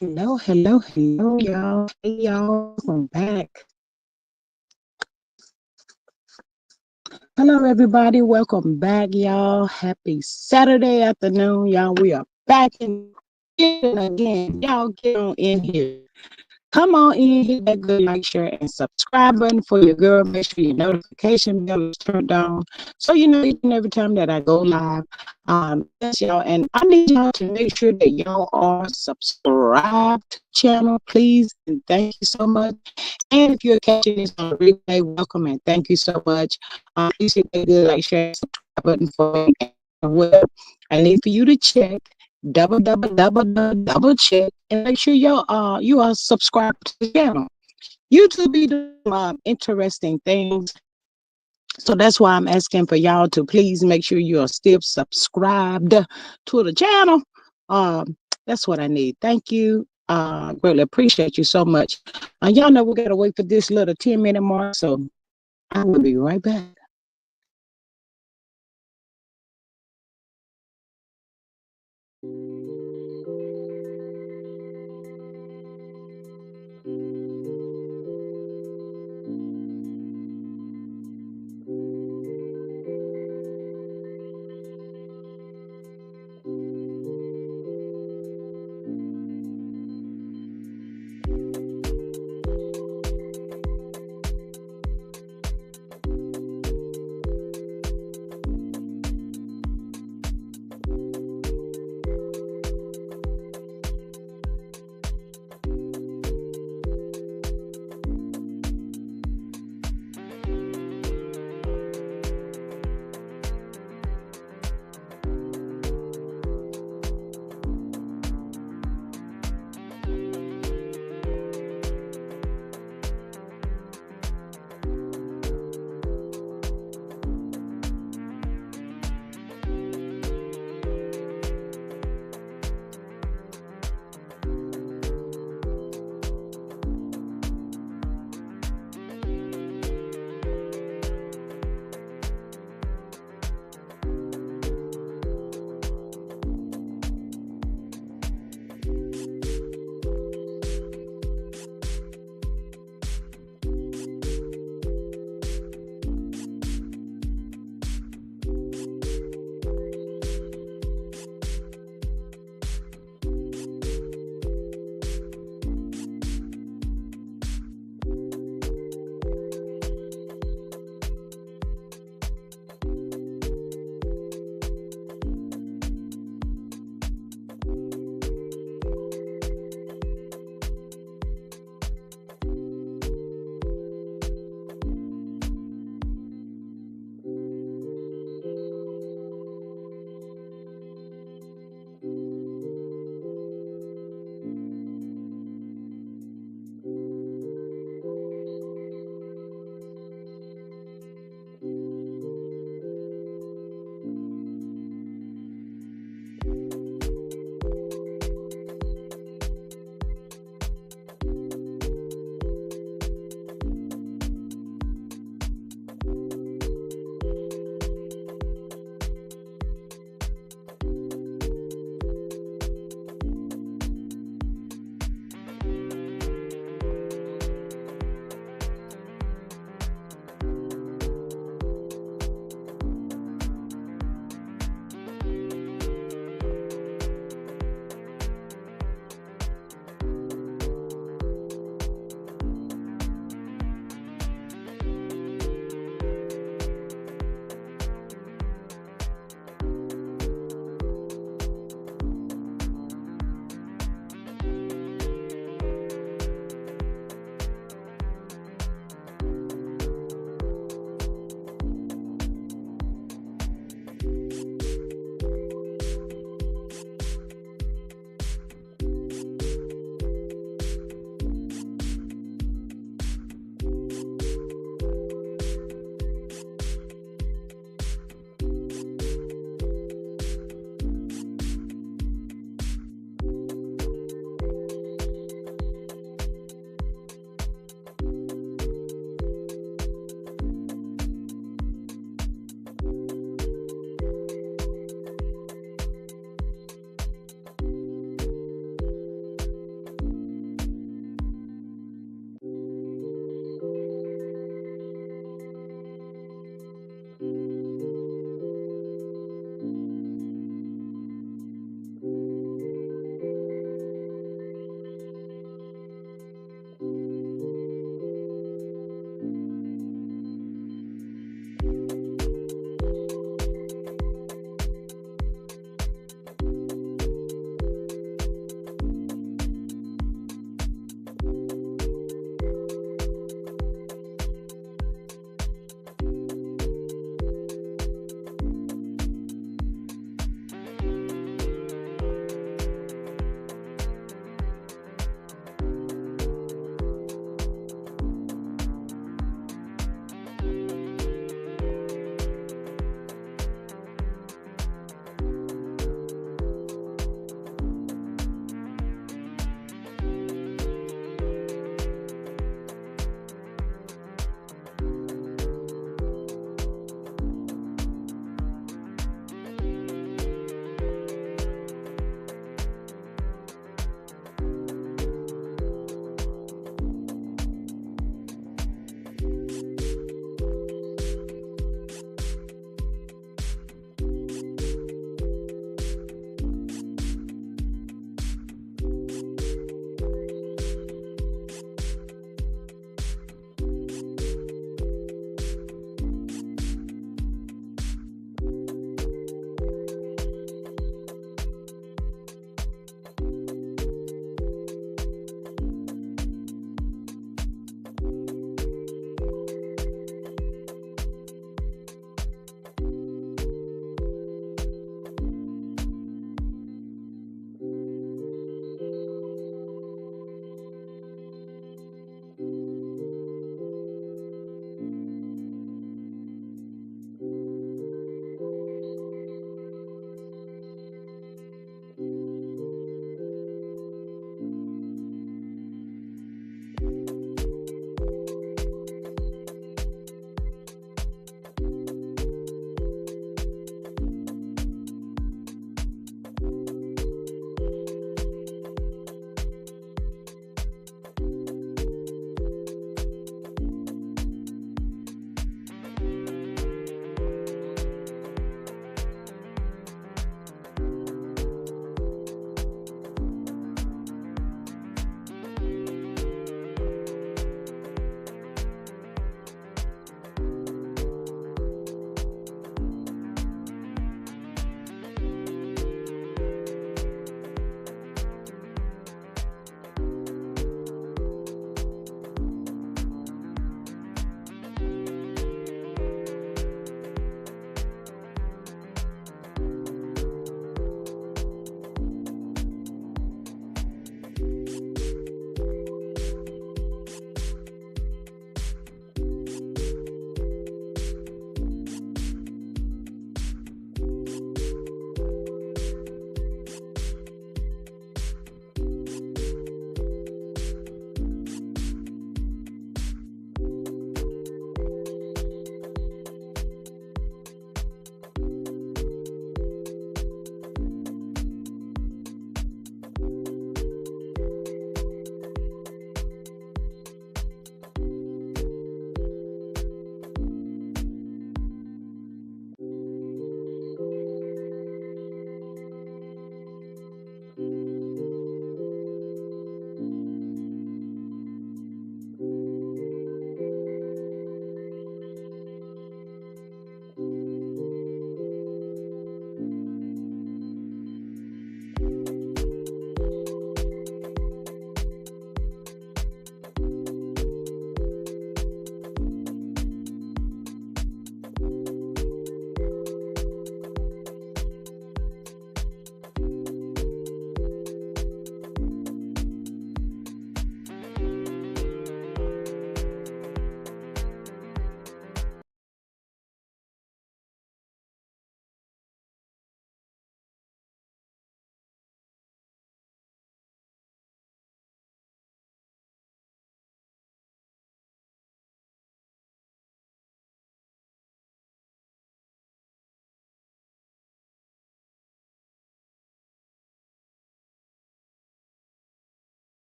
Hello, hello, hello, y'all. Hey, y'all. Welcome back. Hello, everybody. Welcome back, y'all. Happy Saturday afternoon, y'all. We are back in again. Y'all get on in here. Come on in, hit that good like, share, and subscribe button for your girl. Make sure your notification bell is turned on so you know each and every time that I go live. Yes, y'all, and I need y'all to make sure that y'all are subscribed to the channel, please, and thank you so much. And if you're catching this on replay, welcome and thank you so much. Please hit that good like, share, and subscribe button for me. And well, I need for you to check double check and make sure you are subscribed to the channel. YouTube be doing interesting things, so that's why I'm asking for y'all to please make sure you are still subscribed to the channel. That's what I need. Thank you. Greatly appreciate you so much. Y'all know we gotta wait for this little 10-minute mark, so I will be right back.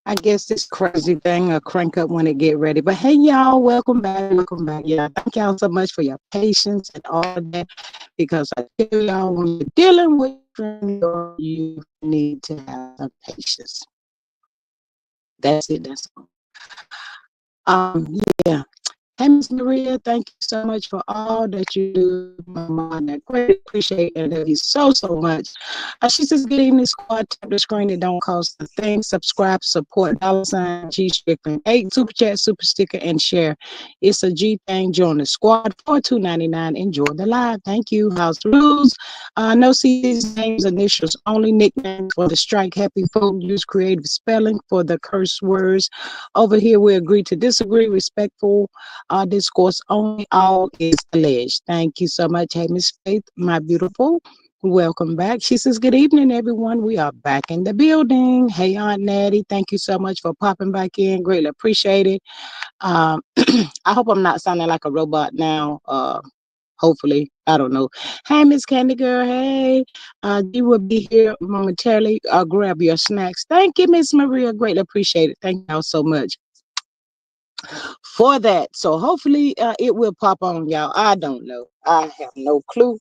I guess this crazy thing will crank up when it get ready. But hey, y'all, welcome back. Welcome back. Yeah, thank y'all so much for your patience and all of that. Because I tell y'all, when you're dealing with you need to have some patience. That's it. That's all. Yeah. Hey, Miss Maria, thank you so much for all that you do, Mama. I greatly appreciate and love you so, so much. She says, good evening, squad. Tap the screen. It don't cost a thing. Subscribe, support, $ G Strickland 8, super chat, super sticker, and share. It's a G thing. Join the squad for $2.99. Enjoy the live. Thank you. House rules. No CC's names, initials only. Nicknames for the strike. Happy folk. Use creative spelling for the curse words. Over here, we agree to disagree. Respectful discourse only. All is alleged. Thank you so much. Hey, Miss Faith, my beautiful. Welcome back. She says, good evening, everyone. We are back in the building. Hey, Aunt Natty. Thank you so much for popping back in. Greatly appreciate it. I hope I'm not sounding like a robot now. Hopefully, I don't know. Hey, Miss Candy Girl. Hey, you will be here momentarily. Grab your snacks. Thank you, Miss Maria. Greatly appreciate it. Thank y'all so much for that. So hopefully it will pop on, y'all. I don't know. I have no clue.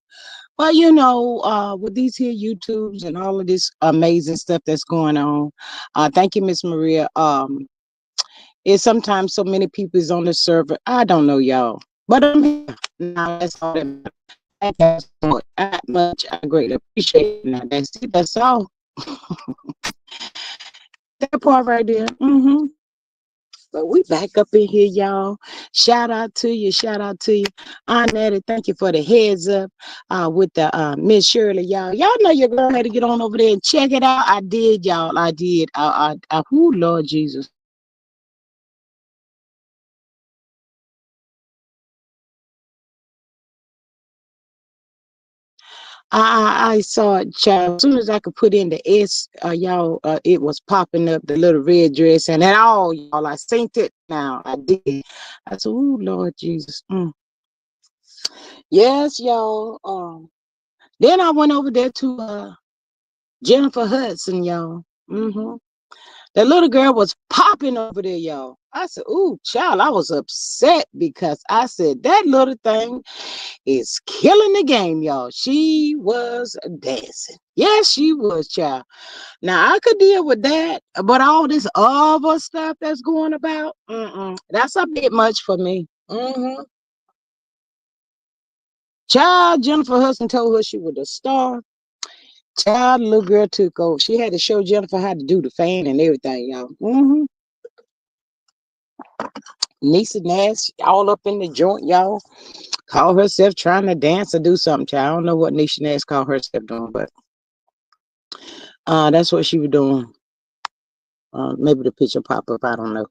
But with these here YouTubes and all of this amazing stuff that's going on, thank you, Miss Maria. It's sometimes so many people is on the server. I don't know, y'all. But I'm here. Now that's all that matters. Thank you so much. That much. I greatly appreciate it. Now that's it. That's all. That part right there. But we back up in here, y'all. Shout out to you. Shout out to you. Aunt Nettie, thank you for the heads up with the Miss Shirley, y'all. Y'all know your girl had to get on over there and check it out. I did, y'all. I did. Who, Lord Jesus. I saw it, child. As soon as I could put in the S, y'all, it was popping up the little red dress, and then all y'all, I synced it. Now I did. I said, "Ooh, Lord Jesus." Yes, y'all. Then I went over there to Jennifer Hudson, y'all. The little girl was popping over there, y'all. I said, "Ooh, child," I was upset because I said that little thing is killing the game, y'all. She was dancing. Yes, she was, child. Now I could deal with that, but all this other stuff that's going about, that's a bit much for me. Child, Jennifer Hudson told her she was a star. Child, little girl took over. She had to show Jennifer how to do the fan and everything, y'all. Nisa Nash all up in the joint, y'all. Call herself trying to dance or do something, child. I don't know what Nisha Nash called herself doing, but that's what she was doing. Maybe the picture pop up, I don't know.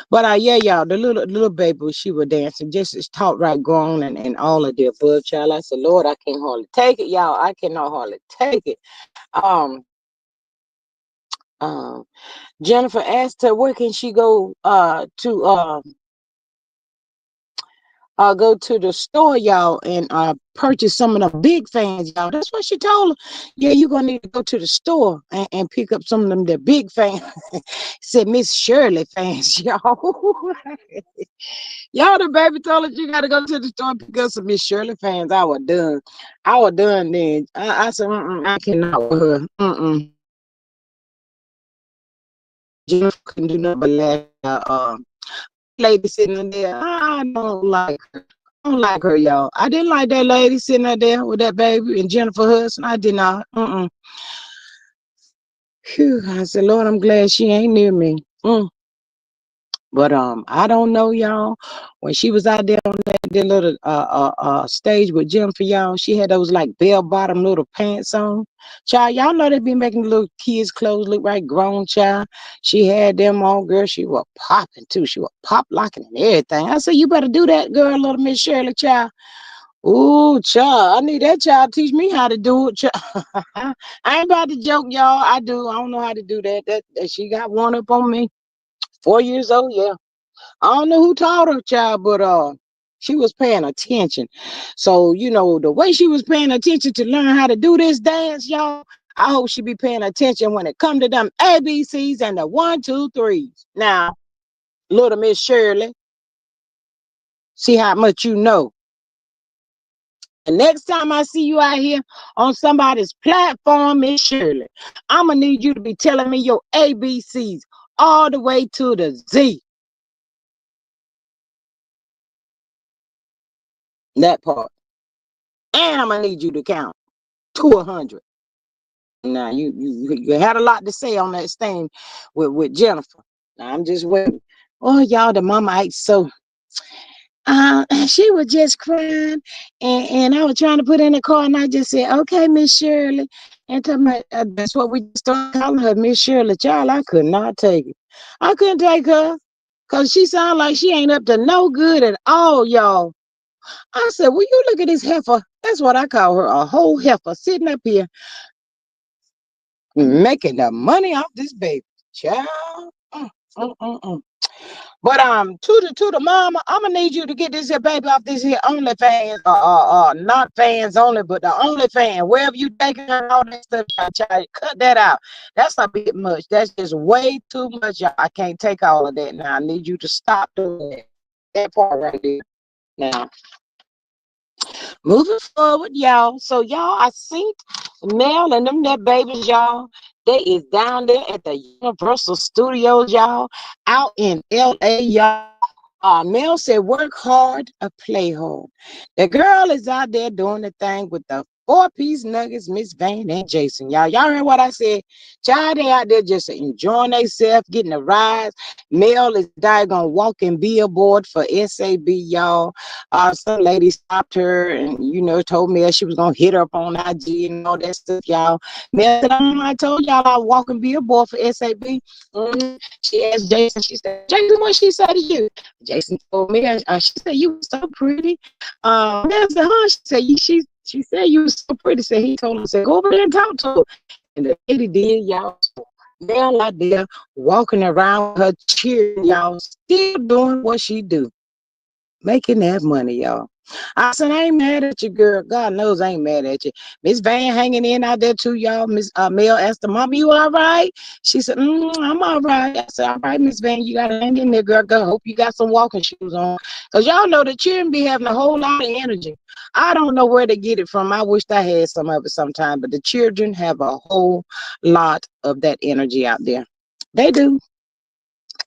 But yeah, y'all, the little baby, she was dancing, just as taught right grown and all of the above, child. I said, Lord, I can't hardly take it, y'all. I cannot hardly take it. Um, um, Jennifer asked her where can she go to the store, y'all, and purchase some of the big fans, y'all. That's what she told her. Yeah, you're gonna need to go to the store and pick up some of them the big fans. Said Miss Shirley fans, y'all. Y'all, the baby told her you gotta go to the store and pick up some Miss Shirley fans. I was done. I was done then. I said, I cannot with her. Jennifer couldn't do nothing but laugh. Lady sitting in there, I don't like her. I don't like her, y'all. I didn't like that lady sitting out there with that baby and Jennifer Hudson. I did not. Phew. I said, Lord, I'm glad she ain't near me. But I don't know, y'all. When she was out there on that little stage with Jennifer, y'all, she had those like bell bottom little pants on. Child, y'all know they be making the little kids' clothes look right grown, child. She had them on, girl. She was popping too. She was pop locking and everything. I said, you better do that, girl, little Miss Shirley, child. Ooh, child, I need that child to teach me how to do it. Child. I ain't about to joke, y'all. I do. I don't know how to do that. That she got one up on me. 4 years old, yeah. I don't know who taught her, child, but she was paying attention. So, the way she was paying attention to learn how to do this dance, y'all, I hope she be paying attention when it come to them ABCs and the 1, 2, 3s. Now, little Miss Shirley, see how much you know. The next time I see you out here on somebody's platform, Miss Shirley, I'm going to need you to be telling me your ABCs all the way to the Z. That part. And I'm going to need you to count to 100. Now, you had a lot to say on that thing with Jennifer. Now, I'm just waiting. Oh, y'all, the mama ain't so she was just crying, and I was trying to put in the car, and I just said, "Okay, Miss Shirley," and tell me that's what we started calling her, Miss Shirley. Child, I could not take it. I couldn't take her because she sounded like she ain't up to no good at all, y'all. I said, "Will you look at this heifer?" That's what I call her, a whole heifer sitting up here making the money off this baby, child. Mm, mm, mm. But to the mama, I'm gonna need you to get this here baby off this here OnlyFans, not fans only, but the OnlyFans. Wherever you taking her, all that stuff, child, cut that out. That's a bit much. That's just way too much, y'all. I can't take all of that now. I need you to stop doing that. That part right there. Now, moving forward, y'all. So y'all, I seen Mel and them that babies, y'all. They is down there at the Universal Studios, y'all, out in LA, y'all. Mel said, work hard or play hard. The girl is out there doing the thing with the four-piece nuggets, Miss Van and Jason. Y'all heard what I said? Child, they out there just enjoying themselves, getting a rise. Mel is daggone walking billboard for SAB, y'all. Some lady stopped her and, told Mel she was going to hit her up on IG and all that stuff, y'all. Mel said, I told y'all I was walking billboard for SAB. She asked Jason, she said, Jason, what she say to you? Jason told me, she said, you were so pretty. I said, huh? She said, you were so pretty. So he told her, said, go over there and talk to her. And the lady did, y'all. Mel out there walking around her cheering, y'all, still doing what she do. Making that money, y'all. I said, I ain't mad at you, girl. God knows I ain't mad at you. Miss Van hanging in out there too, y'all. Miss Mel asked her, Mom, you all right? She said, I'm all right. I said, all right, Miss Van, you got to hang in there, girl. Go. Hope you got some walking shoes on. Because y'all know the children be having a whole lot of energy. I don't know where to get it from. I wished I had some of it sometime. But the children have a whole lot of that energy out there. They do.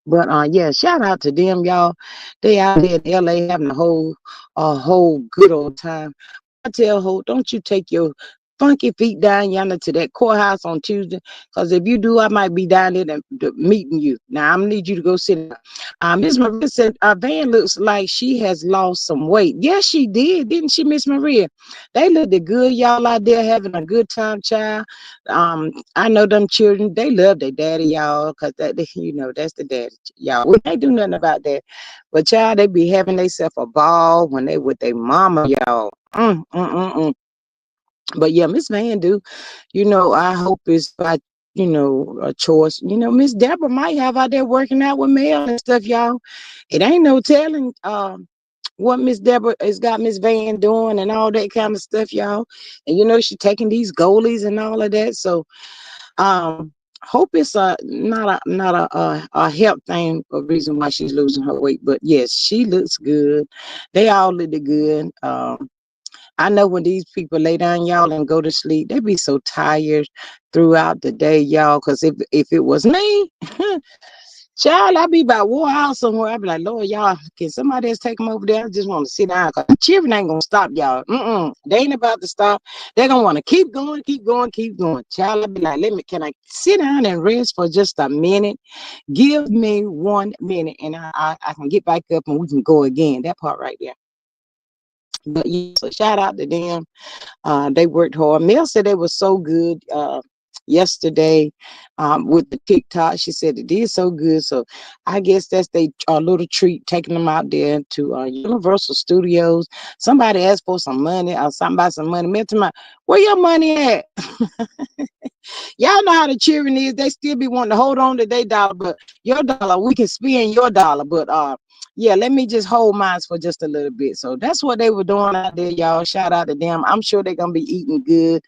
But yeah, shout out to them, y'all. They out there in LA having a whole good old time. I tell Hope, don't you take your funky feet down yonder to that courthouse on Tuesday. Because if you do, I might be down there meeting you. Now, I'm going to need you to go sit down. Miss Maria said, Van looks like she has lost some weight. Yes, she did. Didn't she, Miss Maria? They looked good, y'all out there having a good time, child. I know them children, they love their daddy, y'all, because that's the daddy, y'all. We can't do nothing about that. But, child, they be having themselves a ball when they with their mama, y'all. But yeah, Miss Van do, I hope it's by, a choice. Miss Deborah might have out there working out with Mel and stuff, y'all. It ain't no telling what Miss Deborah has got Miss Van doing and all that kind of stuff, y'all. And she taking these goalies and all of that. So hope it's not a health thing, a reason why she's losing her weight. But yes, she looks good. They all look good. I know when these people lay down, y'all, and go to sleep, they be so tired throughout the day, y'all. Because if it was me, child, I'd be about wore out somewhere. I'd be like, Lord, y'all, can somebody else take them over there? I just want to sit down. Because the children ain't going to stop, y'all. They ain't about to stop. They're going to want to keep going, keep going, keep going. Child, I'd be like, can I sit down and rest for just a minute? Give me 1 minute, and I can get back up and we can go again. That part right there. But yeah, so shout out to them. They worked hard. Mel said they were so good yesterday with the TikTok. She said it did so good. So I guess that's their little treat, taking them out there to Universal Studios. Somebody asked for some money or somebody some money. Mel to my, where your money at? Y'all know how the children is. They still be wanting to hold on to their dollar, but your dollar, we can spend your dollar. But yeah, let me just hold mine for just a little bit. So that's what they were doing out there, y'all. Shout out to them. I'm sure they're gonna be eating good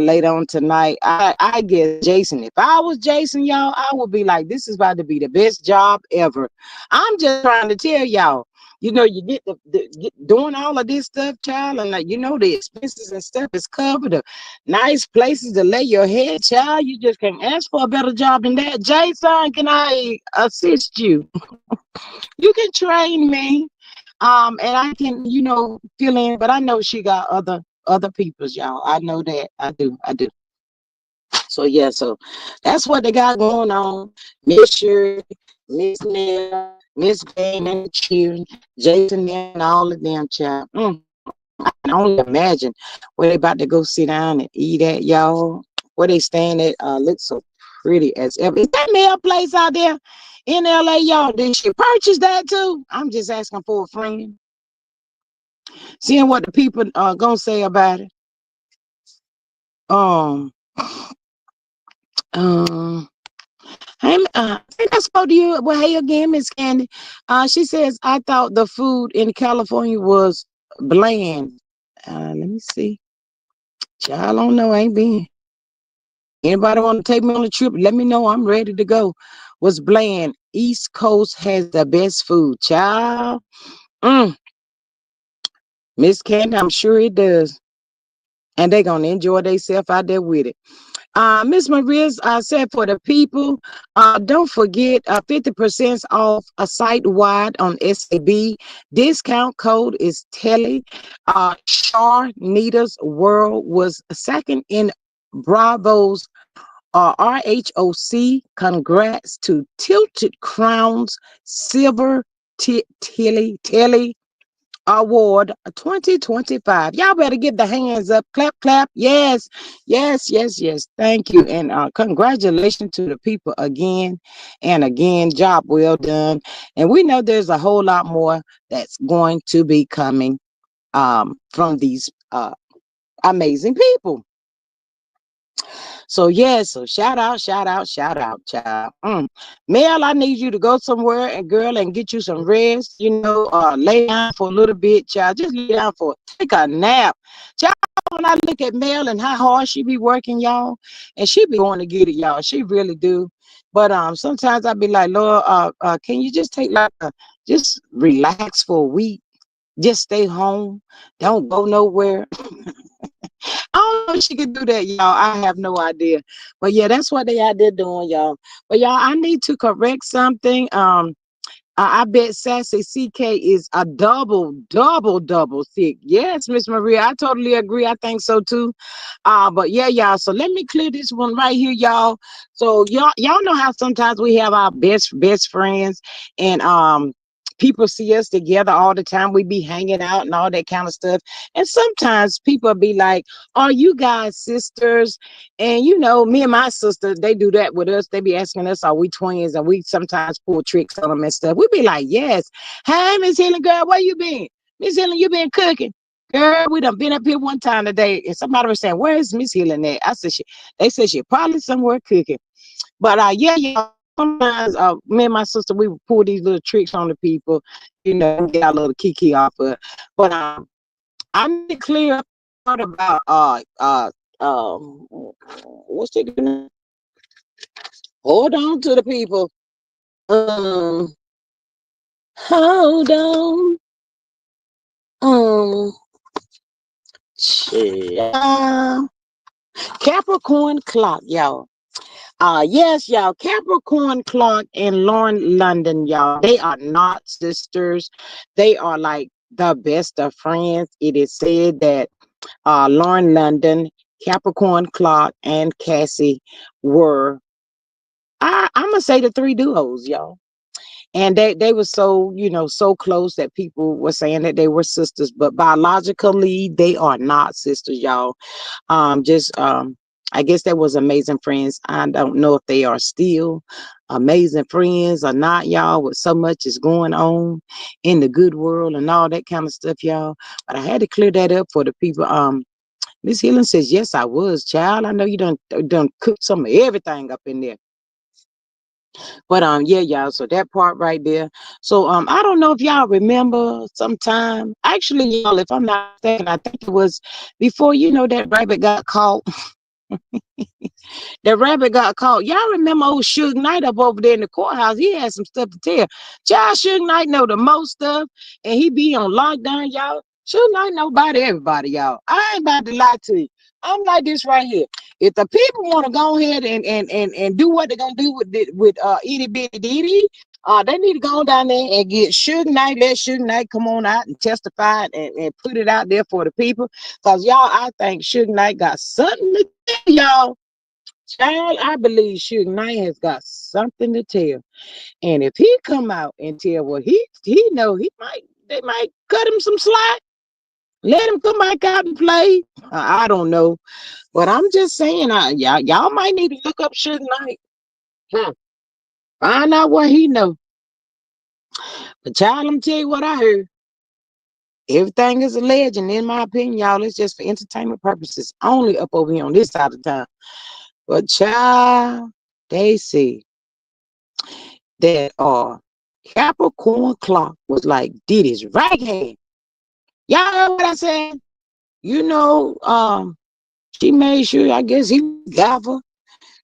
later on tonight. I guess Jason, if I was Jason, y'all, I would be like, this is about to be the best job ever. I'm just trying to tell y'all. You know, you get doing all of this stuff, child, and like, you know, the expenses and stuff is covered. The nice places to lay your head, child. You just can't ask for a better job than that. Jason, can I assist you? You can train me. And I can, you know, fill in, but I know she got other people's, y'all. I know that. I do. So yeah, so that's what they got going on. Miss Shirley, Miss Nell, Miss Van and the children, Jason and all of them, child. I can only imagine where they about to go sit down and eat at, y'all. Where they stand at looks so pretty as ever. Is that mail place out there in LA, y'all? Did she purchase that too? I'm just asking for a friend. Seeing what the people are gonna say about it. Um, um, I think I spoke to you. Well, hey again, Miss Candy. She says I thought the food in California was bland. Let me see. Child, I don't know. I ain't been. Anybody want to take me on a trip? Let me know. I'm ready to go. Was bland. East Coast has the best food. Child. Mm, Miss Candy, I'm sure it does. And they gonna enjoy themselves out there with it. Miss Maria's said for the people, don't forget 50% off a site wide on SAB. Discount code is Telly. Char Nita's World was second in Bravo's RHOC. Congrats to Tilted Crowns Silver Telly Award 2025. Y'all better give the hands up. Clap, clap. Yes, yes, yes, yes. Thank you. And congratulations to the people again and again. Job well done. And we know there's a whole lot more that's going to be coming from these amazing people. So yeah, so shout out, child. Mel, I need you to go somewhere and girl and get you some rest, you know, lay down for a little bit, child. Just lay down take a nap. Child, when I look at Mel and how hard she be working, y'all, and she be going to get it, y'all. She really do. But sometimes I be like, Lord, can you just take like just relax for a week? Just stay home. Don't go nowhere. I don't know if she could do that, y'all. I have no idea. But yeah, that's what they out there doing, y'all. But y'all, I need to correct something. I bet Sassy CK is a double thick. Yes, Miss Maria, I totally agree. I think so too. But yeah, y'all. So let me clear this one right here, y'all. So y'all know how sometimes we have our best friends, and people see us together all the time. We be hanging out and all that kind of stuff. And sometimes people be like, "Are you guys sisters?" And you know, me and my sister, they do that with us. They be asking us, "Are we twins?" And we sometimes pull tricks on them and stuff. We be like, "Yes." Hey, Miss Helen, girl, where you been? Miss Helen, you been cooking? Girl, we done been up here one time today, and somebody was saying, "Where is Miss Helen at?" I said, They said she probably somewhere cooking. But yeah, y'all. Sometimes me and my sister, we would pull these little tricks on the people, you know, get our little kiki off of it. But I need to clear up part about what's it gonna hold on to the people. Um hold on. Um yeah. Capricorn clock, y'all. Yes, y'all. Capricorn Clark and Lauren London, y'all. They are not sisters. They are like the best of friends. It is said that Lauren London, Capricorn Clark, and Cassie were, I'm gonna say the three duos, y'all. And they were so, you know, so close that people were saying that they were sisters, but biologically they are not sisters, y'all. Just I guess that was amazing friends. I don't know if they are still amazing friends or not, y'all, with so much is going on in the good world and all that kind of stuff, y'all. But I had to clear that up for the people. Miss Healing says, yes, I was, child. I know you done cooked some of everything up in there. But yeah, y'all. So that part right there. So I don't know if y'all remember sometime. Actually, y'all, if I'm not mistaken, I think it was before that rabbit got caught. The rabbit got caught. Y'all remember old Suge Knight up over there in the courthouse? He had some stuff to tell. Child, Suge Knight know the most stuff, and he be on lockdown, y'all. Suge Knight know about everybody, y'all. I ain't about to lie to you. I'm like this right here. If the people want to go ahead and do what they're gonna do with itty bitty Diddy, they need to go down there and get Suge Knight. Let Suge Knight come on out and testify and put it out there for the people. Cause y'all, I think Suge Knight got something to tell y'all. Child, I believe Suge Knight has got something to tell. And if he come out and tell what he know, they might cut him some slack. Let him come back out and play. I don't know. But I'm just saying, y'all might need to look up Suge Knight. Huh. Find out what he know. But child, let me tell you what I heard. Everything is a legend, in my opinion, y'all. It's just for entertainment purposes. Only up over here on this side of town. But child, they say that Capricorn clock was like Diddy's right hand. Y'all heard what I said? You know, she made sure, I guess he gaffer.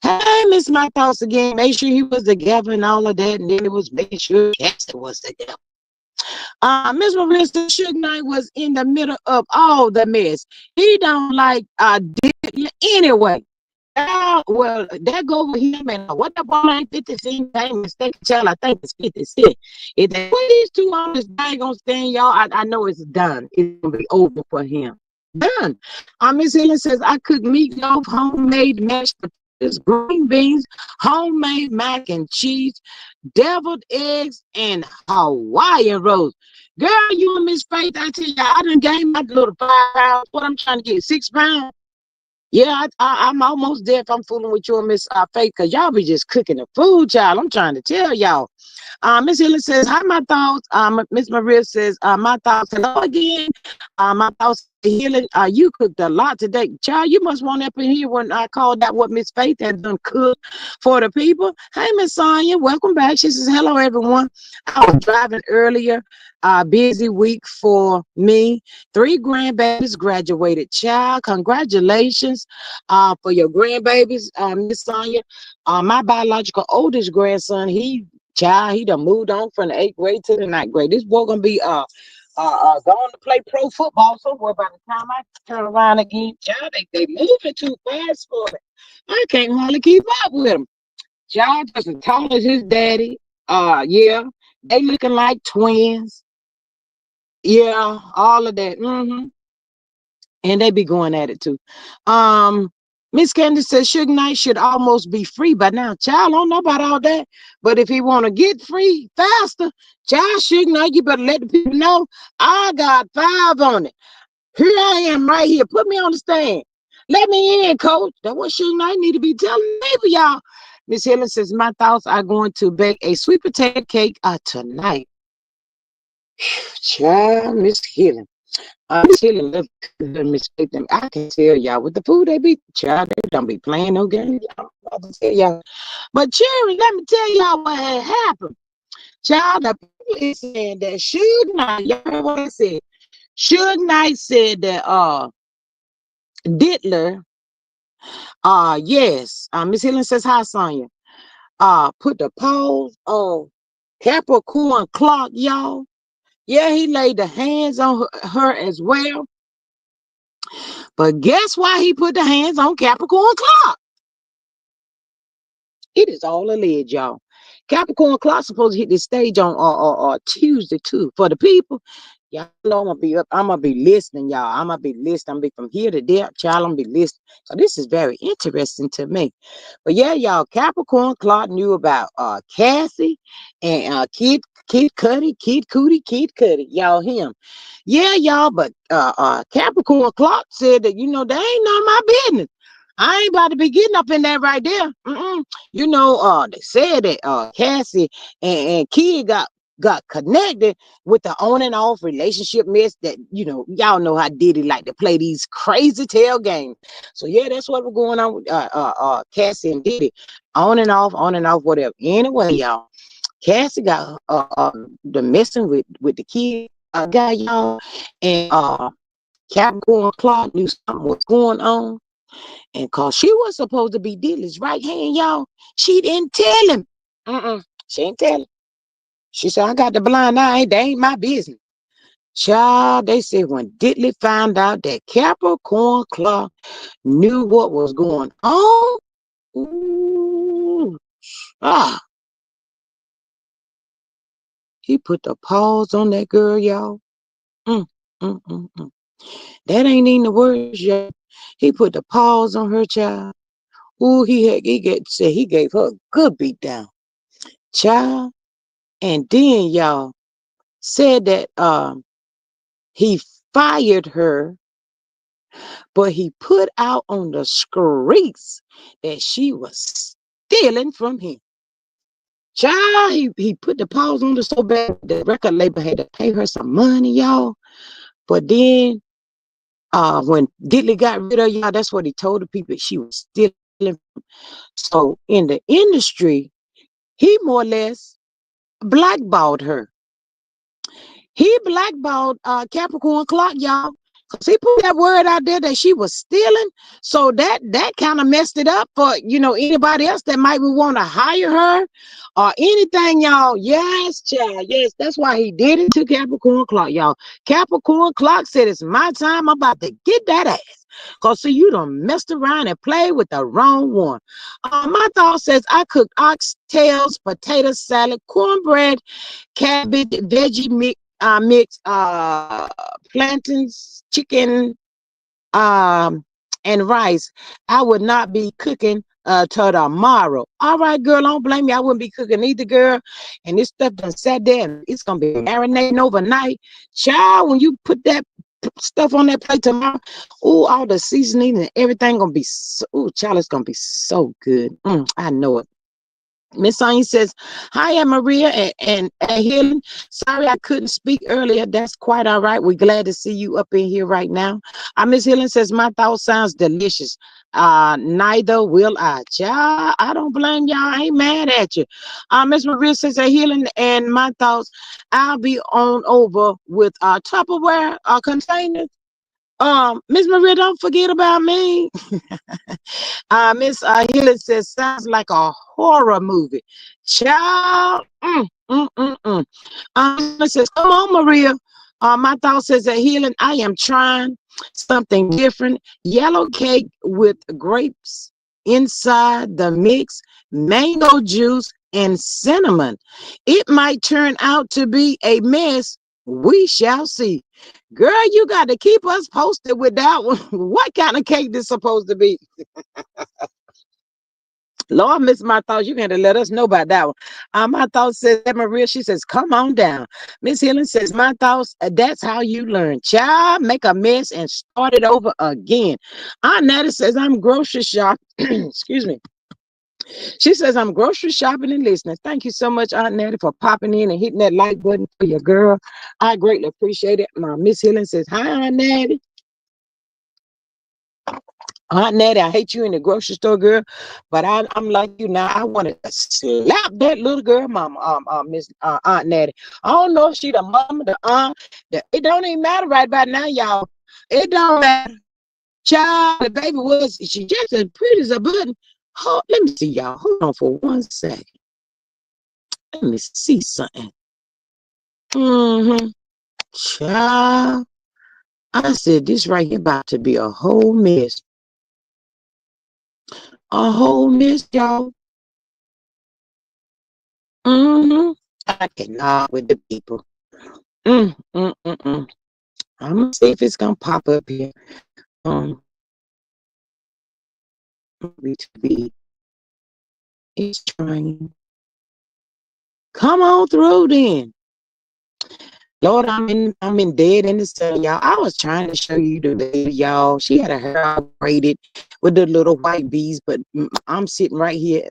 Hey, Miss My Thoughts again. Make sure he was the gaffer and all of that. And then it was making sure Cassie was the gaffer. Miss Marissa Suge Knight was in the middle of all the mess. He don't like Diddy anyway. Well, that go with him and what the ball ain't 50 Cent ain't mistake, child. I think it's 50 Cent. If they put these two on this daggone stand, y'all, I know it's done. It's gonna be over for him. Done. Miss Helen says I cook meatloaf, homemade mashed potatoes, green beans, homemade mac and cheese, deviled eggs, and Hawaiian rolls. Girl, you and Miss Faith, I tell you, I done gained my little 5 pounds. What I'm trying to get, 6 pounds. Yeah, I'm almost there if I'm fooling with you and Miss Faith, because y'all be just cooking the food, child. I'm trying to tell y'all. Miss Hiller says, hi, my thoughts. Miss Maria says, my thoughts. Hello again. My thoughts, Healing. You cooked a lot today. Child, you must want up in here when I called out what Miss Faith had done cook for the people. Hey, Miss Sonia, welcome back. She says, hello, everyone. I was driving earlier. Busy week for me. 3 grandbabies graduated. Child, congratulations for your grandbabies, Miss Sonia. My biological oldest grandson, he done moved on from the 8th grade to the 9th grade. This boy gonna be going to play pro football somewhere by the time I turn around again. Child, they moving too fast for me. I can't hardly keep up with him. Child just as tall as his daddy. Yeah, they looking like twins. Yeah, all of that. And they be going at it too. Miss Candace says Suge Knight should almost be free by now. Child, I don't know about all that. But if he want to get free faster, child, Suge Knight, you better let the people know I got 5 on it. Here I am right here. Put me on the stand. Let me in, coach. That's what Suge Knight need to be telling people, y'all. Miss Helen says, my thoughts are going to bake a sweet potato cake tonight. Child, Miss Helen. Miss Helen love Miss Faith. I can tell y'all with the food they be, child, they don't be playing no games. Y'all. I can tell y'all. But Cherry, let me tell y'all what had happened. Child, the people is saying that Suge Knight, y'all heard what I said. Suge Knight said that Diddler, yes, Miss Helen says hi, Sonya. Put the pause on Capricorn clock, y'all. Yeah, he laid the hands on her as well. But guess why he put the hands on Capricorn clock? It is all alleged, y'all. Capricorn clock supposed to hit the stage on Tuesday too. For the people, y'all know I'm gonna be up. I'm gonna be listening, y'all. I'm gonna be listening. I'm gonna be from here to there, child. I'm gonna be listening. So this is very interesting to me. But yeah, y'all, Capricorn clock knew about Cassie and Kid Cudi, y'all him. Yeah, y'all, but Capricorn clock said that that ain't none of my business. I ain't about to be getting up in that right there. They said that Cassie and Kid got got connected with the on and off relationship mess that, y'all know how Diddy like to play these crazy tail games. So yeah, that's what was going on with Cassie and Diddy. On and off, whatever. Anyway, y'all, Cassie got the messing with the kid guy, y'all, and Capricorn Clark knew something was going on. And cause she was supposed to be Diddy's right hand, y'all, she didn't tell him. She didn't tell him. She said, I got the blind eye. They ain't my business. Child, they said when Diddley found out that Capricorn Clark knew what was going on, ooh, ah, he put the paws on that girl, y'all. Mm, mm, mm, mm. That ain't even the words, y'all. He put the paws on her, child. Ooh, he gave her a good beat down, child. And then y'all said that he fired her, but he put out on the streets that she was stealing from him. Child, he put the paws on her so bad the record label had to pay her some money, y'all. But then when Diddley got rid of y'all, that's what he told the people she was stealing. So in the industry, he more or less blackballed her. He blackballed Capricorn Clark, y'all, because he put that word out there that she was stealing. So that kind of messed it up for anybody else that might want to hire her or anything, y'all. Yes, child. Yes, that's why he did it to Capricorn Clark, y'all. Capricorn Clark said, it's my time. I'm about to get that ass. Because, see, you done messed around and played with the wrong one. My thought says I cooked oxtails, potato salad, cornbread, cabbage, veggie mix, plantains, chicken, and rice. I would not be cooking till tomorrow. All right, girl, don't blame me. I wouldn't be cooking either, girl. And this stuff done sat there and it's gonna be marinating overnight. Child, when you put that stuff on that plate tomorrow, ooh, all the seasoning and everything gonna be so, ooh, child, it's gonna be so good. I know it. Miss Sonia says, hi, I'm Maria and Helen. Sorry I couldn't speak earlier. That's quite all right. We're glad to see you up in here right now. Miss Helen says, my thought sounds delicious. Neither will I. Child, I don't blame y'all. I ain't mad at you. Miss Maria says, Helen and my thoughts, I'll be on over with Tupperware containers. Miss Maria, don't forget about me. Miss Healy says, sounds like a horror movie. Child. Says, come on, Maria. My thought says that Healing, I am trying something different. Yellow cake with grapes inside the mix, mango juice, and cinnamon. It might turn out to be a mess. We shall see. Girl, you got to keep us posted with that one. What kind of cake this supposed to be? Lord, Miss My Thoughts, you got to let us know about that one. My Thoughts says, Maria, she says, come on down. Miss Helen says, my thoughts, that's how you learn. Child, make a mess and start it over again. Aunt Natty says, I'm grocery shopping. Excuse me. She says, I'm grocery shopping and listening. Thank you so much, Aunt Natty, for popping in and hitting that like button for your girl. I greatly appreciate it. My Miss Helen says, hi, Aunt Natty. Aunt Natty, I hate you in the grocery store, girl, but I'm like you now. I want to slap that little girl, mama, Miss Aunt Natty. I don't know if she the mama, the aunt. It don't even matter right about now, y'all. It don't matter. Child, the baby was she just as pretty as a button. Oh, let me see, y'all. Hold on for 1 second. Let me see something. Child, I said this right here about to be a whole mess. A whole mess, y'all. I cannot with the people. I'm gonna see if it's gonna pop up here. It's trying. Come on through then. Lord, I'm in dead in the sun, y'all. I was trying to show you the lady, y'all. She had her hair all braided with the little white beads, but I'm sitting right here.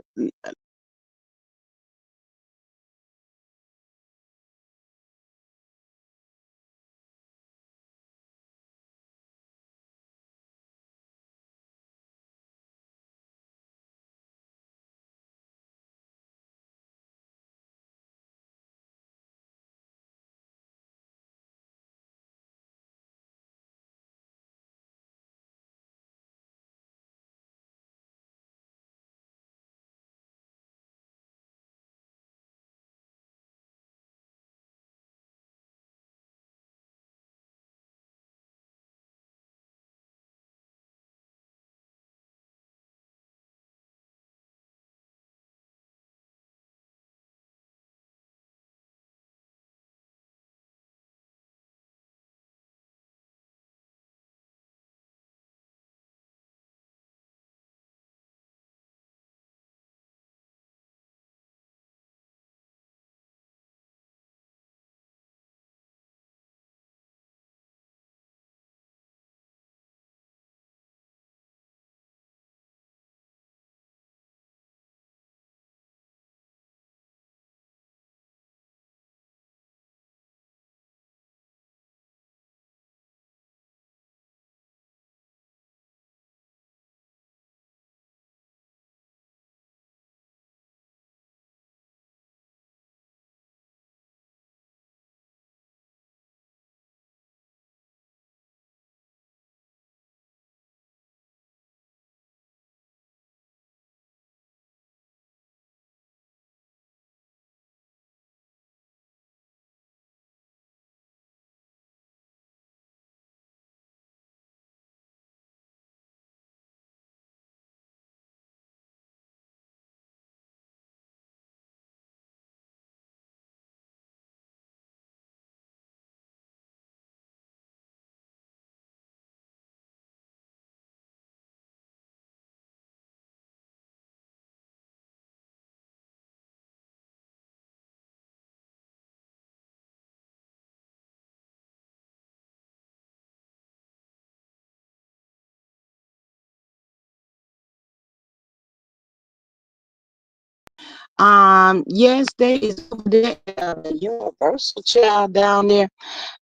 Yes, there is over there the Universal Child down there.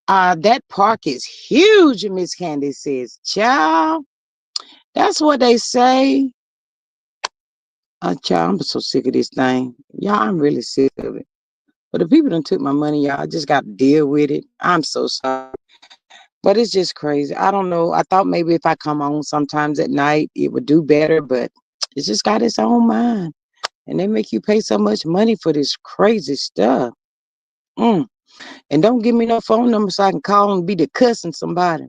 That park is huge, Miss Candy says. Child, that's what they say. Child, I'm so sick of this thing. Y'all, I'm really sick of it. But the people done took my money, y'all. I just got to deal with it. I'm so sorry. But it's just crazy. I don't know. I thought maybe if I come on sometimes at night, it would do better, but it's just got its own mind. And they make you pay so much money for this crazy stuff. Mm. And don't give me no phone number so I can call and be the cussing somebody.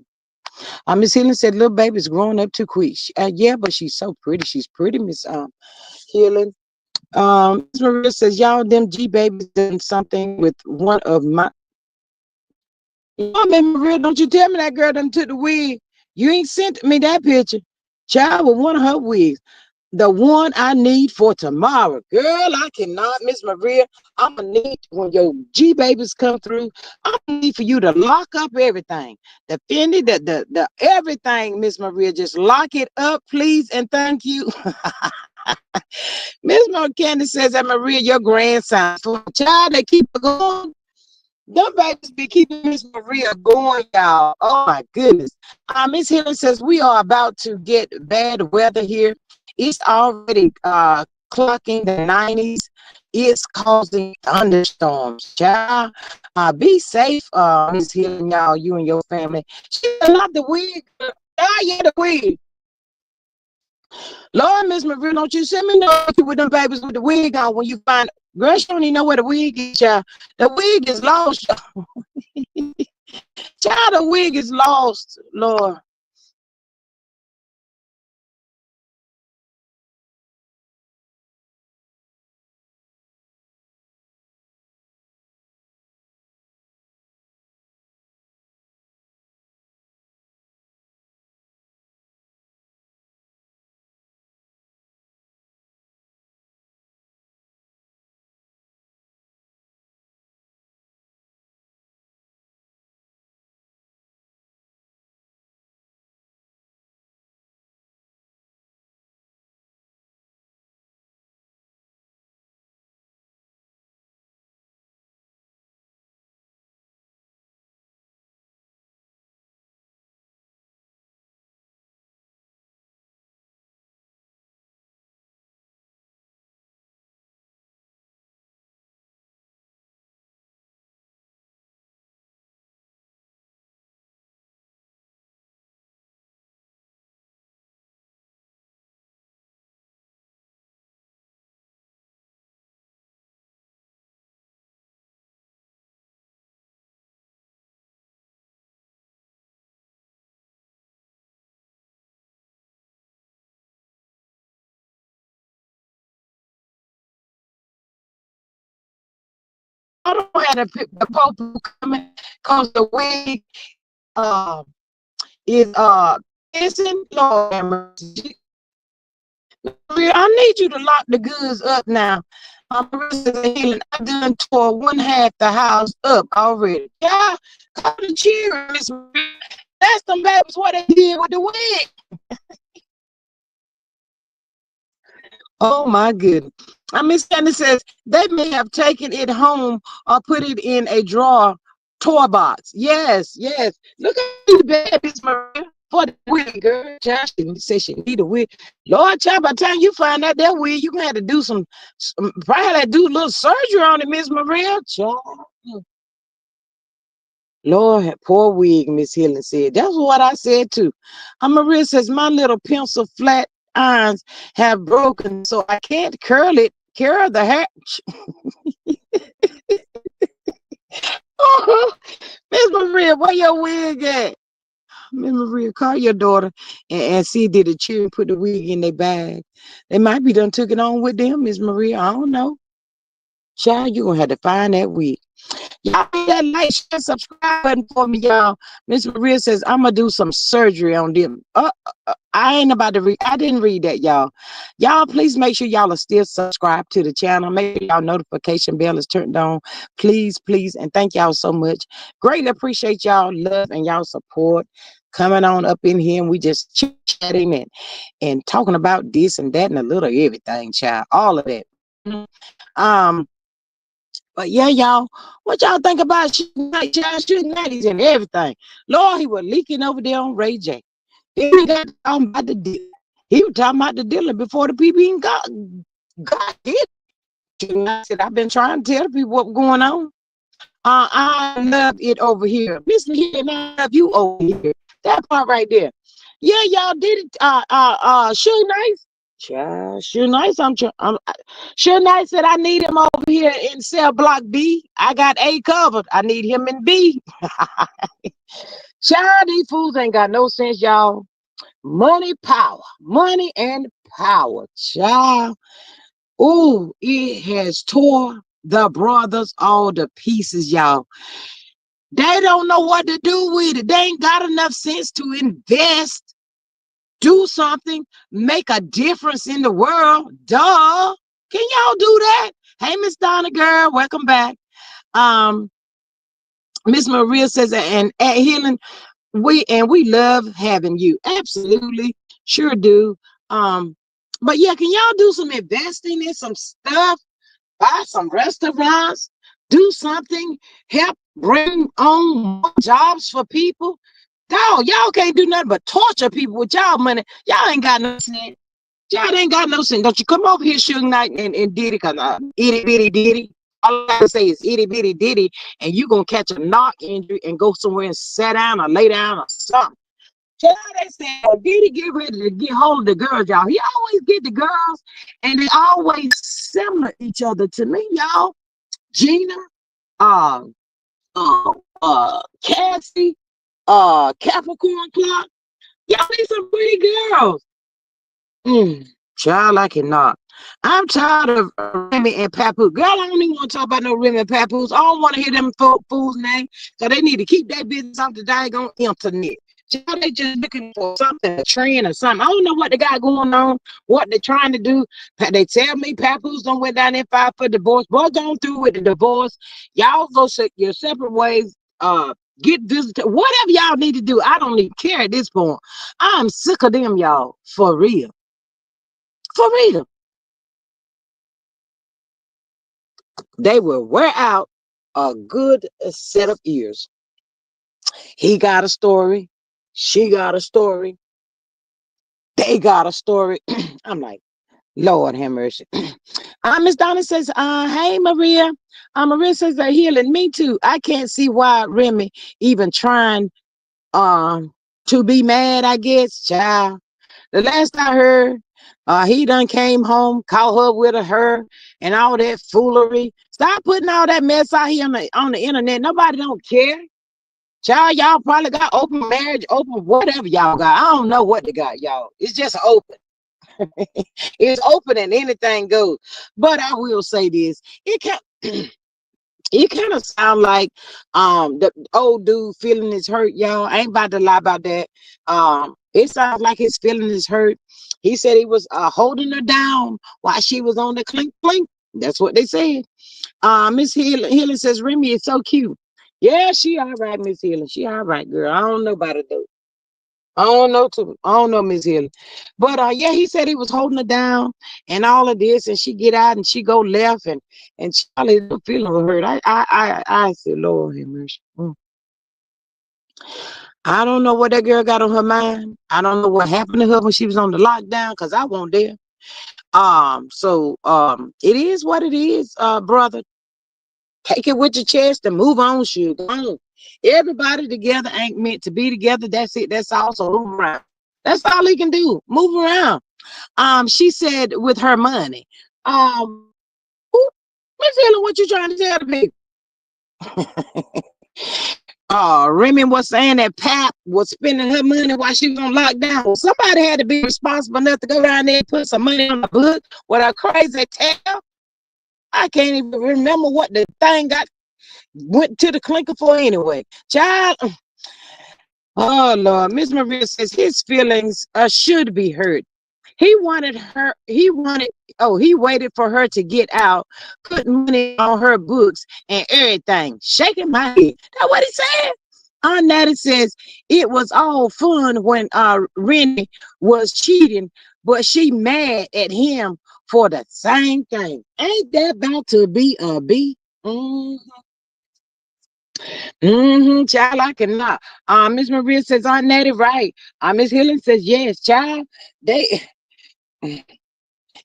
Miss Healing said, little baby's growing up too quick. Yeah, but she's so pretty. She's pretty, Miss Healing. Miss Maria says, y'all, them G babies done something with one of my. Oh, Miss Maria, don't you tell me that girl done took the wig. You ain't sent me that picture. Child with one of her wigs. The one I need for tomorrow. Girl, I cannot, Miss Maria. I'm going to need, when your G babies come through, I'm going to need for you to lock up everything. The Fendi, the everything, Miss Maria. Just lock it up, please, and thank you. Miss Candy says that Maria, your grandson, for a child that keep going. Them babies be keeping Miss Maria going, y'all. Oh my goodness. Miss Healing says we are about to get bad weather here. It's already clocking the 90s. It's causing thunderstorms. Child, be safe, Miss Healing, y'all, you and your family. She not the wig. Yeah, the wig. Lord, Miss Maria, don't you send me no picture with them babies with the wig on when you find. Girl, she don't even know where the wig is, child. The wig is lost. Child, the wig is lost, Lord. I don't have the Pope coming because the wig uh, is missing. Lord have mercy. I need you to lock the goods up now. I've done tore one half the house up already. Yeah, call the cheer, Miss Maria. That's them babies what they did with the wig. Oh my goodness. Miss Candy says they may have taken it home or put it in a drawer toy box. Yes, yes. Look at the babies, Maria. For the wig, girl. Josh said she need a wig. Lord, child, by the time you find out that wig, you gonna have to do some probably have to do a little surgery on it, Miss Maria. Child. Lord, poor wig, Miss Helen said. That's what I said too. Maria says, my little pencil flat irons have broken, so I can't curl the hair. Miss Maria, where your wig at? Miss Maria, call your daughter and see did the children put the wig in their bag. They might be done took it on with them, Miss Maria. I don't know. Child, you're gonna have to find that wig. Y'all hit that like, share, subscribe button for me, y'all. Miss Maria says I'm gonna do some surgery on them. I ain't about to read. I didn't read that, y'all. Y'all, please make sure y'all are still subscribed to the channel. Make sure y'all notification bell is turned on. Please, please, and thank y'all so much. Greatly appreciate y'all love and y'all support. Coming on up in here and we just chit chatting and talking about this and that and a little everything, child. All of that. Um, but yeah, y'all, what y'all think about shooting nighties and everything? Lord, he was leaking over there on Ray J. Then he got talking about the deal. He was talking about the dealer before the people even got it. I said, I've been trying to tell people what's going on. I love it over here. Listen here, and I love you over here. That part right there. Yeah, y'all did it. Shoe Nice. Child, Shoe Nice. Shoe Nice said I need him over here in cell block B. I got A covered. I need him in B. Child, these fools ain't got no sense, y'all. Money, power, money and power, child. Ooh, it has tore the brothers all to pieces, y'all. They don't know what to do with it. They ain't got enough sense to invest, do something, make a difference in the world. Duh. Can y'all do that? Hey, Miss Donna girl, welcome back. Miss Maria says, and at Healing, we love having you. Absolutely, sure do. But yeah, can y'all do some investing in some stuff? Buy some restaurants, do something, help bring on more jobs for people. Dog, y'all can't do nothing but torture people with y'all money. Y'all ain't got no sense. Y'all ain't got no sense. Don't you come over here, Suge Knight and Diddy, because itty bitty Diddy. All I gotta say is itty bitty Diddy, and you gonna catch a knock injury and go somewhere and sit down or lay down or something. Child, they said, Diddy get ready to get hold of the girls, y'all. He always get the girls, and they always similar each other to me, y'all. Gina, uh, Cassie, Capricorn Clock. Y'all need some pretty girls. Child, I cannot. I'm tired of Remy and Papoose. Girl, I don't even want to talk about no Remy and Papoose. I don't want to hear them fools' name, because they need to keep that business off the daggone internet. Child, they just looking for something, a trend or something. I don't know what they got going on, what they're trying to do. They tell me Papoose don't went down there fight for divorce. Boy, going through with the divorce. Y'all go your separate ways. Get visited. Whatever y'all need to do. I don't even care at this point. I'm sick of them, y'all. For real. For real. They will wear out a good set of ears. He got a story. She got a story. They got a story. I'm like, Lord have mercy. Miss Donna says, hey, Maria. Maria says they're healing. Me too. I can't see why Remy even trying to be mad, I guess. Child. The last I heard, he done came home, caught her with her and all that foolery. Stop putting all that mess out here on the internet. Nobody don't care. Child, y'all probably got open marriage, open whatever y'all got. I don't know what they got, y'all. It's just open. It's open and anything goes. But I will say this. It kind of sound like the old dude feeling his hurt, y'all. I ain't about to lie about that. It sounds like his feeling is hurt. He said he was holding her down while she was on the clink clink. That's what they said. Miss Healing says Remy is so cute. Yeah, she all right, Miss Healing. She all right, girl. I don't know about it though. I don't know, Miss Hill. But yeah, he said he was holding her down and all of this, and she get out and she go left and Charlie feeling hurt. I said, Lord have mercy. I don't know what that girl got on her mind. I don't know what happened to her when she was on the lockdown, because I wasn't there. It is what it is, brother. Take it with your chest and move on, Suge. Go on. Everybody together ain't meant to be together. That's it. That's all. So move around. That's all he can do. Move around. She said with her money. Miss Helen, what you trying to tell me? Remy was saying that Pap was spending her money while she was on lockdown. Well, somebody had to be responsible enough to go down there and put some money on the book with a crazy tail. I can't even remember what the thing went to the clinker for anyway. Child. Oh Lord. Miss Maria says his feelings should be hurt. He waited for her to get out, put money on her books and everything. Shaking my head. That's what he said. On that it says it was all fun when Rennie was cheating, but she mad at him for the same thing. Ain't that about to be a B? Mm-hmm. Mm-hmm, child, I cannot. Miss Maria says, Aunt Natty, right. Miss Helen says, yes, child. They,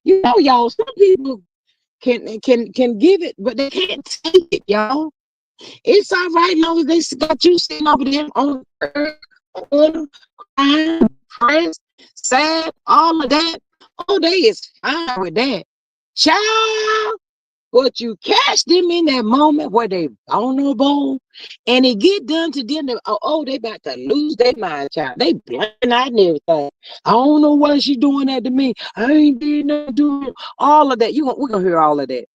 y'all, some people can give it, but they can't take it, y'all. It's all right, long as they got you sitting over there on the crying, pressed, sad, all of that. Oh, they is fine with that. Child, but you catch them in that moment where they vulnerable and it get done to them. They about to lose their mind, child. They blanking out and everything. I don't know why she doing that to me. I ain't did nothing to do it. All of that. We're gonna hear all of that.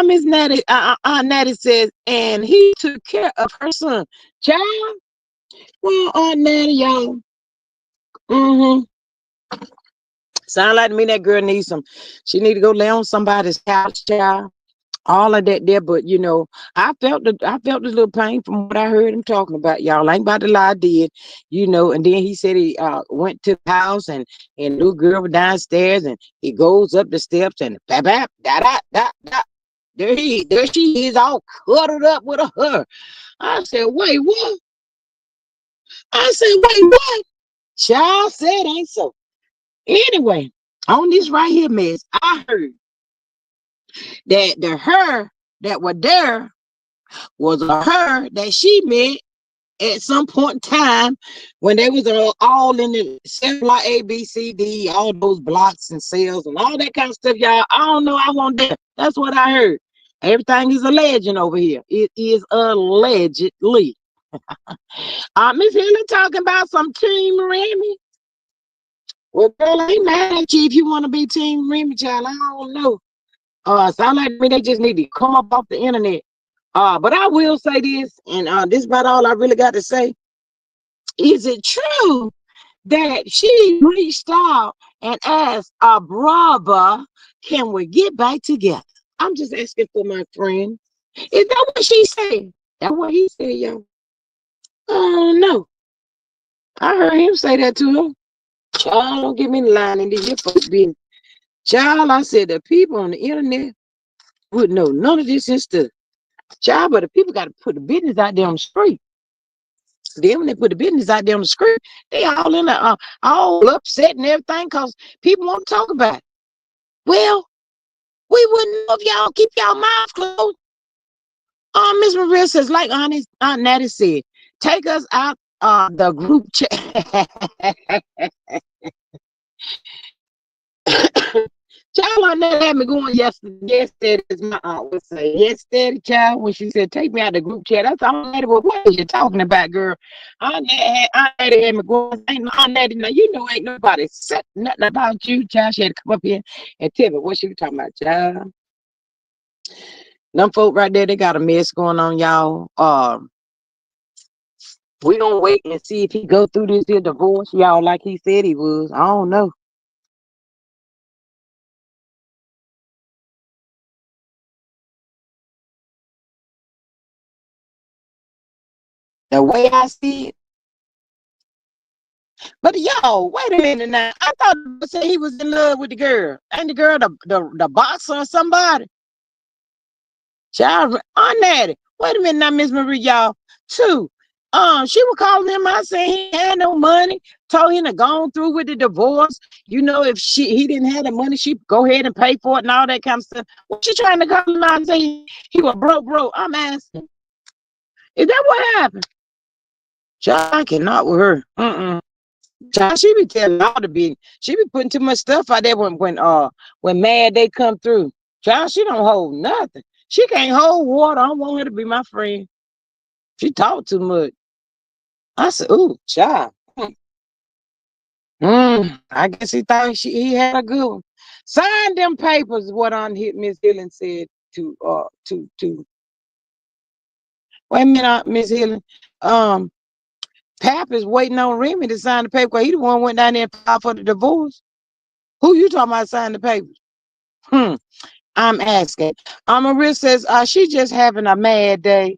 Miss Natty, Natty says, and he took care of her son. Child, well, Aunt Natty, y'all. Mm-hmm. Sound like to me that girl needs she need to go lay on somebody's couch, child. All of that there, but I felt the little pain from what I heard him talking about. Y'all ain't about to lie, I did, and then he said he went to the house and little girl was downstairs and he goes up the steps and bap bap da da da da. There she is, all cuddled up with her. I said, wait, what? I said, wait, what? Child said ain't so. Anyway, on this right here, miss, I heard that the her that were there was a her that she met at some point in time when they was all in the cell block A, B, C, D, all those blocks and cells and all that kind of stuff, y'all. I don't know. I want that. That's what I heard. Everything is a legend over here. It is allegedly. Miss Hillary talking about some Team Remy. Well, girl, I ain't mad at you if you want to be Team Remy, child. I don't know. Sound like me, they just need to come up off the internet. But I will say this, and this is about all I really got to say. Is it true that she reached out and asked a brother, can we get back together? I'm just asking for my friend. Is that what she said? That's what he said, y'all. Oh no. I heard him say that to her. Child, don't get me in line in this folks being. Child, I said the people on the internet would know none of this and stuff. Child, but the people got to put the business out there on the street. Then when they put the business out there on the street, they all in the all upset and everything because people want to talk about it. Well, we wouldn't know if y'all keep y'all mouths closed. Miss Maria says, like Aunt Natty said, take us out the group chat. Child, on that had me going yesterday. Yesterday, as my aunt would say. Yesterday, child, when she said, take me out the group chat. That's all Natty. Well, what are you talking about, girl? Aunt Natty had me going. Aunt Natty, now, ain't nobody said nothing about you, child. She had to come up here and tell me what she was talking about, child. Them folk right there, they got a mess going on, y'all. We gonna wait and see if he go through this here divorce, y'all, like he said he was. I don't know. The way I see it. But y'all, wait a minute now. I thought he said he was in love with the girl. Ain't the girl the boxer or somebody? Child, on that. Wait a minute now, Miss Marie, y'all. Two. She was calling him out saying he had no money, told him to go through with the divorce. If he didn't have the money, she'd go ahead and pay for it and all that kind of stuff. What she trying to call him out and say he was broke? I'm asking. Is that what happened? Child, I cannot with her. Child, she be telling all the big. She be putting too much stuff out there when mad they come through. Child, she don't hold nothing. She can't hold water. I don't want her to be my friend. She talk too much. I said, ooh, child. I guess he thought he had a good one. Sign them papers. What on hit Miss Hillen said to wait a minute, Miss Hillen. Pap is waiting on Remy to sign the paper. He the one went down there and filed for the divorce. Who you talking about signing the papers? I'm asking. Maria says, she just having a mad day.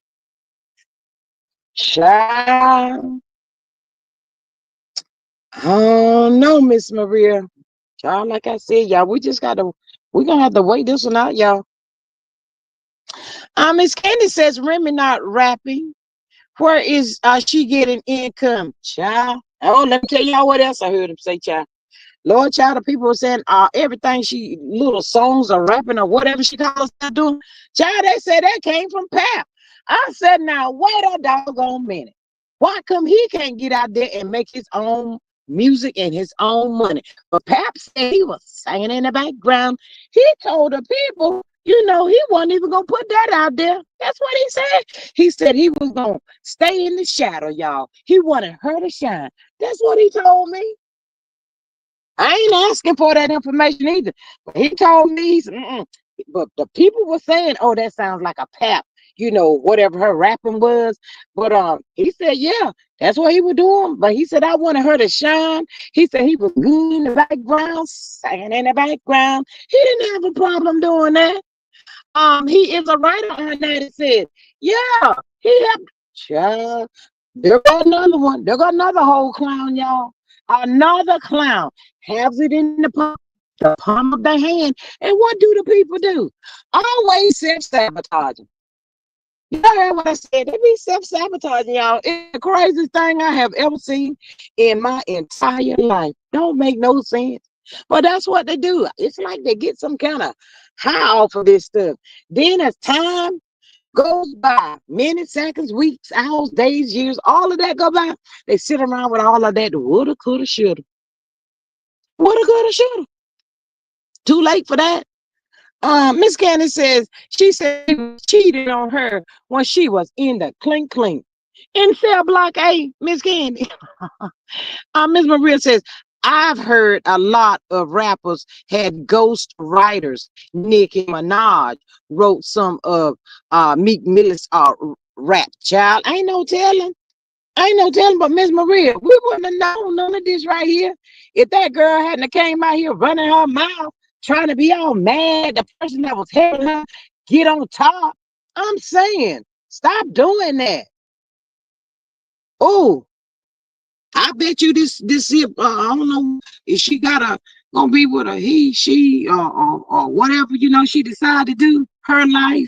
Child. Oh no, Miss Maria. Child, like I said, y'all, we just gotta We're gonna have to wait this one out, y'all. Miss Candy says Remy not rapping. Where is she getting income? Child. Oh, let me tell y'all what else I heard him say, child. Lord, child, the people were saying everything she little songs or rapping or whatever she calls herself doing. Child, they said that came from Pap. I said, now wait a doggone minute. Why come he can't get out there and make his own music and his own money? But Pap said he was singing in the background. He told the people, he wasn't even gonna put that out there. That's what he said. He said he was gonna stay in the shadow, y'all. He wanted her to shine. That's what he told me. I ain't asking for that information either. But he told me, but the people were saying, oh, that sounds like a Pap, whatever her rapping was. But he said, yeah, that's what he was doing. But he said, I wanted her to shine. He said he was good in the background, singing in the background. He didn't have a problem doing that. He is a writer on that. It said, yeah, he have child. There got another one. There got another whole clown, y'all. Another clown has it in the palm of their hand. And what do the people do? Always self-sabotaging. You heard what I said. They be self-sabotaging, y'all. It's the craziest thing I have ever seen in my entire life. Don't make no sense. But that's what they do. It's like they get some kind of high off of this stuff. Then as time goes by, minutes, seconds, weeks, hours, days, years, all of that go by, they sit around with all of that woulda, coulda, shoulda. Woulda, coulda, shoulda. Too late for that. Miss Candy says she said he was cheated on her when she was in the clink clink. In cell block A, Miss Candy. Miss Maria says, I've heard a lot of rappers had ghost writers. Nicki Minaj wrote some of Meek Mill's rap. Child, ain't no telling. Ain't no telling, but Miss Maria, we wouldn't have known none of this right here if that girl hadn't came out here running her mouth, trying to be all mad. The person that was helping her get on top. I'm saying, stop doing that. Oh, I bet you this here, I don't know if she got gonna be with a he, she, or whatever, she decided to do her life.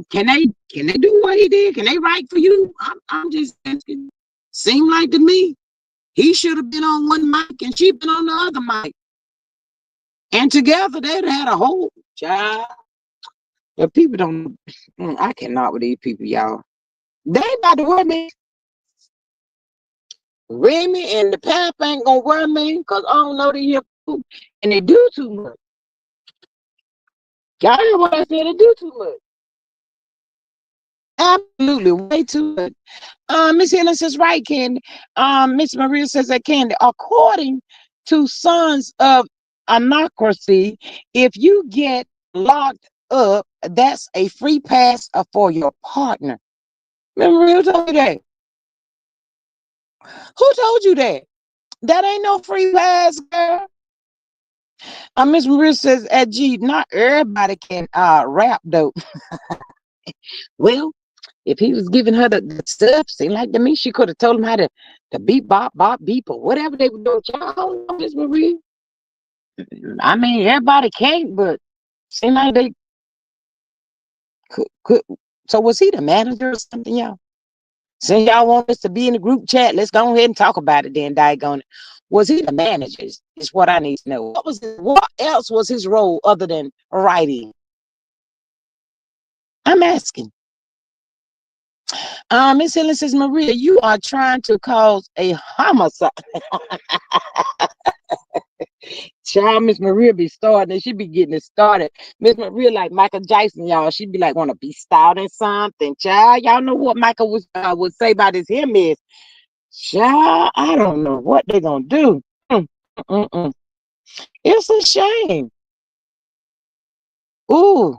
Can they do what he did? Can they write for you? I'm just asking. Seem like to me he should have been on one mic and she been on the other mic, and together they'd had a whole job. But people don't. I cannot with these people, y'all. They about to worry me. Remy and the Pap ain't gonna worry me because I don't know they hear food and they do too much. Y'all hear what I said? They do too much. Absolutely, way too much. Miss Helen says, right, Candy. Miss Maria says that Candy, according to Sons of Anarchy, if you get locked up, that's a free pass for your partner. Remember who told you that? Who told you that? That ain't no free pass, girl. Miss Maria says, G, not everybody can rap though. Well, if he was giving her the stuff, seemed like to me she could have told him how to beep, bop, bop, beep, or whatever they were doing. Y'all know Miss Maria. I mean, everybody can't, but seemed like they could. So was he the manager or something, y'all? Since y'all want us to be in the group chat, let's go ahead and talk about it then, daggone it. Was he the manager? Is what I need to know. What else was his role other than writing? I'm asking. Miss Helen says, Maria, you are trying to cause a homicide. Child, Miss Maria be starting and she be getting it started. Miss Maria like Michael Jackson, y'all. She be like, want to be starting something. Child, y'all know what Michael would say about his hymn is. Child, I don't know what they're going to do. Mm-mm. It's a shame. Ooh.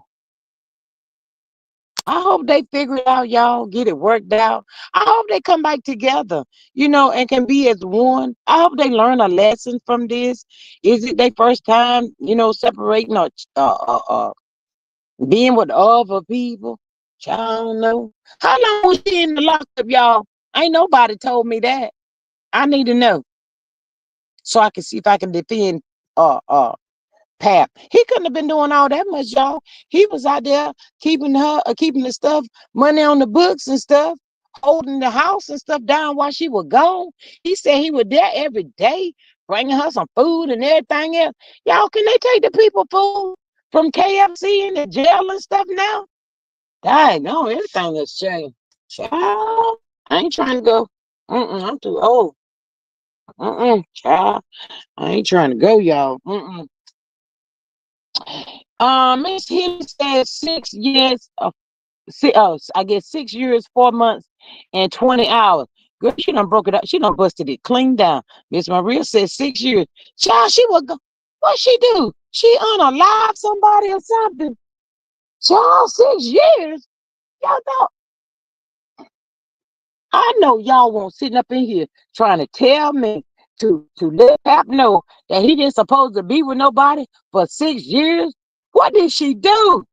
I hope they figure it out, y'all, get it worked out. I hope they come back together, and can be as one. I hope they learn a lesson from this. Is it their first time, separating or being with other people? I don't know. How long was she in the lockup, y'all? Ain't nobody told me that. I need to know so I can see if I can defend Pap. He couldn't have been doing all that much, y'all. He was out there keeping the stuff, money on the books and stuff, holding the house and stuff down while she was gone. He said he was there every day, bringing her some food and everything else. Y'all, can they take the people food from KFC in the jail and stuff now? Dang, no, everything has changed. Child, I ain't trying to go. I'm too old. Child, I ain't trying to go, y'all. Miss Hill said 6 years, I guess 6 years, 4 months, and 20 hours. Girl, she done broke it up. She done busted it clean down. Miss Maria said 6 years. Child, she was go. What she do? She unalive somebody or something. Child, 6 years. Y'all know. I know y'all won't sitting up in here trying to tell me to let Pap know that he didn't supposed to be with nobody for 6 years. What did she do?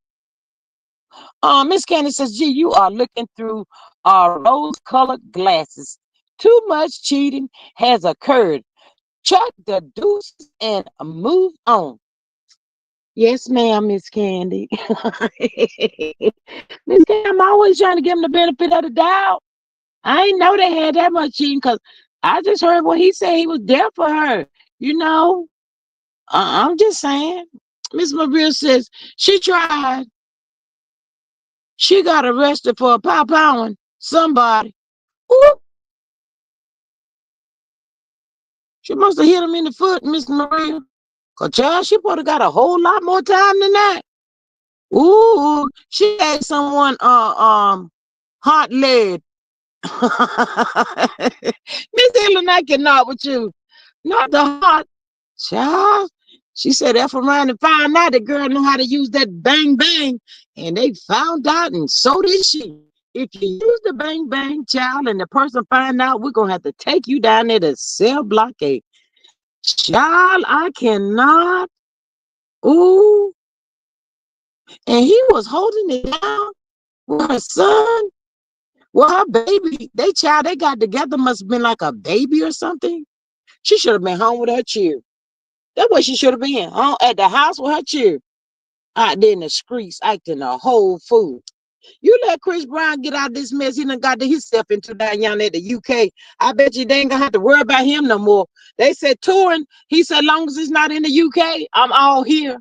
Miss Candy says, gee, you are looking through rose-colored glasses. Too much cheating has occurred. Chuck the deuces and move on. Yes, ma'am, Miss Candy. Miss Candy, I'm always trying to give him the benefit of the doubt. I ain't know they had that much cheating because I just heard what he said. He was there for her. You know, I'm just saying. Miss Maria says she tried. She got arrested for pow-powing somebody. Ooh, she must have hit him in the foot, Miss Maria. Cause child, she probably got a whole lot more time than that. Ooh, she had someone hot lead. Miss Ellen, I cannot with you. Not the hot child. She said F around and found out the girl knew how to use that bang bang. And they found out, and so did she. If you use the bang bang, child, and the person find out, we're gonna have to take you down there to cell blockade. Child, I cannot. Ooh. And he was holding it down with her son. Well, her baby, they got together must have been like a baby or something. She should have been home with her cheer. That's what she should have been. Home at the house with her cheer. Out there in the streets acting a whole fool. You let Chris Brown get out of this mess. He done got himself into down young at the UK. I bet you they ain't gonna have to worry about him no more. They said touring. He said, long as it's not in the UK, I'm all here.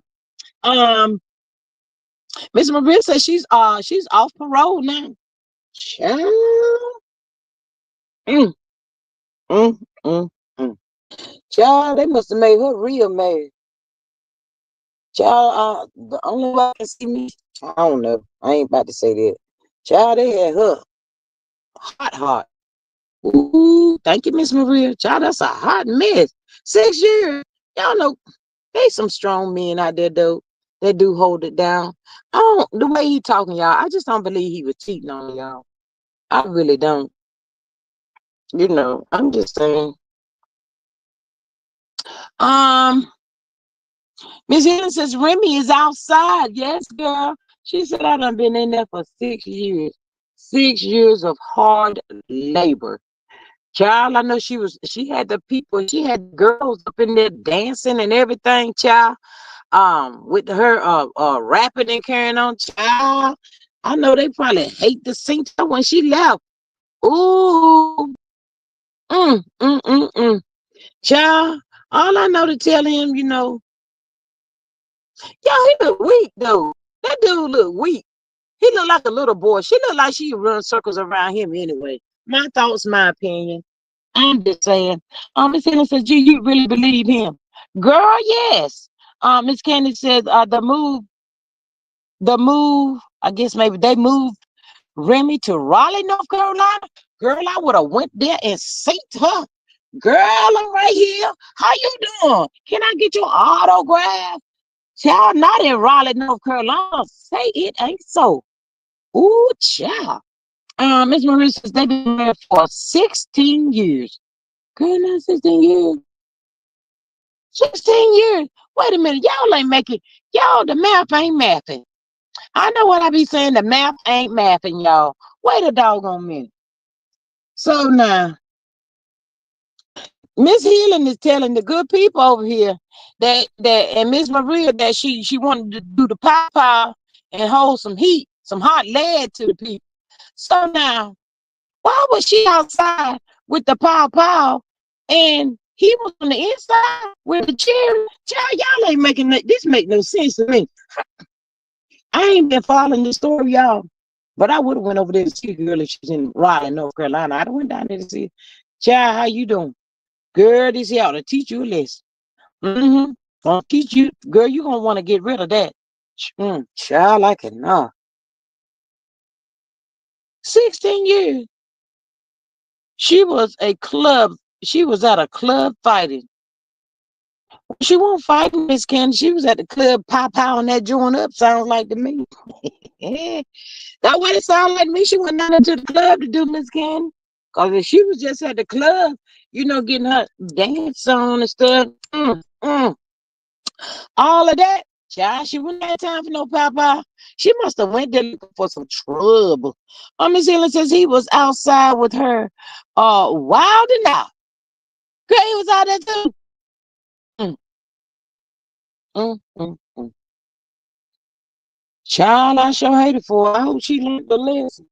Miss Maria said she's off parole now. Child. Mm, mm, mm, mm. Child, they must have made her real mad. Child, the only way I can see me, I don't know. I ain't about to say that. Child, they had her hot. Ooh, thank you, Miss Maria. Child, that's a hot mess. 6 years. Y'all know they some strong men out there though. They do hold it down. I don't the way he talking, y'all. I just don't believe he was cheating on y'all. I really don't. I'm just saying. Um, Miss Helen says Remy is outside. Yes, girl. She said I done been in there for 6 years. 6 years of hard labor. Child, I know she had the people, she had girls up in there dancing and everything, child. With her rapping and carrying on, child. I know they probably hate to see her when she left. Ooh. Mm. Child, all I know to tell him, y'all, he look weak though. That dude look weak. He look like a little boy. She look like she run circles around him anyway. My thoughts, my opinion. I'm just saying. Miss Helen says, gee, you really believe him? Girl, yes. Miss Candy says, the move, I guess maybe they moved Remy to Raleigh, North Carolina. Girl, I would have went there and seen her. Girl, I'm right here. How you doing? Can I get your autograph? Child, not in Raleigh, North Carolina. Say it ain't so. Ooh, child. Miss Marie says they've been married for 16 years. Girl, not 16 years. 16 years. Wait a minute. Y'all ain't making, y'all, the math ain't mathing. I know what I be saying. The math ain't mathing, y'all. Wait a doggone minute. So now, Miss Healing is telling the good people over here that and Miss Maria that she wanted to do the pow and hold some heat, some hot lead to the people. So now, why was she outside with the pow and he was on the inside with the cherry? Child, y'all ain't making this make no sense to me. I ain't been following this story, y'all. But I would have went over there to see the girl if she's in Raleigh, North Carolina. I'd have went down there to see her. Child, how you doing? Girl, this here ought to teach you a lesson. Mm-hmm. Gonna teach you, girl, you gonna want to get rid of that. Child, I cannot. 16 years. She was she was at a club fighting. She won't fight Miss Candy. She was at the club pow that joint up, sounds like to me. That what it sounded like to me. She went down to the club to do Miss Candy. Cause if she was just at the club, getting her dance on and stuff. All of that. Child, she wouldn't have time for no papa. She must have went there looking for some trouble. Miss Helen says he was outside with her, wild and out. Girl, he was out there too. Mm, mm, mm, mm. Child, I sure hate it for her. I hope she learned the lesson.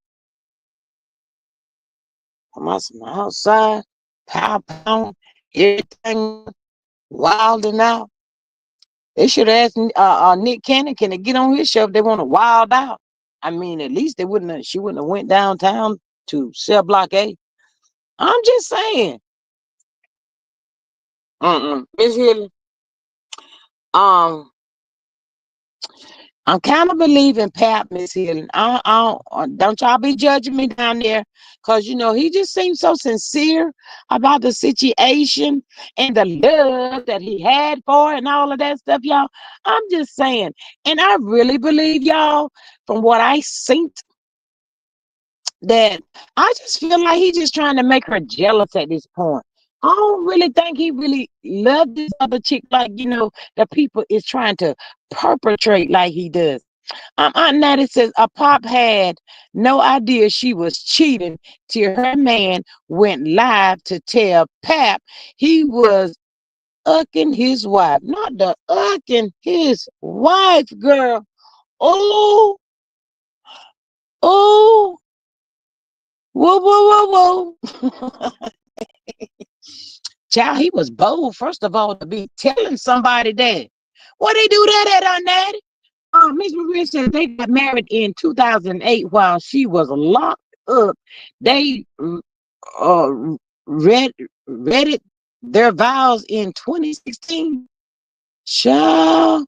I'm outside, pow, everything wild and out. They should have asked Nick Cannon, can they get on his show if they want to wild out? I mean, at least she wouldn't have went downtown to Cell Block A. I'm just saying. Miss Hilly, um, I'm kind of believing Pap, Miss Hilly. Don't y'all be judging me down there, cause he just seems so sincere about the situation and the love that he had for it and all of that stuff, y'all. I'm just saying, and I really believe y'all, from what I seen, that I just feel like he's just trying to make her jealous at this point. I don't really think he really loved this other chick like, the people is trying to perpetrate like he does. Aunt Natty says a pop had no idea she was cheating till her man went live to tell Pap he was ucking his wife. Not the ucking his wife, girl. Oh, oh, whoa. Child, he was bold, first of all, to be telling somebody that. What they do that at, Aunt Natty? Miss Maria said they got married in 2008 while she was locked up. They uh, read it their vows in 2016. Child,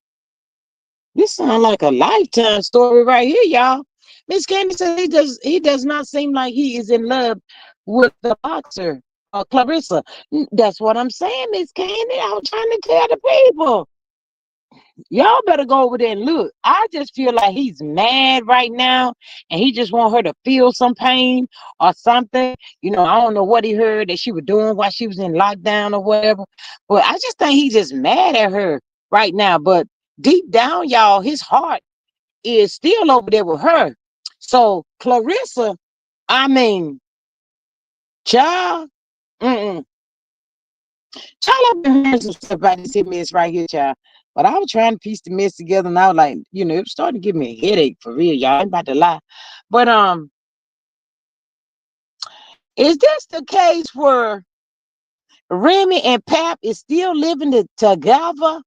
this sounds like a lifetime story right here, y'all. Miss Candy said he does not seem like he is in love with the boxer, Clarissa. That's what I'm saying, Miss Candy. I was trying to tell the people. Y'all better go over there and look. I just feel like he's mad right now and he just want her to feel some pain or something. I don't know what he heard that she was doing while she was in lockdown or whatever. But I just think he's just mad at her right now. But deep down, y'all, his heart is still over there with her. So Clarissa, I mean, child, mm-mm. Child, I've been hearing some stuff about this here mess right here, child. But I was trying to piece the mess together, and I was like, it was starting to give me a headache for real, y'all. I ain't about to lie. But is this the case where Remy and Pap is still living together?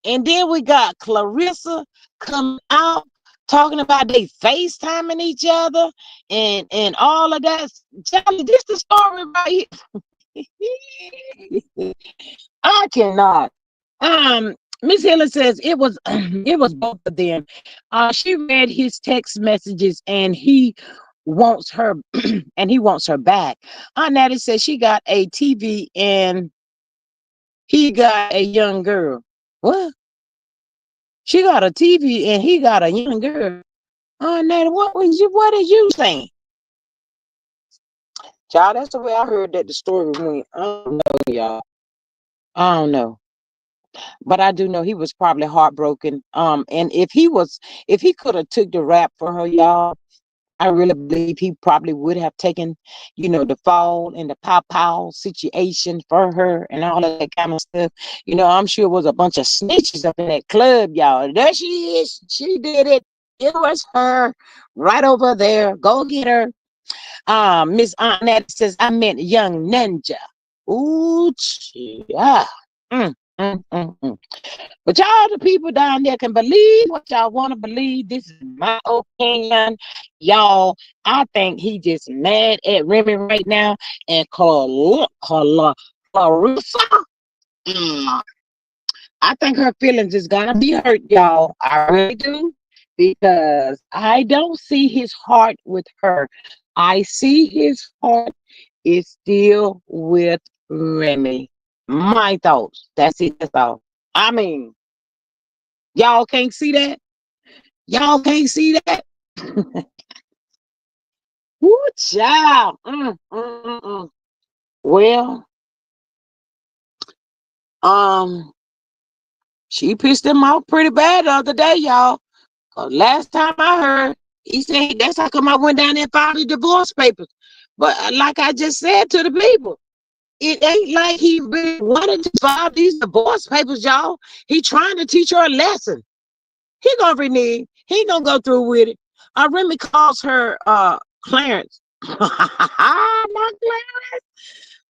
And then we got Clarissa coming out talking about they FaceTiming each other and all of that. Child, is this the story right here? I cannot. Miss Hiller says it was it was both of them. She read his text messages and he wants her and he wants her back. Aunt Natty says she got a TV and he got a young girl. What? She got a TV and he got a young girl. Aunt Natty, what are you saying? Child, that's the way I heard that the story went. I don't know, y'all. I don't know. But I do know he was probably heartbroken. And if he could have took the rap for her, y'all, I really believe he probably would have taken, the fall and the pow situation for her and all of that kind of stuff. I'm sure it was a bunch of snitches up in that club, y'all. There she is. She did it. It was her right over there. Go get her. Miss Annette says, I meant young ninja. Ooh, yeah. Mm, mm, mm, mm. But y'all, the people down there can believe what y'all want to believe. This is my opinion. Y'all, I think he just mad at Remy right now. And Clarissa, mm, I think her feelings is going to be hurt, y'all. I really do. Because I don't see his heart with her. I see his heart is still with Remy. My thoughts. That's it. That's all. I mean, y'all can't see that? Y'all can't see that? Woo, child. Well, um, she pissed him off pretty bad the other day, y'all. 'Cause last time I heard, he said that's how come I went down there and filed the divorce papers. But like I just said to the people, it ain't like he really wanted to file these divorce papers, y'all. He trying to teach her a lesson. He gonna renege. He gonna go through with it. Remy calls her Clarence. Not Clarence.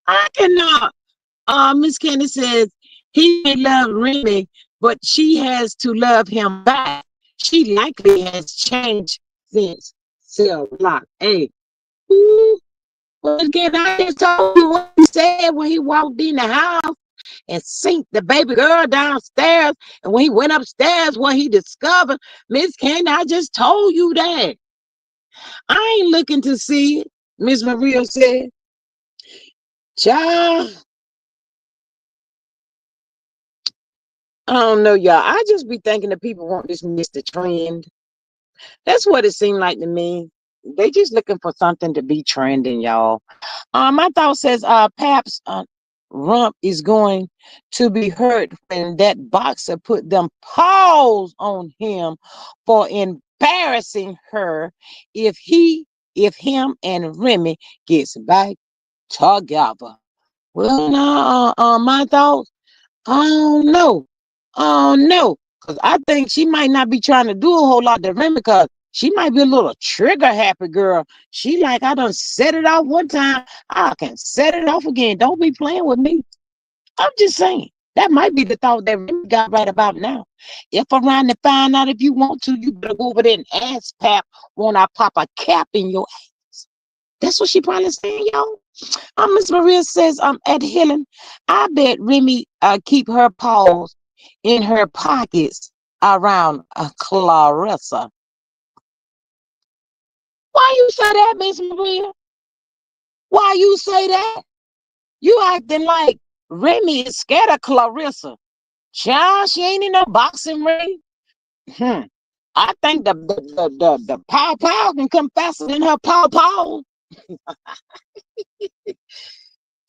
I cannot. Miss Candy says he may love Remy, but she has to love him back. She likely has changed since cell block. Hey, ooh, well, again, I just told you what he said when he walked in the house and sent the baby girl downstairs. And when he went upstairs, what he discovered, Miss Candy, I just told you that. I ain't looking to see it, Miss Maria said. Child, I don't know, y'all. I just be thinking that people want this Mr. Trend. That's what it seemed like to me. They just looking for something to be trending, y'all. My thought says Pap's rump is going to be hurt when that boxer put them paws on him for embarrassing her if him and Remy gets back together. Well, now, my thoughts, I don't know. I don't know. Because I think she might not be trying to do a whole lot to Remy because she might be a little trigger happy girl. She like, I done set it off one time. I can set it off again. Don't be playing with me. I'm just saying. That might be the thought that Remy got right about now. If around to find out if you want to, you better go over there and ask Pap, won't I pop a cap in your ass? That's what she probably saying, y'all. Miss Maria says, at Helen, I bet Remy keep her paws in her pockets around Clarissa. Why you say that, Miss Maria? Why you say that? You acting like Remy is scared of Clarissa. Child, she ain't in no boxing ring. I think the pow pow can come faster than her pow pow.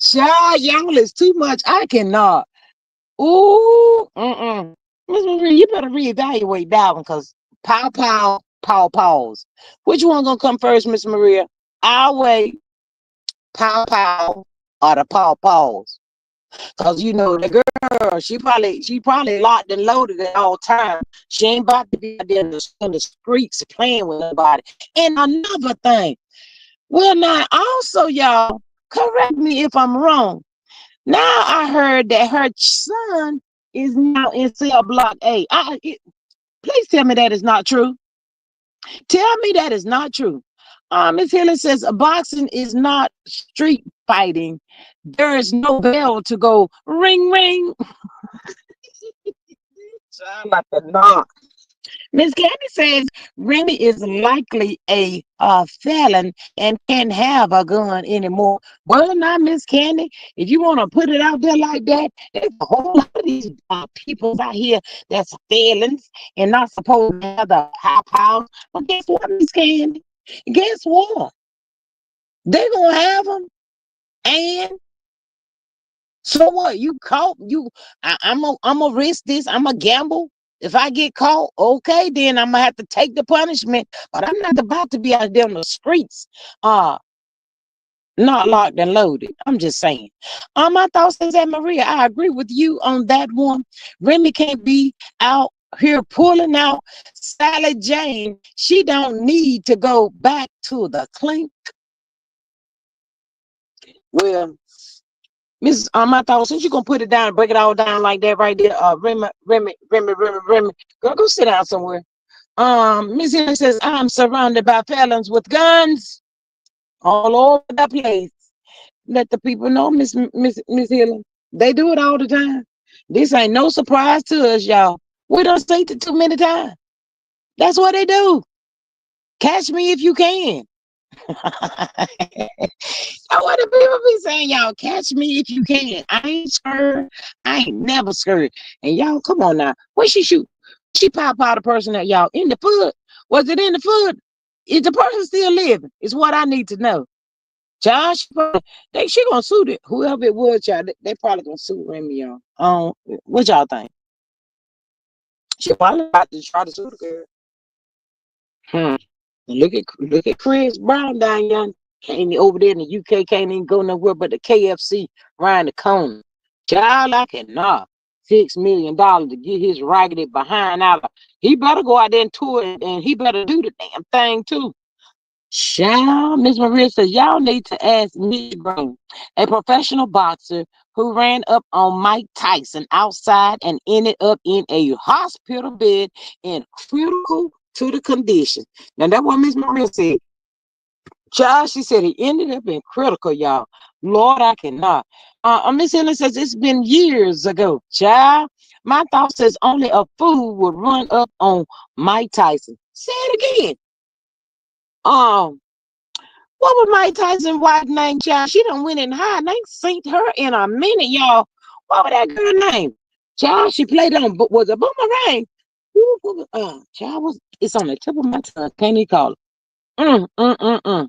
Child, y'all is too much. I cannot. Ooh, Miss Maria, you better reevaluate that one because pow pow, pow pows. Which one gonna come first, Miss Maria? Our way, pow pow, or the pow paws? Cause the girl, she probably locked and loaded at all times. She ain't about to be out there in the streets playing with nobody. And another thing, well now also y'all correct me if I'm wrong. Now I heard that her son is now in cell block A. Please tell me that is not true. Tell me that is not true. Ms. Helen says boxing is not street fighting. There is no bell to go ring ring. Sound like a knock. Miss Candy says Remy is likely a felon and can't have a gun anymore. Well, now, Miss Candy, if you want to put it out there like that, there's a whole lot of these people out here that's felons and not supposed to have the pow. But guess what, Miss Candy? Guess what? They're going to have them. And so what? You caught, I'm going to risk this. I'm going to gamble. If I get caught, okay, then I'm gonna have to take the punishment. But I'm not about to be out there on the streets, uh, not locked and loaded. I'm just saying. My thoughts is that Maria, I agree with you on that one. Remy can't be out here pulling out Sally Jane. She don't need to go back to the clink. Well, Miss, my thoughts, since you're gonna put it down, break it all down like that right there. Remy. Girl, go sit down somewhere. Miss Henry says, I'm surrounded by felons with guns all over the place. Let the people know, Miss Hill. They do it all the time. This ain't no surprise to us, y'all. We done seen it too many times. That's what they do. Catch me if you can. I want the people be saying, y'all, catch me if you can. I ain't scared. I ain't never scared. And y'all, come on now. Where she shoot? She pop out a person that y'all in the foot. Was it in the foot? Is the person still living? Is what I need to know. Josh, she gonna sue it. Whoever it was, y'all, they probably gonna sue Remy, y'all. What y'all think? She probably about to try to sue the girl. Look at Chris Brown down young. Can't over there in the UK, can't even go nowhere but the KFC around the corner. Child, I cannot. $6 million to get his raggedy behind out. He better go out there and tour and he better do the damn thing too. Child, Miss Maria says, y'all need to ask Miss Green, a professional boxer who ran up on Mike Tyson outside and ended up in a hospital bed in critical to the condition. Now, that's what Miss Maria said. Child, she said he ended up in critical, y'all. Lord, I cannot. Miss Helen says it's been years ago. Child, my thought says only a fool would run up on Mike Tyson. Say it again. Um, what was Mike Tyson wife name, child? She done went in high and ain't seen her in a minute, y'all. What was that girl name? Child, she played on, was a boomerang. Child, it's on the tip of my tongue. Can't even call it.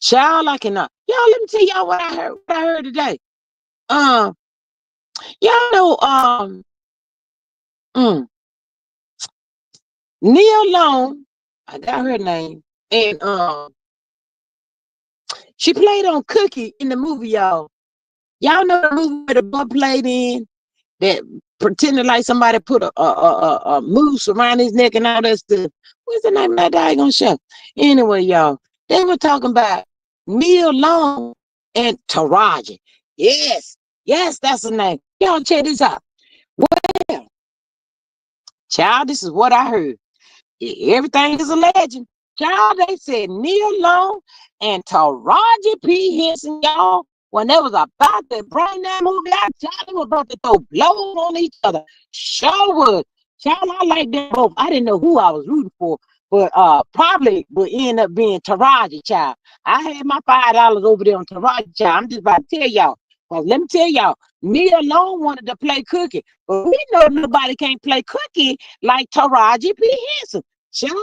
Child, I cannot. Y'all, let me tell y'all what I heard today. Um, y'all know, mm, Neil Long, I got her name, and she played on Cookie in the movie, y'all. Y'all know the movie where the boy played in that pretended like somebody put a moose around his neck and all that stuff. What's the name of that daggone show? Anyway, y'all, they were talking about Neil Long and Taraji. Yes, that's the name. Y'all check this out. Well, child, this is what I heard. Everything is a legend. Child, they said Neil Long and Taraji P. Henson, y'all, when they was about to bring that movie out, child, they were about to throw blows on each other. Sure would. Child, I like them both. I didn't know who I was rooting for, but probably would end up being Taraji, child. I had my $5 over there on Taraji, child. I'm just about to tell y'all. Well, let me tell y'all, Neil Long wanted to play Cookie, but we know nobody can't play Cookie like Taraji P. Henson. Child,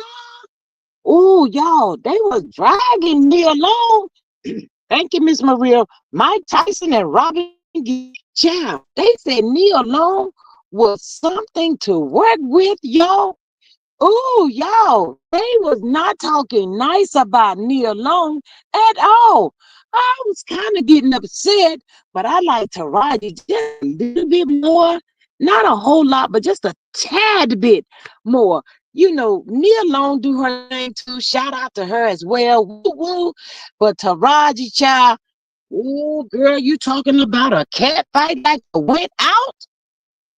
oh, y'all, they was dragging me along. Thank you, Miss Maria. Mike Tyson and Robin Child, they said Neil Long was something to work with, y'all. Oh, y'all, they was not talking nice about Neil Long at all. I was kind of getting upset, but I like Taraji just a little bit more. Not a whole lot, but just a tad bit more. You know, Nia Long do her thing too. Shout out to her as well. Woo woo. But Taraji, child, oh girl, you talking about a cat fight like went out?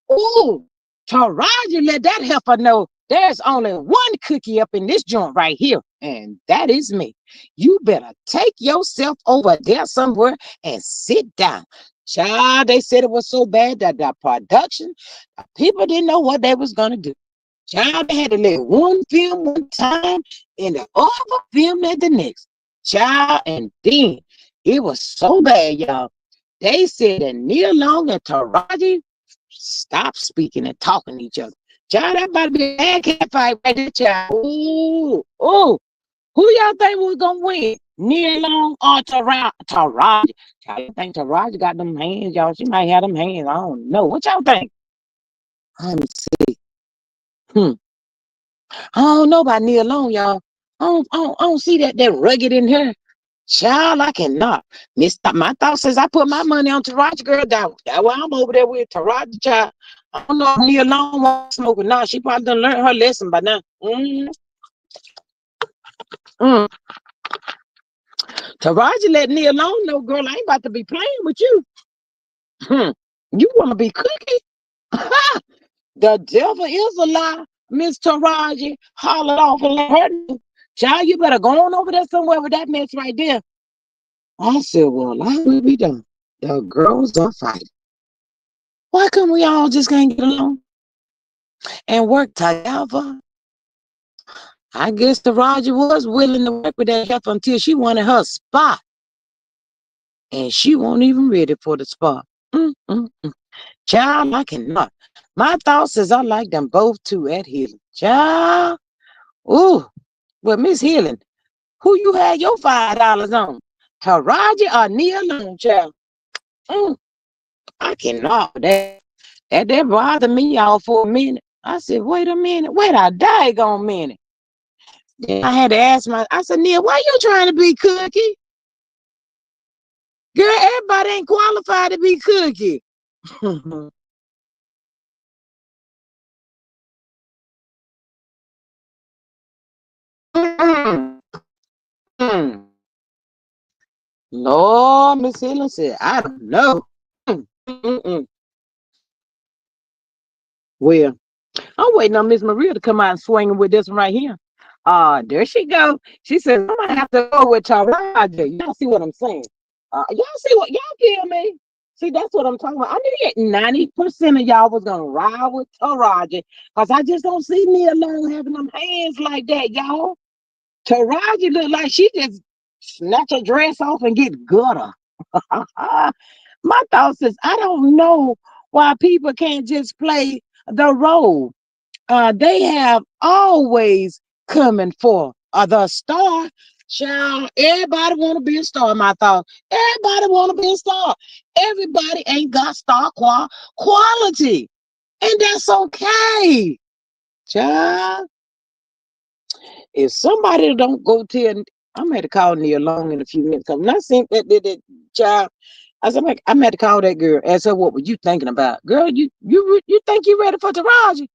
Oh, Taraji let that heifer know there's only one cookie up in this joint right here, and that is me. You better take yourself over there somewhere and sit down. Child, they said it was so bad that the production, the people didn't know what they was gonna do. Child, they had to let one film one time and the other film at the next. Child, and then it was so bad, y'all. They said that Neil Long and Taraji stop speaking and talking to each other. Child, that about to be a bad cat fight right there, child. Ooh, ooh. Who y'all think was gonna win? Neil Long or Taraji? Child, you think Taraji got them hands, y'all? She might have them hands. I don't know. What y'all think? Let me see. Hmm. I don't know about Neil Long, y'all. I don't see that rugged in her. Child, I cannot. My thought says I put my money on Taraji, girl. That why I'm over there with Taraji, child. I don't know if Neil Long wants smoking. Nah, she probably done learned her lesson by now. Mm. Taraji let Neil Long know, girl, I ain't about to be playing with you. You want to be cookie? The devil is a lie. Miss Taraji hollered off and let her know. Child, you better go on over there somewhere with that mess right there. I said, well, I will be done. The girls are fighting. Why come we all just can't get along and work together? I guess Taraji was willing to work with that heifer until she wanted her spot. And she wasn't even ready for the spot. Mm. Child, I cannot. My thoughts is I like them both too at Healing. Child. Ooh. Well, Miss Healing, who you had your $5 on? Taraji or Nia Long, child? I cannot. That bothered me all for a minute. I said, wait a minute. Wait a daggone minute. Then I had to ask I said, Nia, why you trying to be Cookie? Girl, everybody ain't qualified to be Cookie. No, Miss Helen said, I don't know. Mm. Well, I'm waiting on Miss Maria to come out and swinging with this one right here. There she go. She says, I'm gonna have to go with Taraji. Y'all see what I'm saying? Y'all see what y'all feel me? See, that's what I'm talking about. I knew that 90% of y'all was gonna ride with Taraji because I just don't see me alone having them hands like that, y'all. Taraji look like she just snatch her dress off and get gutter. My thoughts is I don't know why people can't just play the role. They have always coming for the star. Child, everybody want to be a star, my thought. Everybody want to be a star. Everybody ain't got star quality. And that's okay. Child, if somebody don't go tell, I'm going to call Neil Long in a few minutes. Because when I seen that child, I said, I'm going to call that girl. Ask her, what were you thinking about? Girl, you think you ready for Taraji?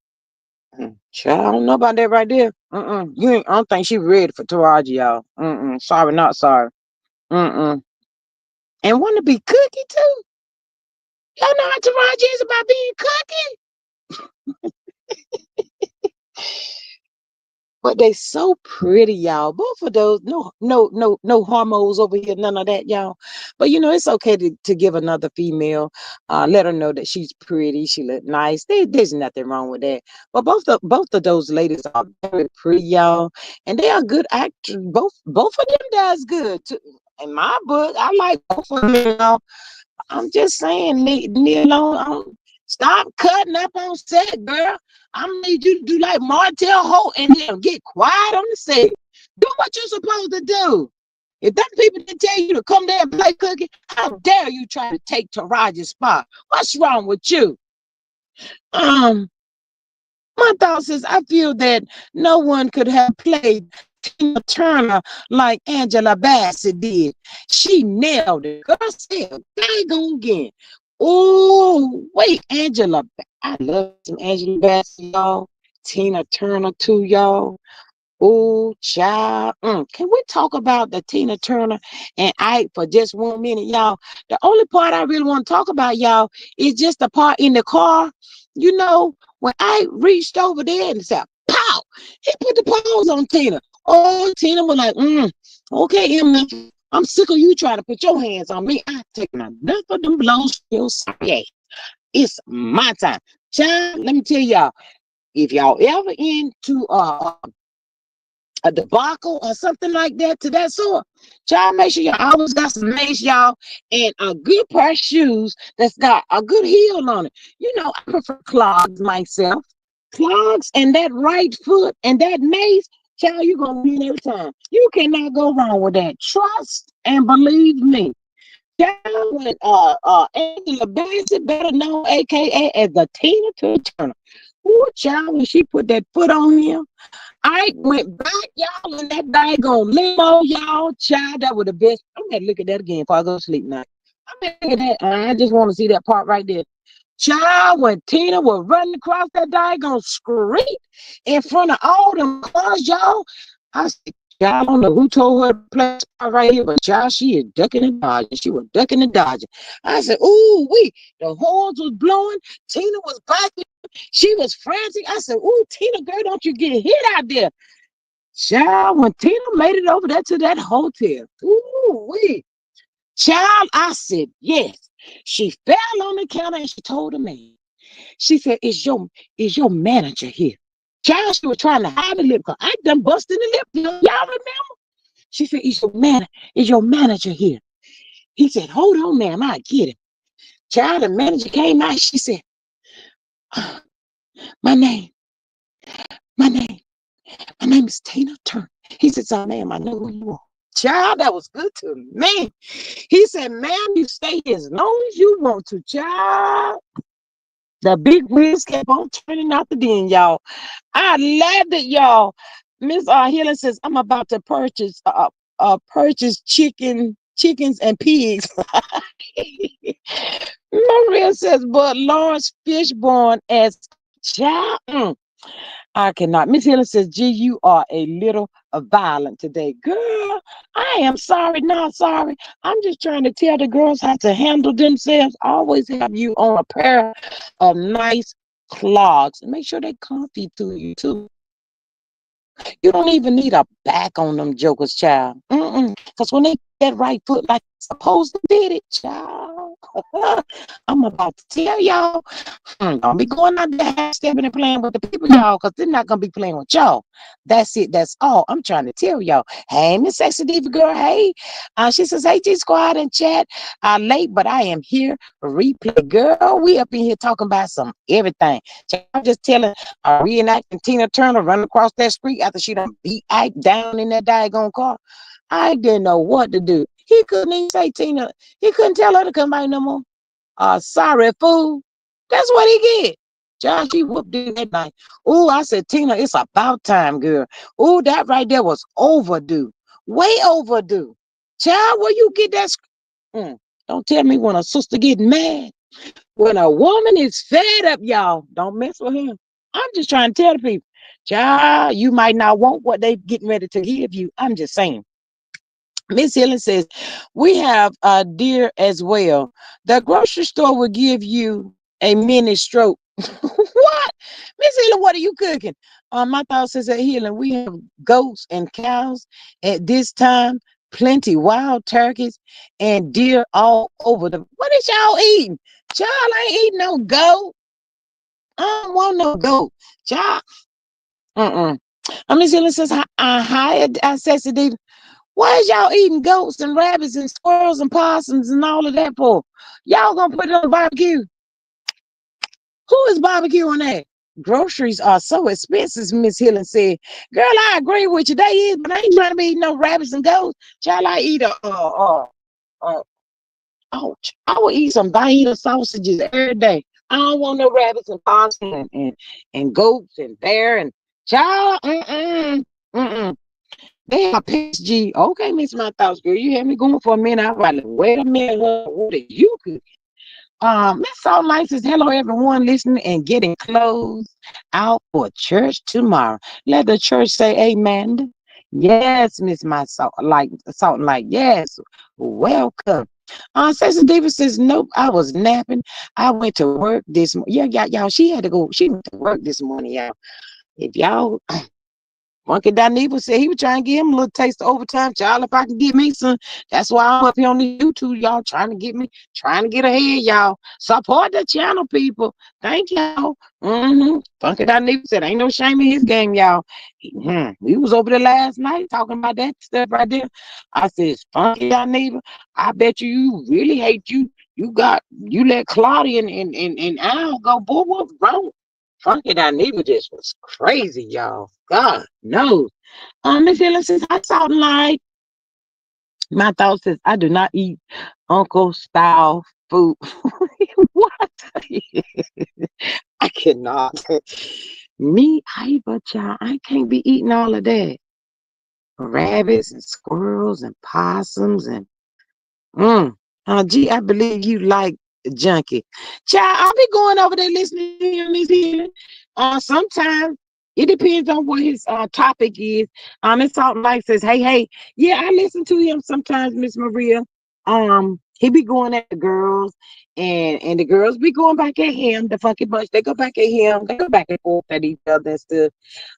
Child, I don't know about that right there. I don't think she ready for Taraji, y'all. Sorry, not sorry. Mm-mm. And want to be Cookie too. Y'all know how Taraji is about being Cookie. But they so pretty, y'all. Both of those, no hormones over here, none of that, y'all. But it's okay to give another female, let her know that she's pretty, she look nice. There's nothing wrong with that. But both of those ladies are very pretty, y'all, and they are good actors. Both of them does good too. In my book, I like both of them, y'all. I'm just saying, leave me alone. Stop cutting up on set, girl. I need you to do like Martell Holt and then get quiet on the set. Do what you're supposed to do. If them people didn't tell you to come there and play Cookie, how dare you try to take Taraji's spot? What's wrong with you? Um, my thoughts is I feel that no one could have played Tina Turner like Angela Bassett did. She nailed it. Girl said, daggone again. Oh, wait, Angela. I love some Angela Bassett, y'all. Tina Turner, too, y'all. Oh, child. Can we talk about the Tina Turner and Ike for just 1 minute, y'all? The only part I really want to talk about, y'all, is just the part in the car. When I reached over there and said, pow, he put the paws on Tina. Oh, Tina was like, okay, Emma, I'm sick of you trying to put your hands on me. I take enough of them blows. Sorry. It's my time. Child, let me tell y'all, if y'all ever into a debacle or something like that to that sort, y'all make sure y'all always got some mace, y'all, and a good pair of shoes that's got a good heel on it. I prefer clogs myself. Clogs and that right foot and that mace, child, you're gonna win every time. You cannot go wrong with that. Trust and believe me. Child, when Angela Bassett, better known aka as the Tina Turner. Ooh, child, when she put that foot on him, I went back, y'all, in that daggone limo, y'all. Child, that was the best. I'm gonna look at that again before I go to sleep tonight. I'm gonna look at that. I just want to see that part right there. Child, when Tina was running across that daggone street in front of all them cars, y'all, I said, child, I don't know who told her to play this part right here, but child, she is ducking and dodging. She was ducking and dodging. I said, ooh, the horns was blowing. Tina was backing. She was frantic. I said, ooh, Tina, girl, don't you get hit out there. Child, when Tina made it over there to that hotel, ooh, child, I said, yes. She fell on the counter and she told the man. She said, is your manager here? Child, she was trying to hide the lip because I done busted the lip. Y'all remember? She said, is your manager here? He said, hold on, ma'am, I get him. Child, the manager came out. She said, oh, my name, my name, my name is Tina Turner. He said, so ma'am, I know who you are. Child, that was good to me. He said, ma'am, you stay here as long as you want to, child. The big wheels kept on turning out the den, y'all. I loved it, y'all. Miss Healing says, I'm about to purchase chickens and pigs. Maria says, but Lawrence Fishburne as child. I cannot. Miss Healing says, gee, you are a little violent today. Girl, I am sorry, not sorry. I'm just trying to tell the girls how to handle themselves. Always have you on a pair of nice clogs. And make sure they comfy to you, too. You don't even need a back on them jokers, child. Because when they get right foot like supposed to did it, child. I'm about to tell y'all. Don't be going out there half stepping and playing with the people, y'all, because they're not gonna be playing with y'all. That's it. That's all. I'm trying to tell y'all. Hey, Miss Sexy Diva Girl. Hey, she says, "Hey, G Squad and chat. Late, but I am here. Replay, girl. We up in here talking about some everything. I'm just telling. Reenacting Tina Turner running across that street after she done beat Ike down in that daggone car. I didn't know what to do. He couldn't even say Tina. He couldn't tell her to come back no more. Sorry, fool. That's what he get. Josh, he whooped in that night. Ooh, I said, Tina, it's about time, girl. Ooh, that right there was overdue. Way overdue. Child, where you get that? Don't tell me when a sister get mad. When a woman is fed up, y'all, don't mess with him. I'm just trying to tell the people, child, you might not want what they getting ready to give you. I'm just saying. Miss Helen says, we have a deer as well. The grocery store will give you a mini stroke. What? Miss Helen, what are you cooking? My thoughts is at Healing. We have goats and cows at this time, plenty wild turkeys and deer all over the. What is y'all eating? Child ain't eating no goat. I don't want no goat. Child. Miss Helen says, I hired accessory. Why is y'all eating goats and rabbits and squirrels and possums and all of that for? Y'all gonna put it on barbecue? Who is barbecuing that? Groceries are so expensive, Miss Hillen said. Girl, I agree with you. They is, but I ain't trying to be eating no rabbits and goats. Shall I eat I will eat some Vienna sausages every day. I don't want no rabbits and possums and goats and bear and child. Mm-mm. They are PSG. Okay, Miss My Thoughts, girl. You had me going for a minute. I was like, wait a minute, what are you cooking? Miss Salt Light says, hello, everyone listening and getting clothes out for church tomorrow. Let the church say amen. Yes, Miss My Salt Light. Yes, welcome. Cecil Davis says, nope, I was napping. I went to work this morning. Yeah, y'all, she had to go. She went to work this morning, y'all. If y'all Monkey Daniba said he was trying to give him a little taste of overtime. Child, if I can get me some, that's why I'm up here on the YouTube, y'all, trying to get ahead, y'all. Support the channel, people. Thank y'all. Funky Daniba said, ain't no shame in his game, y'all. We was over there last night talking about that stuff right there. I said, Funky Daniba, I bet you really hate you. You let Claudia and Al go, boy, what's wrong? Funky Dineva just was crazy, y'all. God knows. Miss Helen says, I sound like my thoughts says I do not eat uncle style food. What? I cannot. Me, but y'all, I can't be eating all of that. Rabbits and squirrels and possums and gee, I believe you like junkie. Child, I'll be going over there listening to him, Miss Healing. Sometimes it depends on what his topic is. It's something like says, hey, yeah, I listen to him sometimes, Miss Maria. He be going at the girls, and the girls be going back at him. The funky bunch, they go back at him. They go back and forth at each other and stuff.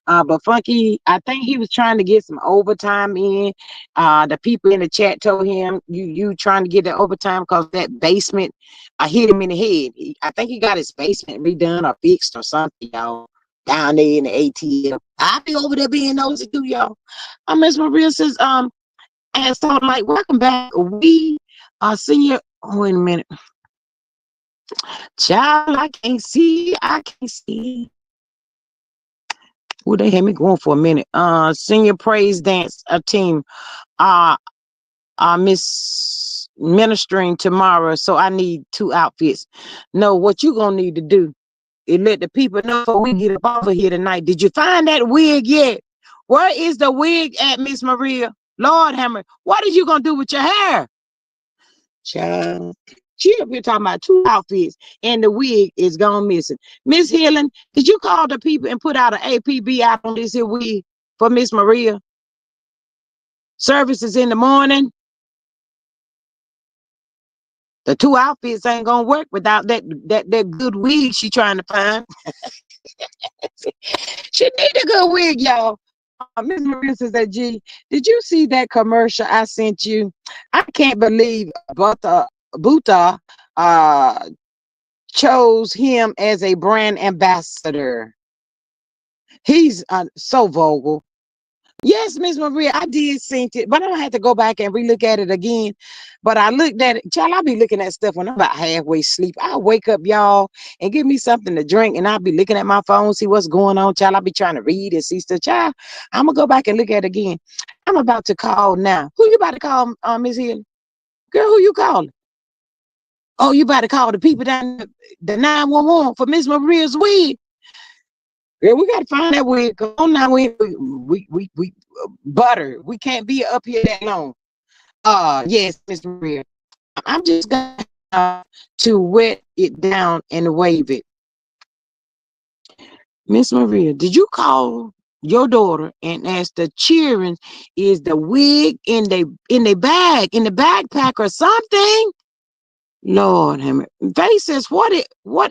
But Funky, I think he was trying to get some overtime in. The people in the chat told him, you trying to get the overtime because that basement hit him in the head. I think he got his basement redone or fixed or something, y'all. Down there in the ATM. I be over there being nosy too, y'all. Miss Maria says, and so like, welcome back. We senior. Oh, wait a minute. Child, I can't see. I can't see. Well, they had me going for a minute. Senior praise dance team. Uh, Miss ministering tomorrow, so I need 2 outfits. No, what you gonna need to do is let the people know before we get up over here tonight. Did you find that wig yet? Where is the wig at, Miss Maria? Lord Hammer, what are you gonna do with your hair? Child. She up here talking about 2 outfits and the wig is gone missing. Miss Healing, did you call the people and put out an APB out on this here wig for Miss Maria? Services in the morning. The 2 outfits ain't gonna work without that good wig she trying to find. She need a good wig, y'all. Miss Maria says that, G, did you see that commercial I sent you? I can't believe Buta chose him as a brand ambassador. He's so vocal. Yes, Miss Maria, I did send it, but I don't have to go back and relook at it again. But I looked at it, child. I be looking at stuff when I'm about halfway asleep. I wake up, y'all, and give me something to drink, and I'll be looking at my phone, see what's going on, child. I'll be trying to read and see stuff, child. I'm gonna go back and look at it again. I'm about to call now. Who you about to call, Miss Hill? Girl, who you calling? Oh, you about to call the people down the 911 for Miss Maria's wig. Girl, we gotta find that wig. Come on now, we butter. We can't be up here that long. Yes, Miss Maria. I'm just gonna to wet it down and wave it. Miss Maria, did you call your daughter and ask the cheering is the wig in the bag, in the backpack or something? Lord have mercy. Faith says, what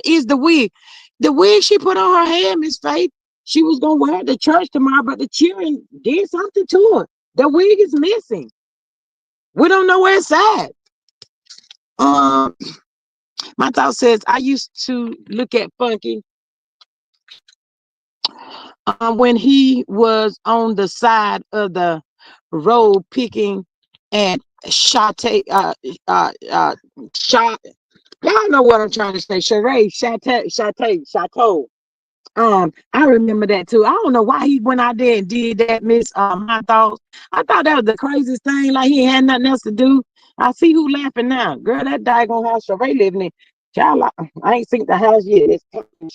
is the wig? The wig she put on her head, Miss Faith. She was gonna wear it to church tomorrow, but the cheering did something to it. The wig is missing. We don't know where it's at. My thought says I used to look at Funky when he was on the side of the road picking at shot shot. Y'all know what I'm trying to say. Charade, chateau. I remember that too. I don't know why he went out there and did that, Miss my thoughts. I thought that was the craziest thing, like he had nothing else to do. I see who laughing now. Girl, that daggone house Sheree living in. Child, I ain't seen the house yet. It's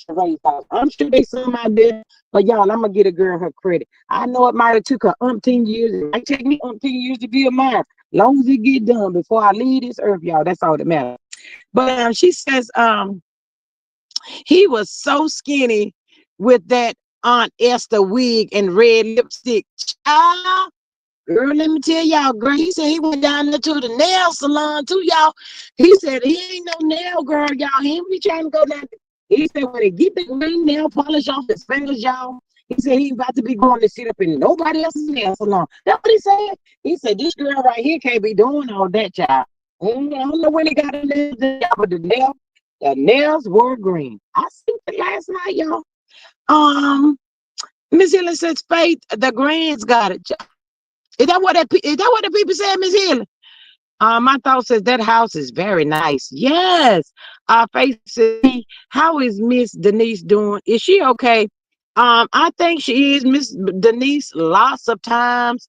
Sheree's house. I'm sure they some out there, but y'all, I'm gonna get a girl her credit. I know it might have took her umpteen years. It might take me umpteen years to be a mom. Long as it get done before I leave this earth, y'all. That's all that matters. But she says, he was so skinny with that Aunt Esther wig and red lipstick. Child, girl, let me tell y'all, girl, he said he went down there to the nail salon too, y'all. He said he ain't no nail girl, y'all. He ain't be trying to go down there. He said when they get the green nail polish off his fingers, y'all, he said he about to be going to sit up in nobody else's nail salon. That's what he said. He said this girl right here can't be doing all that, child. I don't know when he got in there, but the nails were green. I seen it last night, y'all. Miss Hillen says, Faith, the grands got it. Is that what the people said, Miss Hillen? My thought says that house is very nice. Yes. Faith says, how is Miss Denise doing? Is she okay? I think she is, Miss Denise, lots of times.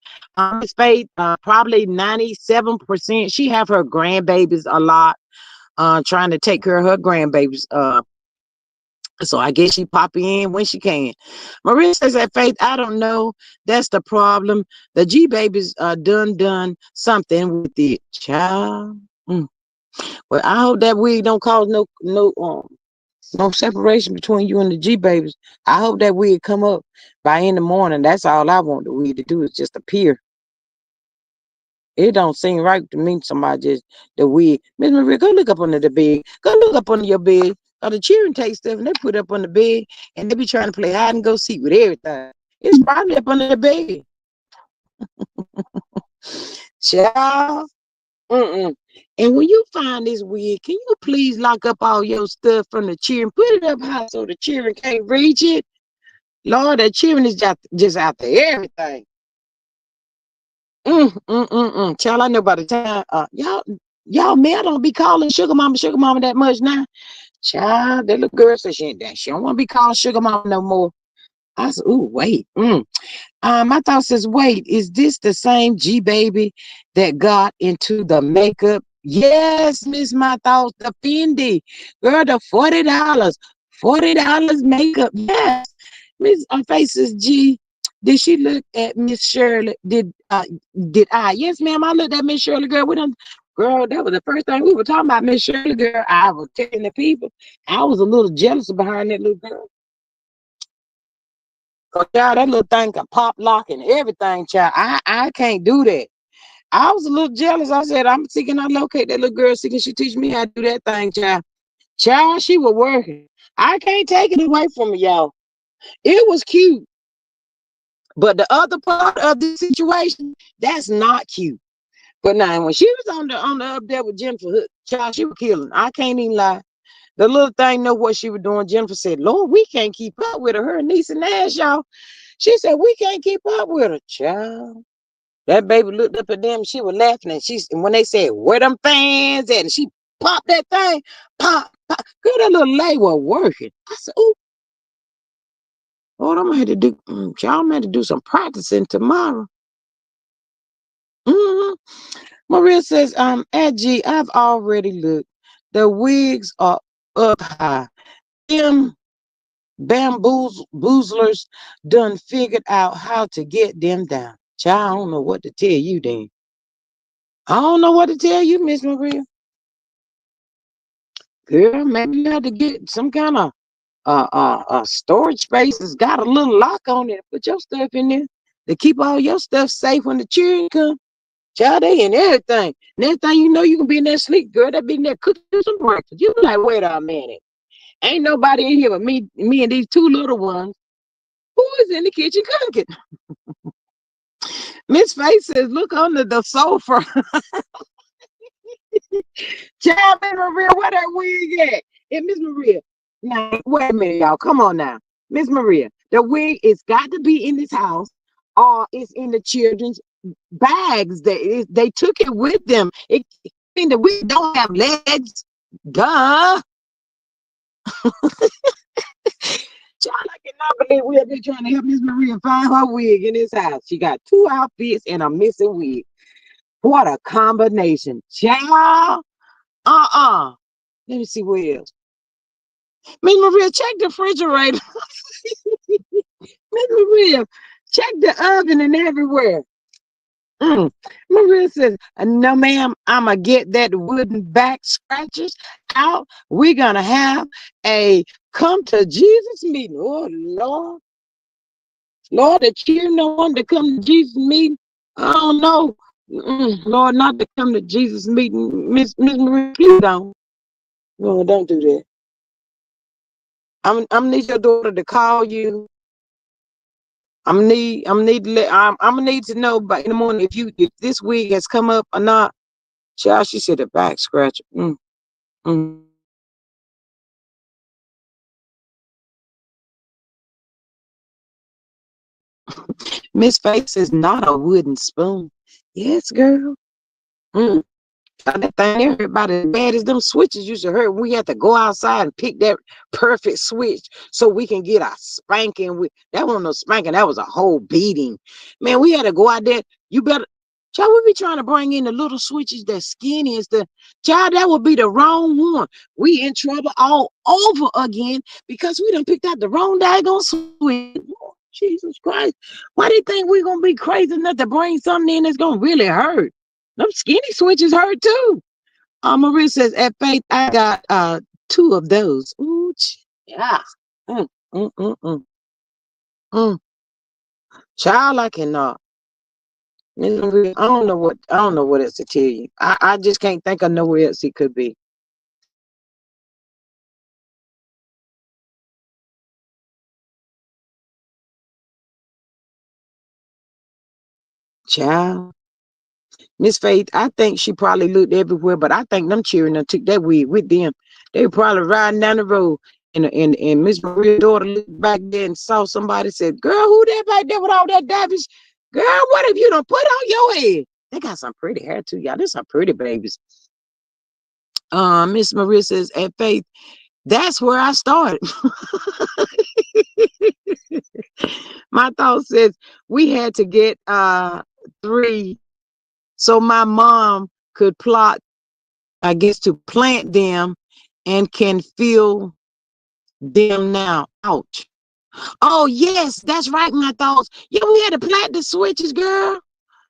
Miss Faith, probably 97%. She have her grandbabies a lot. Trying to take care of her grandbabies. So I guess she pop in when she can. Maria says that Faith, I don't know. That's the problem. The G babies done something with it, child. Mm. Well, I hope that wig don't cause no separation between you and the G babies. I hope that wig come up by in the morning. That's all I want the wig to do is just appear. It don't seem right to me. Somebody just the wig. Miss Maria, go look up under the bed. Go look up under your bed. Or the children take stuff and they put it up on the bed and they be trying to play hide and go seek with everything. It's probably up under the bed. Child. Mm-mm. And when you find this wig, can you please lock up all your stuff from the children? Put it up high so the children can't reach it. Lord, the children is just out there everything. Child, I know by the time y'all man don't be calling sugar mama that much now. Child, that little girl said she don't want to be called sugar mama no more. I said, ooh, wait. My thought says, wait, is this the same G baby that got into the makeup? Yes, Miss My Thoughts, the Fendi. Girl, the $40. $40 makeup. Yes. Miss Faces G. Did she look at Miss Shirley? Did I? Yes, ma'am. I looked at Miss Shirley, girl. Girl, that was the first thing we were talking about, Miss Shirley, girl. I was telling the people. I was a little jealous behind that little girl. Cause child, that little thing can pop lock and everything, child. I can't do that. I was a little jealous. I said, I'm thinking I locate that little girl, thinking she teach me how to do that thing, child. Child, she was working. I can't take it away from me, y'all. It was cute. But the other part of the situation, that's not cute. But now when she was on the up there with Jennifer Hood, child, she was killing. I can't even lie. The little thing know what she was doing. Jennifer said, Lord, we can't keep up with her. Her niece and Nash, y'all. She said, we can't keep up with her, child. That baby looked up at them. She was laughing. And when they said, where them fans at? And she popped that thing. Pop, pop. Girl, that little lady was working. I said, oh, Lord, I'm going to have to do, y'all, I'm going to have to do some practicing tomorrow. Mm-hmm. Maria says, at I've already looked. The wigs are up high. Them bamboozlers done figured out how to get them down. Child, I don't know what to tell you then. I don't know what to tell you, Miss Maria. Girl, maybe you have to get some kind of storage space that's got a little lock on it. Put your stuff in there to keep all your stuff safe when the children come. Child, they in everything. Next thing you know, you can be in there sleep, girl. They be in there cooking some breakfast. You be like, wait a minute. Ain't nobody in here but me and these two little ones. Who is in the kitchen cooking? Miss Face says, look under the sofa. Child, Miss Maria, where that wig at? And Miss Maria, now, wait a minute, y'all. Come on now. Miss Maria, the wig is got to be in this house or it's in the children's bags. They took it with them. It mean the wig don't have legs. Duh. Child, I cannot believe we have been trying to help Miss Maria find her wig in this house. She got 2 outfits and a missing wig. What a combination. Child. Let me see where else. Miss Maria, check the refrigerator. Miss Maria, check the oven and everywhere. Maria says, no, ma'am, I'm going to get that wooden back scratchers out. We're going to have a come to Jesus meeting. Oh, Lord. Lord, the children don't want to come to Jesus meeting. I don't know. Lord, not to come to Jesus meeting. Miss Maria, please don't. No, don't do that. I'm gonna need your daughter to call you. I'm gonna need to know by in the morning if this wig has come up or not. Child, she said a back scratcher. Mm. Miss Face is not a wooden spoon. Yes, girl. Mm. That thing there hurt about as bad as them switches used to hurt. We had to go outside and pick that perfect switch so we can get a spanking. That wasn't no spanking. That was a whole beating. Man, we had to go out there. You better. Child, we be trying to bring in the little switches that skinny is the child, that would be the wrong one. We in trouble all over again because we done picked out the wrong daggone switch. Lord, Jesus Christ. Why they think we gonna be crazy enough to bring something in that's gonna really hurt? Them skinny switches hurt too. Maria says, at Faith, I got two of those. Ooh, yeah. Mm, mm, mm, mm, mm. Child, I cannot. I don't know what else to tell you. I just can't think of nowhere else it could be. Child. Miss Faith, I think she probably looked everywhere, but I think them cheering and took that wig with them. They were probably riding down the road, and Miss Maria's daughter looked back there and saw somebody, said, "Girl, who that back there with all that davish? Girl, what have you done put on your head?" They got some pretty hair too, y'all. They're some pretty babies. Miss Maria says, at Faith, that's where I started. My thought says we had to get three so my mom could plot, I guess, to plant them and can feel them now. Ouch. Oh, yes, that's right, my thoughts. Yeah, we had to plant the switches, girl.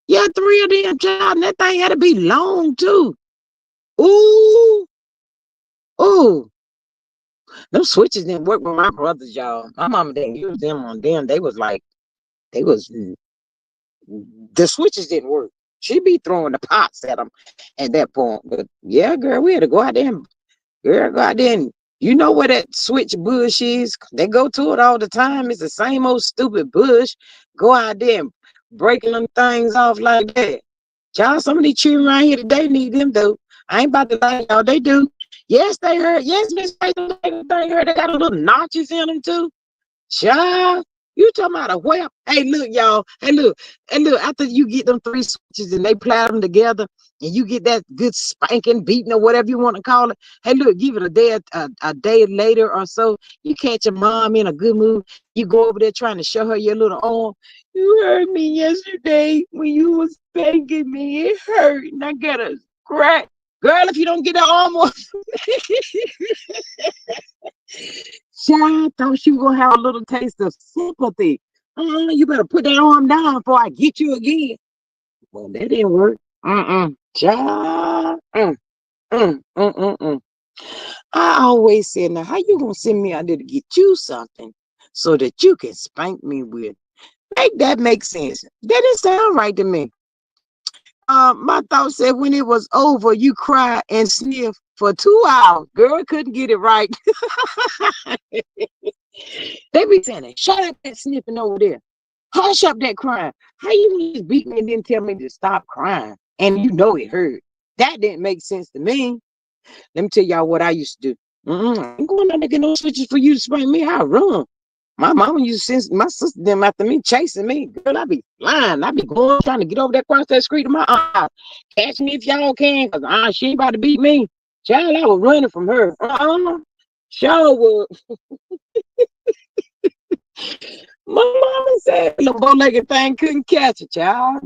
Yeah, three of them, child, and that thing had to be long, too. Ooh, ooh. Them switches didn't work with my brothers, y'all. My mama didn't use them on them. They was like, they was, the switches didn't work. She'd be throwing the pots at them at that point. But yeah, girl, we had to go out there and girl, go out there and you know where that switch bush is? They go to it all the time. It's the same old stupid bush. Go out there and breaking them things off like that. Y'all, some of these children around here today need them though. I ain't about to lie, y'all. They do. Yes, they hurt. Yes, Miss Faith, they hurt. They got a little notches in them too. Child, you talking about a whale? Hey, look, y'all. Hey, look. Hey, look. After you get them three switches and they plow them together, and you get that good spanking, beating, or whatever you want to call it. Hey, look. Give it a day later or so. You catch your mom in a good mood. You go over there trying to show her your little arm. You hurt me yesterday when you was spanking me. It hurt, and I got a crack. Girl, if you don't get that arm off. Child, thought she was gonna have a little taste of sympathy. You better put that arm down before I get you again. Well, that didn't work. Child. I always said, now how you gonna send me out there to get you something so that you can spank me with? Make that make sense. That didn't sound right to me. My thought said when it was over, you cry and sniff for 2 hours. Girl couldn't get it right. They be saying, shut up that sniffing over there. Hush up that crying. How you just beat me and then tell me to stop crying? And you know it hurt. That didn't make sense to me. Let me tell y'all what I used to do. I ain't going out there get no switches for you to spank me. I run. My mama used to send my sister them after me, chasing me. Girl, I be flying. I be going, trying to get over there across that street to my house. Catch me if y'all can, because she ain't about to beat me. Child, I was running from her. Sure would. My mama said the bow-legged thing couldn't catch it, child.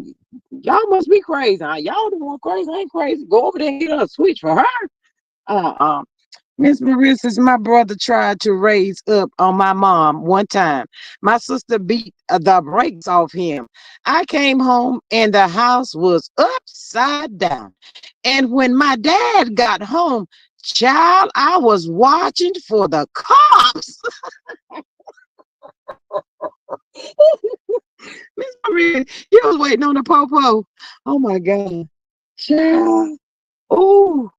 Y'all must be crazy, huh? Y'all the one crazy. I ain't crazy. Go over there and get a switch for her. Miss Maria says my brother tried to raise up on my mom one time. My sister beat the brakes off him. I came home and the house was upside down. And when my dad got home, child, I was watching for the cops. Miss Maria, you was waiting on the popo. Oh my God. Child. Oh,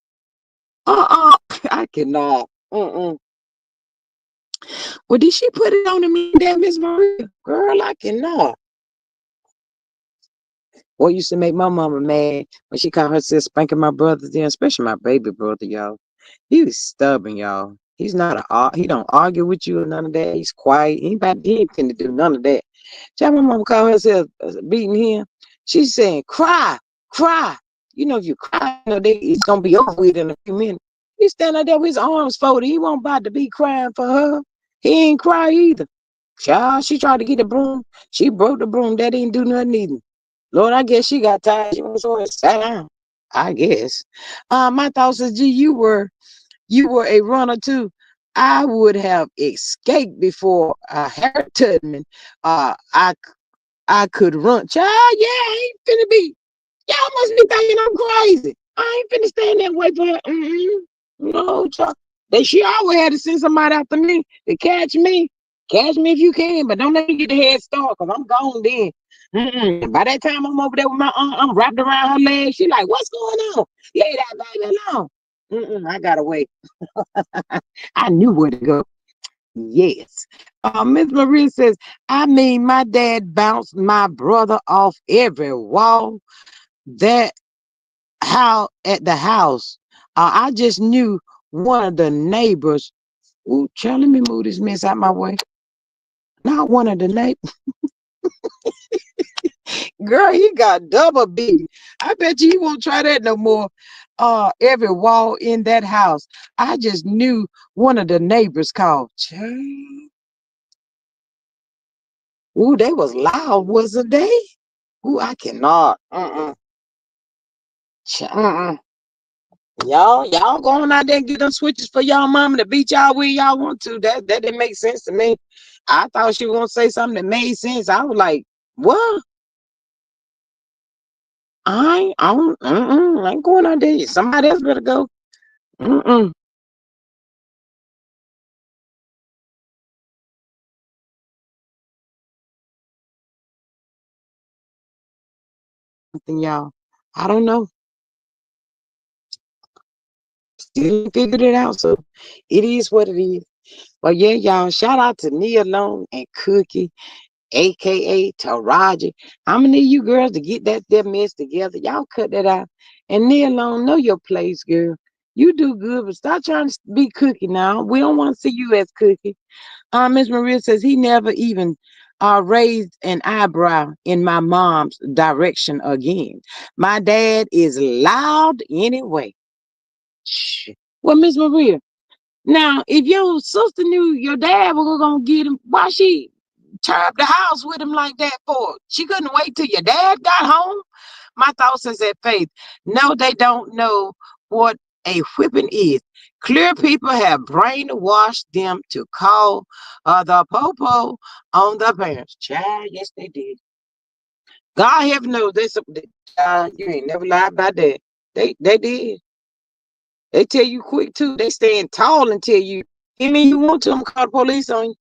I cannot. Well, did she put it on to me, that Miss Maria? Girl, I cannot. What used to make my mama mad when she called herself spanking my brothers, then, especially my baby brother, y'all. He was stubborn, y'all. He's not he don't argue with you or none of that. He's quiet. He ain't finna do none of that. Child, my mama called herself beating him. She's saying, cry, cry. You know, if you cry, it's gonna be over with in a few minutes. He's standing there with his arms folded. He won't about to be crying for her. He ain't cry either. Child, she tried to get the broom. She broke the broom. That didn't do nothing either. Lord, I guess she got tired. She went somewhere and sat down. I guess. My thoughts is, gee, you were a runner too. I would have escaped before Harry Tubman. I could run. Child, yeah, I ain't finna be. Y'all must be thinking I'm crazy. I ain't finna stand that way for her. No, child. She always had to send somebody after me to catch me. Catch me if you can, but don't let me get the head start, because I'm gone then. By that time I'm over there with my arm wrapped around her leg. She like, what's going on? Lay that baby alone. I gotta wait. I knew where to go. Yes. Miss Marie says, I mean, my dad bounced my brother off every wall that how at the house. I just knew one of the neighbors. Ooh, child, let me move this mess out my way. Not one of the neighbors. Girl, he got double beat. I bet you he won't try that no more. Every wall in that house. I just knew one of the neighbors called. Child. Ooh, they was loud, wasn't they? Ooh, I cannot. Y'all going out there and get them switches for y'all mama to beat y'all where y'all want to. That didn't make sense to me. I thought she was gonna say something that made sense. I was like, what? I ain't going out there. Somebody else better go. Mm-mm. Y'all. I don't know. Still figured it out. So it is what it is. But yeah, y'all, shout out to Nia Long and Cookie, aka Taraji. I'm gonna need you girls to get that mess together. Y'all cut that out. And Nia Long, know your place, girl. You do good, but stop trying to be Cookie now. We don't want to see you as Cookie. Miss Maria says he never even raised an eyebrow in my mom's direction again. My dad is loud anyway. Shh. Well, Miss Maria, now if your sister knew your dad was gonna get him, why she tear up the house with him like that for? She couldn't wait till your dad got home. My thoughts is at faith. No, they don't know what a whipping is. Clear people have brainwashed them to call the popo on the parents. Child, yes, they did. God heaven knows you ain't never lied about that. They did. They tell you quick too. They stand tall and tell you, give me you want to, I'm gonna call the police on you.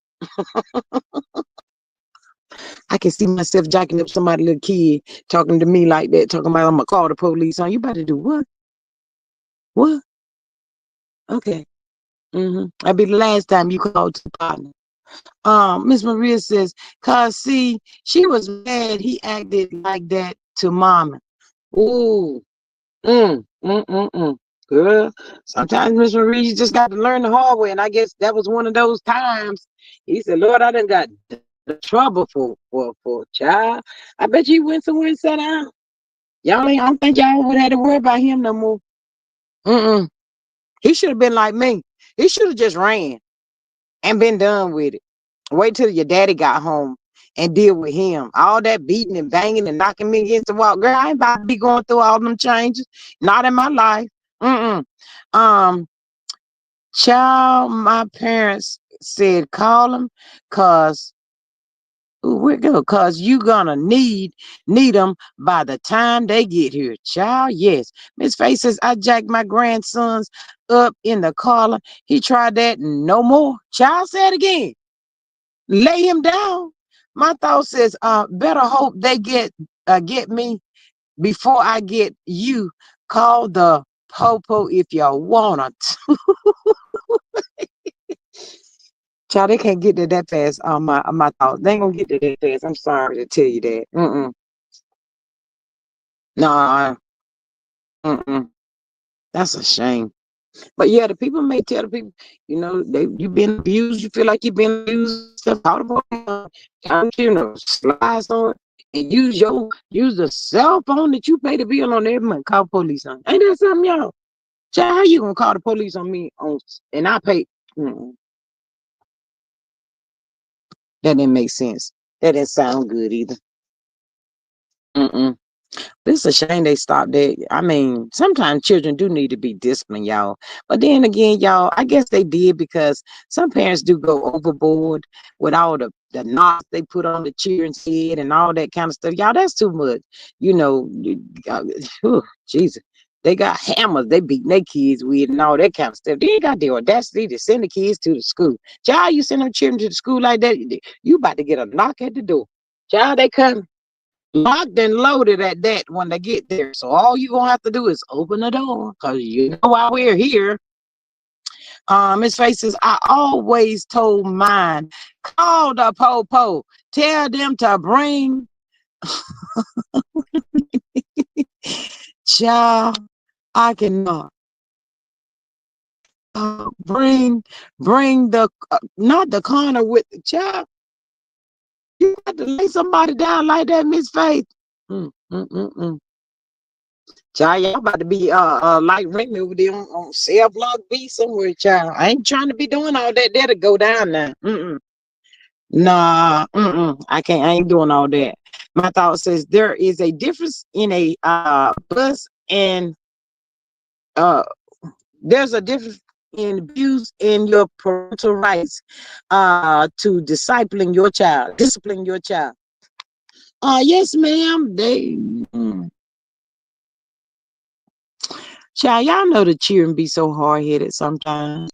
I can see myself jacking up somebody little kid talking to me like that, talking about I'm gonna call the police on you. About to do what? What? Okay. That'll be the last time you called to the partner. Miss Maria says, cause see, she was mad he acted like that to mama. Ooh. Mm, mm, mm, mm. Girl, sometimes Miss Marie, you just got to learn the hard way. And I guess that was one of those times. He said, Lord, I done got the trouble for a child. I bet you went somewhere and sat down. I don't think y'all would have to worry about him no more. Mm-mm. He should have been like me. He should have just ran and been done with it. Wait till your daddy got home and deal with him. All that beating and banging and knocking me against the wall. Girl, I ain't about to be going through all them changes. Not in my life. Mm-mm. Um, Child, my parents said call him cause we're good, cause you gonna need them by the time they get here. Child, yes. Miss Faye says I jacked my grandsons up in the collar. He tried that no more. Child said again. Lay him down. My thought says, better hope they get me before I get you. Call the popo if you wanna. Child, they can't get to that fast on my thoughts. They ain't gonna get to that fast. I'm sorry to tell you that. No, mm-mm. That's a shame. But yeah, the people may tell the people, you've been abused. You feel like you've been abused. Stuff out about slides on it and use the cell phone that you pay the bill on every month. Call police on. Ain't that something, y'all? Child, how you gonna call the police on me and I pay? Mm-mm. That didn't make sense. That didn't sound good either. Mm-mm. It's a shame they stopped that. I mean, sometimes children do need to be disciplined, y'all. But then again, y'all, I guess they did because some parents do go overboard with all the knots they put on the children's head and all that kind of stuff. Y'all, that's too much. You know, Jesus. They got hammers they beating their kids with and all that kind of stuff. They ain't got the audacity to send the kids to the school. Child, you send them children to the school like that, you about to get a knock at the door. Child, they come locked and loaded at that when they get there. So all you gonna have to do is open the door, cause you know why we're here. Miss Faces, I always told mine, call the po-po, tell them to bring child. I cannot bring the not the corner with the child. You got to lay somebody down like that, Miss Faith. Mm, mm, mm, mm. Child, y'all about to be like Remy over there on cell block B somewhere, child. I ain't trying to be doing all that there to go down now. Mm-mm. Nah, mm-mm. I can't. I ain't doing all that. My thought says there is a difference in a bus and uh there's a difference in views in your parental rights to discipline your child. Yes, ma'am. Child, y'all know the children be so hard headed sometimes.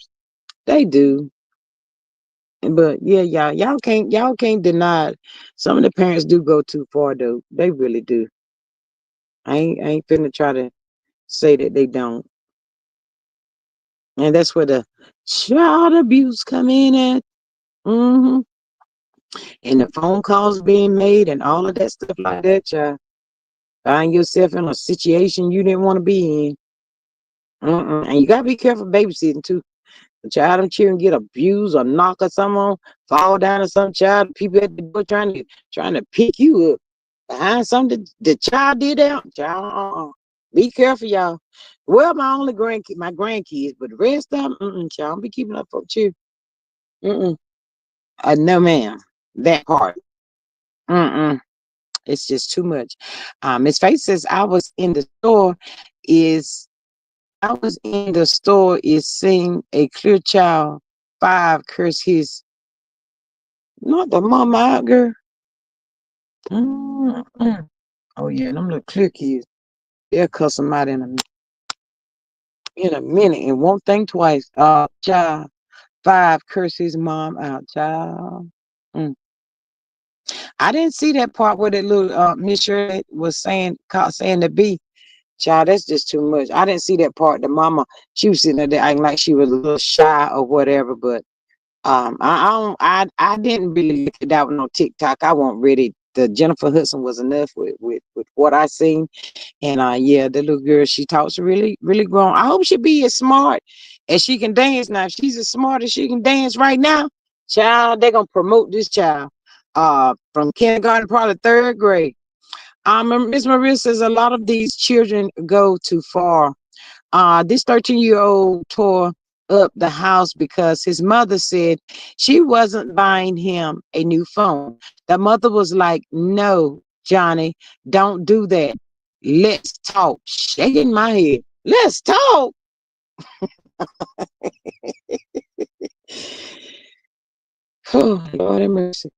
They do. But yeah, y'all can't deny it. Some of the parents do go too far though. They really do. I ain't finna try to say that they don't. And that's where the child abuse come in at. hmm And the phone calls being made and all of that stuff like that, child. Find yourself in a situation you didn't want to be in. And you gotta be careful babysitting too. The child, them children get abused or knock or something on, fall down or some child, people at the door trying to pick you up behind something the child did out. Child, be careful, y'all. Well, my grandkids, but the rest of them, child, don't be keeping up for you. Mm-mm. No, ma'am. That part. Mm-mm. It's just too much. Miss Faith says I was in the store is seeing a clear child 5 curse his not the mama out girl. Mm-mm. Oh yeah, them little clear kids. They'll cuss them out in a minute and won't think twice. Child 5 curse his mom out, child. Mm. I didn't see that part where that little Miss Shirley was saying to be. Child, that's just too much. I didn't see that part. The mama, she was sitting there acting like she was a little shy or whatever, but I didn't really look at that one on TikTok. I wasn't ready. The Jennifer Hudson was enough with what I seen. And yeah, the little girl, she talks really, really grown. I hope she be as smart as she can dance. Now, if she's as smart as she can dance right now, child, they're gonna promote this child from kindergarten, probably 3rd grade. Miss Maria says a lot of these children go too far. This 13-year-old tore up the house because his mother said she wasn't buying him a new phone. The mother was like, "No, Johnny, don't do that. Let's talk." Shaking my head. Let's talk. Oh, Lord have mercy.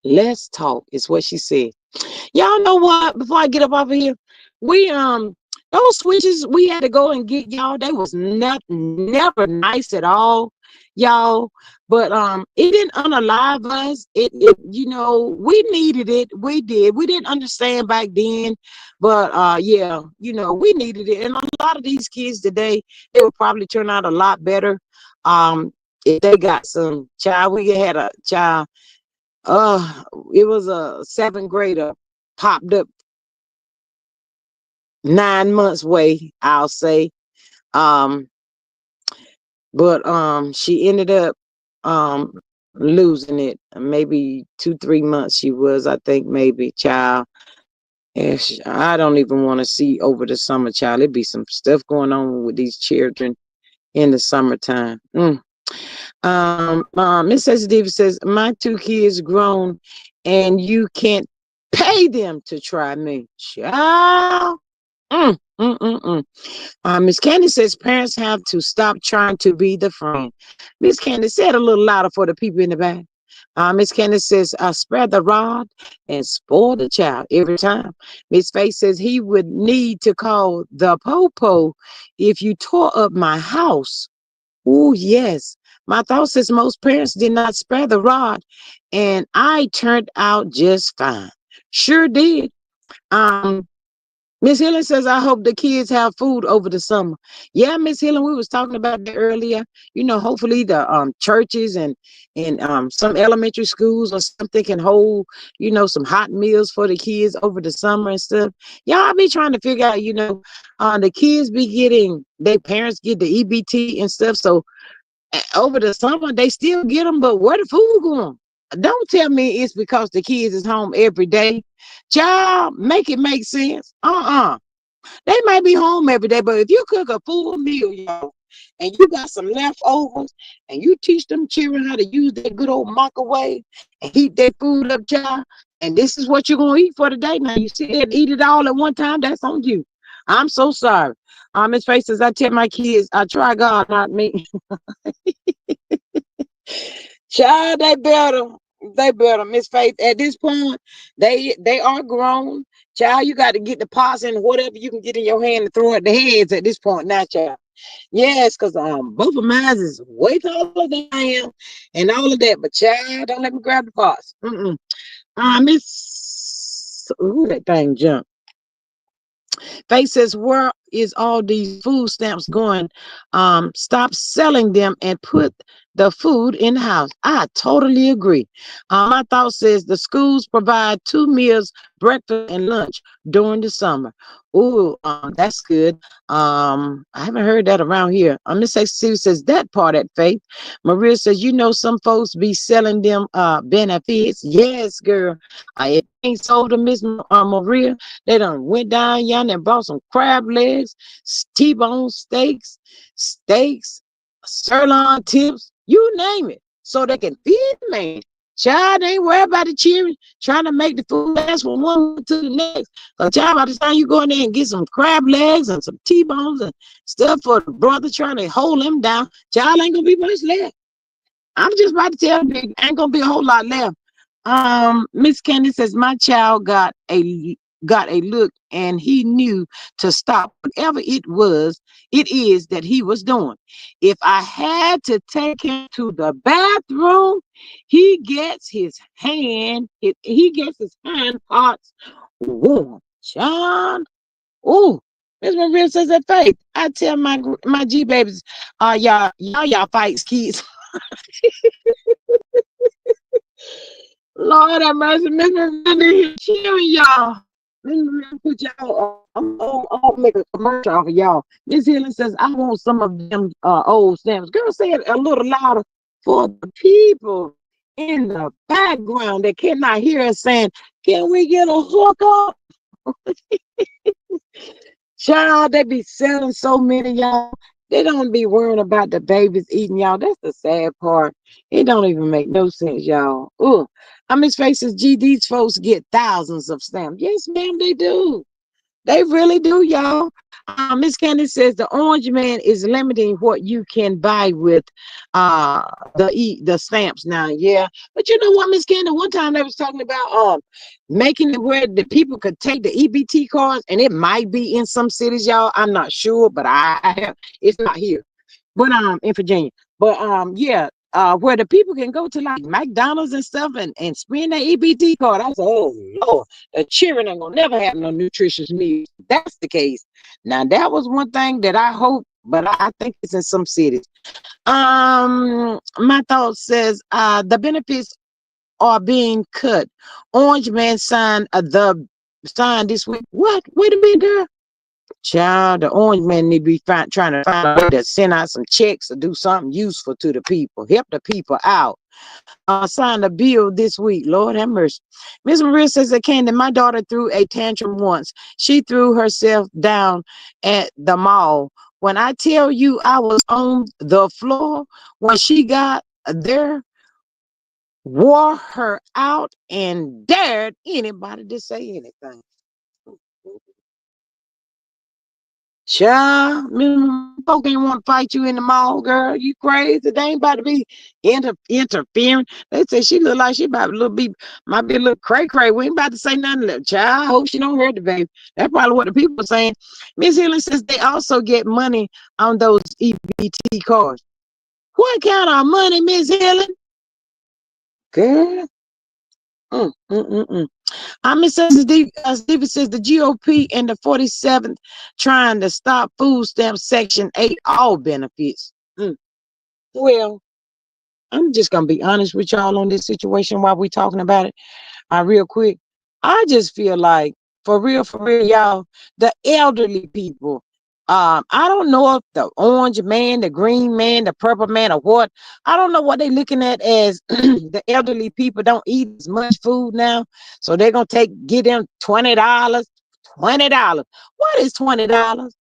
Let's talk is what she said. Y'all know what? Before I get up off of here, we those switches we had to go and get, y'all. They was never nice at all, y'all. But it didn't unalive us. It we needed it. We did. We didn't understand back then, but yeah, we needed it. And a lot of these kids today, they will probably turn out a lot better. If they got some child, we had a child. Uh, it was a 7th grader popped up 9 months away, I'll say. Um, but she ended up losing it. Maybe 2, 3 months she was, I think, maybe child. And I don't even want to see over the summer, child. It'd be some stuff going on with these children in the summertime. Miss S. Davis says, my 2 kids grown and you can't pay them to try me. Child. Mm, mm, mm, mm. Miss Candy says parents have to stop trying to be the friend. Miss Candy said a little louder for the people in the back. Miss Candy says, spare the rod and spoil the child every time. Miss Faith says he would need to call the popo if you tore up my house. Oh, yes. My thought says most parents did not spare the rod, and I turned out just fine. Sure did. Um, Miss Helen says, I hope the kids have food over the summer. Yeah, Miss Helen, we was talking about that earlier. Hopefully the churches and some elementary schools or something can hold, some hot meals for the kids over the summer and stuff. Y'all be trying to figure out, the kids be getting, their parents get the EBT and stuff. So over the summer, they still get them, but where the food going? Don't tell me it's because the kids is home every day. Child, make it make sense. They might be home every day, but if you cook a full meal, y'all, and you got some leftovers, and you teach them children how to use that good old microwave and heat their food up, child, and this is what you're going to eat for the day. Now, you sit there and eat it all at one time, that's on you. I'm so sorry. Miss Faces, I tell my kids, I try God, not me. Child, they better. They better, Miss Faith. At this point, they are grown. Child, you got to get the pots and whatever you can get in your hand and throw at the heads at this point now, child. Yes, because both of mine is way taller than I am and all of that. But child, don't let me grab the pots. Miss, ooh, that thing jumped. Faith says, where is all these food stamps going? Stop selling them and put the food in the house. I totally agree. My thought says the schools provide 2 meals, breakfast and lunch during the summer. Ooh, that's good. I haven't heard that around here. Miss Sue says that part at Faith. Maria says, some folks be selling them benefits. Yes, girl. It ain't sold to Miss Maria. They done went down yonder and bought some crab legs, T-bone steaks, sirloin tips, you name it, so they can feed the man. Child ain't worried about the children trying to make the food last from one month to the next. Cause child, by the time you go in there and get some crab legs and some T-bones and stuff for the brother trying to hold him down, child ain't gonna be much left. I'm just about to tell you, ain't gonna be a whole lot left. Miss Candy says my child got a look and he knew to stop whatever it is that he was doing. If I had to take him to the bathroom, he gets his hand parts warm. John, oh, Miss Maria says that Faith. I tell my G babies, y'all fights kids. Lord have mercy, Miss Maria cheering y'all. Miss Maria put y'all I'll make a commercial off of y'all. Miss Helen says, I want some of them old stamps. Girl, say it a little louder for the people in the background that cannot hear us saying, can we get a hook up? Child, they be selling so many, y'all. They don't be worrying about the babies eating, y'all. That's the sad part. It don't even make no sense, y'all. Ooh. Miss Faces, these folks get thousands of stamps. Yes, ma'am, they do. They really do, y'all. Miss Candy says the orange man is limiting what you can buy with the stamps now. Yeah, but you know what, Miss Candy? One time they was talking about making it where the people could take the EBT cards, and it might be in some cities, y'all. I'm not sure, but I have. It's not here, but in Virginia. But yeah, where the people can go to like McDonald's and stuff and spend their EBT card. I said, oh Lord, the children ain't gonna never have no nutritious meals. That's the case. Now that was one thing that I hope, but I think it's in some cities. My thought says the benefits are being cut. Orange Man signed the sign this week. What? Wait a minute, girl. Child, the orange man need to be trying to find a way to send out some checks or do something useful to the people. Help the people out. Signed a bill this week. Lord have mercy. Miss Maria says that Candy, my daughter threw a tantrum once. She threw herself down at the mall. When I tell you I was on the floor when she got there, wore her out and dared anybody to say anything. Child, folk ain't want to fight you in the mall, girl. You crazy? They ain't about to be interfering. They say she look like she about to might be a little cray cray. We ain't about to say nothing. Child, I hope she don't hurt the baby. That's probably what the people are saying. Miss Healy says they also get money on those EBT cards. What kind of money, Miss Healy? Girl. Miss Stevie says the GOP and the 47th trying to stop food stamp Section 8 all benefits. Well, I'm just gonna be honest with y'all on this situation while we're talking about it. Real quick. I just feel like, for real, y'all, the elderly people. I don't know if the orange man, the green man, the purple man, or what. I don't know what they're looking at as the elderly people don't eat as much food now, so they're gonna give them $20. $20. What is $20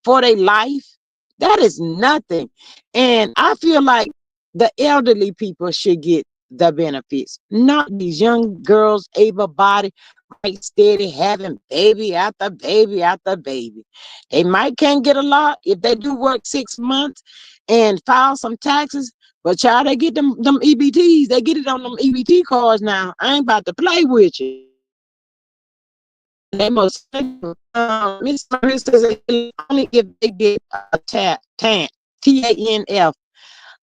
for their life? That is nothing. And I feel like the elderly people should get the benefits, not these young girls, able-bodied, right, steady, having baby after baby after baby. They might can't get a lot if they do work 6 months and file some taxes, but child, they get them EBTs. They get it on them EBT cards now. I ain't about to play with you. They most Miss Maria says only if they get a TANF. TANF.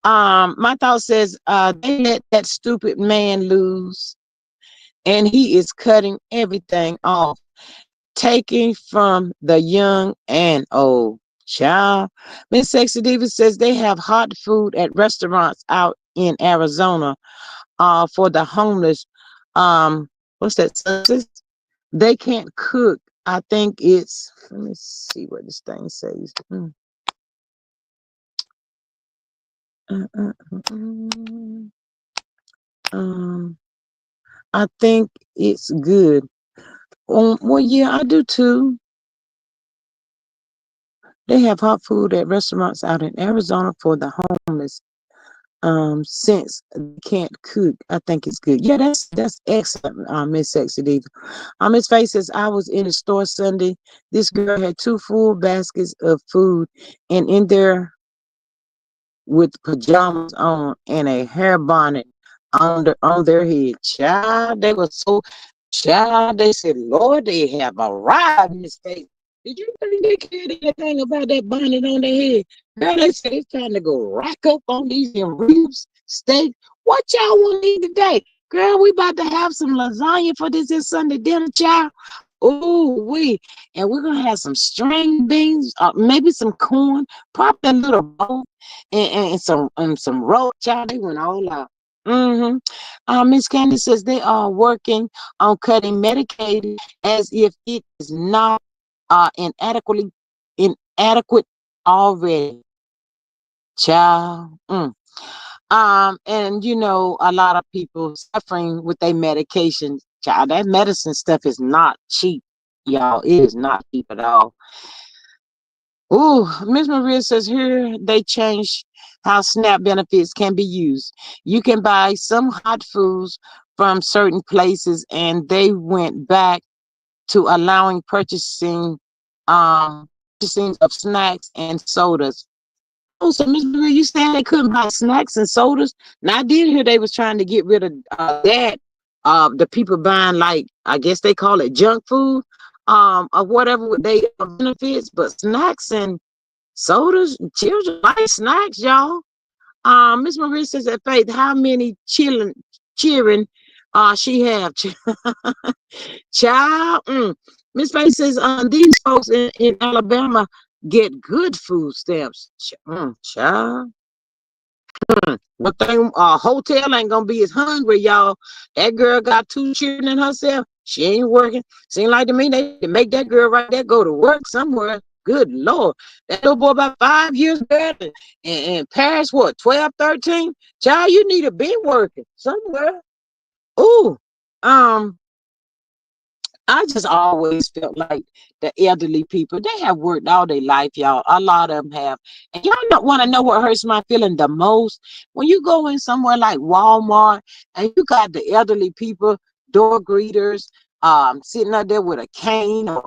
My thought says they let that stupid man lose, and he is cutting everything off, taking from the young and old. Child. Miss Sexy Diva says they have hot food at restaurants out in Arizona for the homeless. What's that? Census? They can't cook. I think it's, let me see what this thing says. I think it's good. Well, yeah, I do too. They have hot food at restaurants out in Arizona for the homeless. Since they can't cook, I think it's good. Yeah, that's excellent, Miss Sexy Diva. Miss Faye says I was in the store Sunday. This girl had 2 full baskets of food, and in there with pajamas on and a hair bonnet on their head. Child, they were so, child, they said, Lord, they have arrived, Miss Faith. Did you think they cared anything about that bonnet on their head? Girl, they said it's time to go rack up on these ribs, steak. What y'all want to eat today? Girl, we about to have some lasagna for this Sunday dinner, child. Oh, and we're gonna have some string beans, maybe some corn, probably a little bowl, and some roast. Child, they went all out. Miss Candy says they are working on cutting Medicaid as if it is not inadequate already. Child. And a lot of people suffering with their medications. Child, that medicine stuff is not cheap, y'all. It is not cheap at all. Ooh, Miss Maria says here they changed how SNAP benefits can be used. You can buy some hot foods from certain places, and they went back to allowing purchasing of snacks and sodas. Oh, so Miss Maria, you saying they couldn't buy snacks and sodas? Now I did hear they was trying to get rid of that. The people buying, like, I guess they call it junk food, or whatever with they benefits, but snacks and sodas, children like snacks, y'all. Miss Maria says that Faith, how many children she have? Child. Miss Faith says these folks in Alabama get good food stamps. Child. One thing, hotel ain't gonna be as hungry, y'all. That girl got 2 children in herself. She ain't working. Seem like to me they can make that girl right there go to work somewhere. Good Lord. That little boy about 5 years better. And Paris, what, 12, 13? Child, you need to be working somewhere. Ooh. I just always felt like the elderly people, they have worked all their life, y'all. A lot of them have. And y'all don't want to know what hurts my feeling the most? When you go in somewhere like Walmart and you got the elderly people, door greeters, sitting up there with a cane or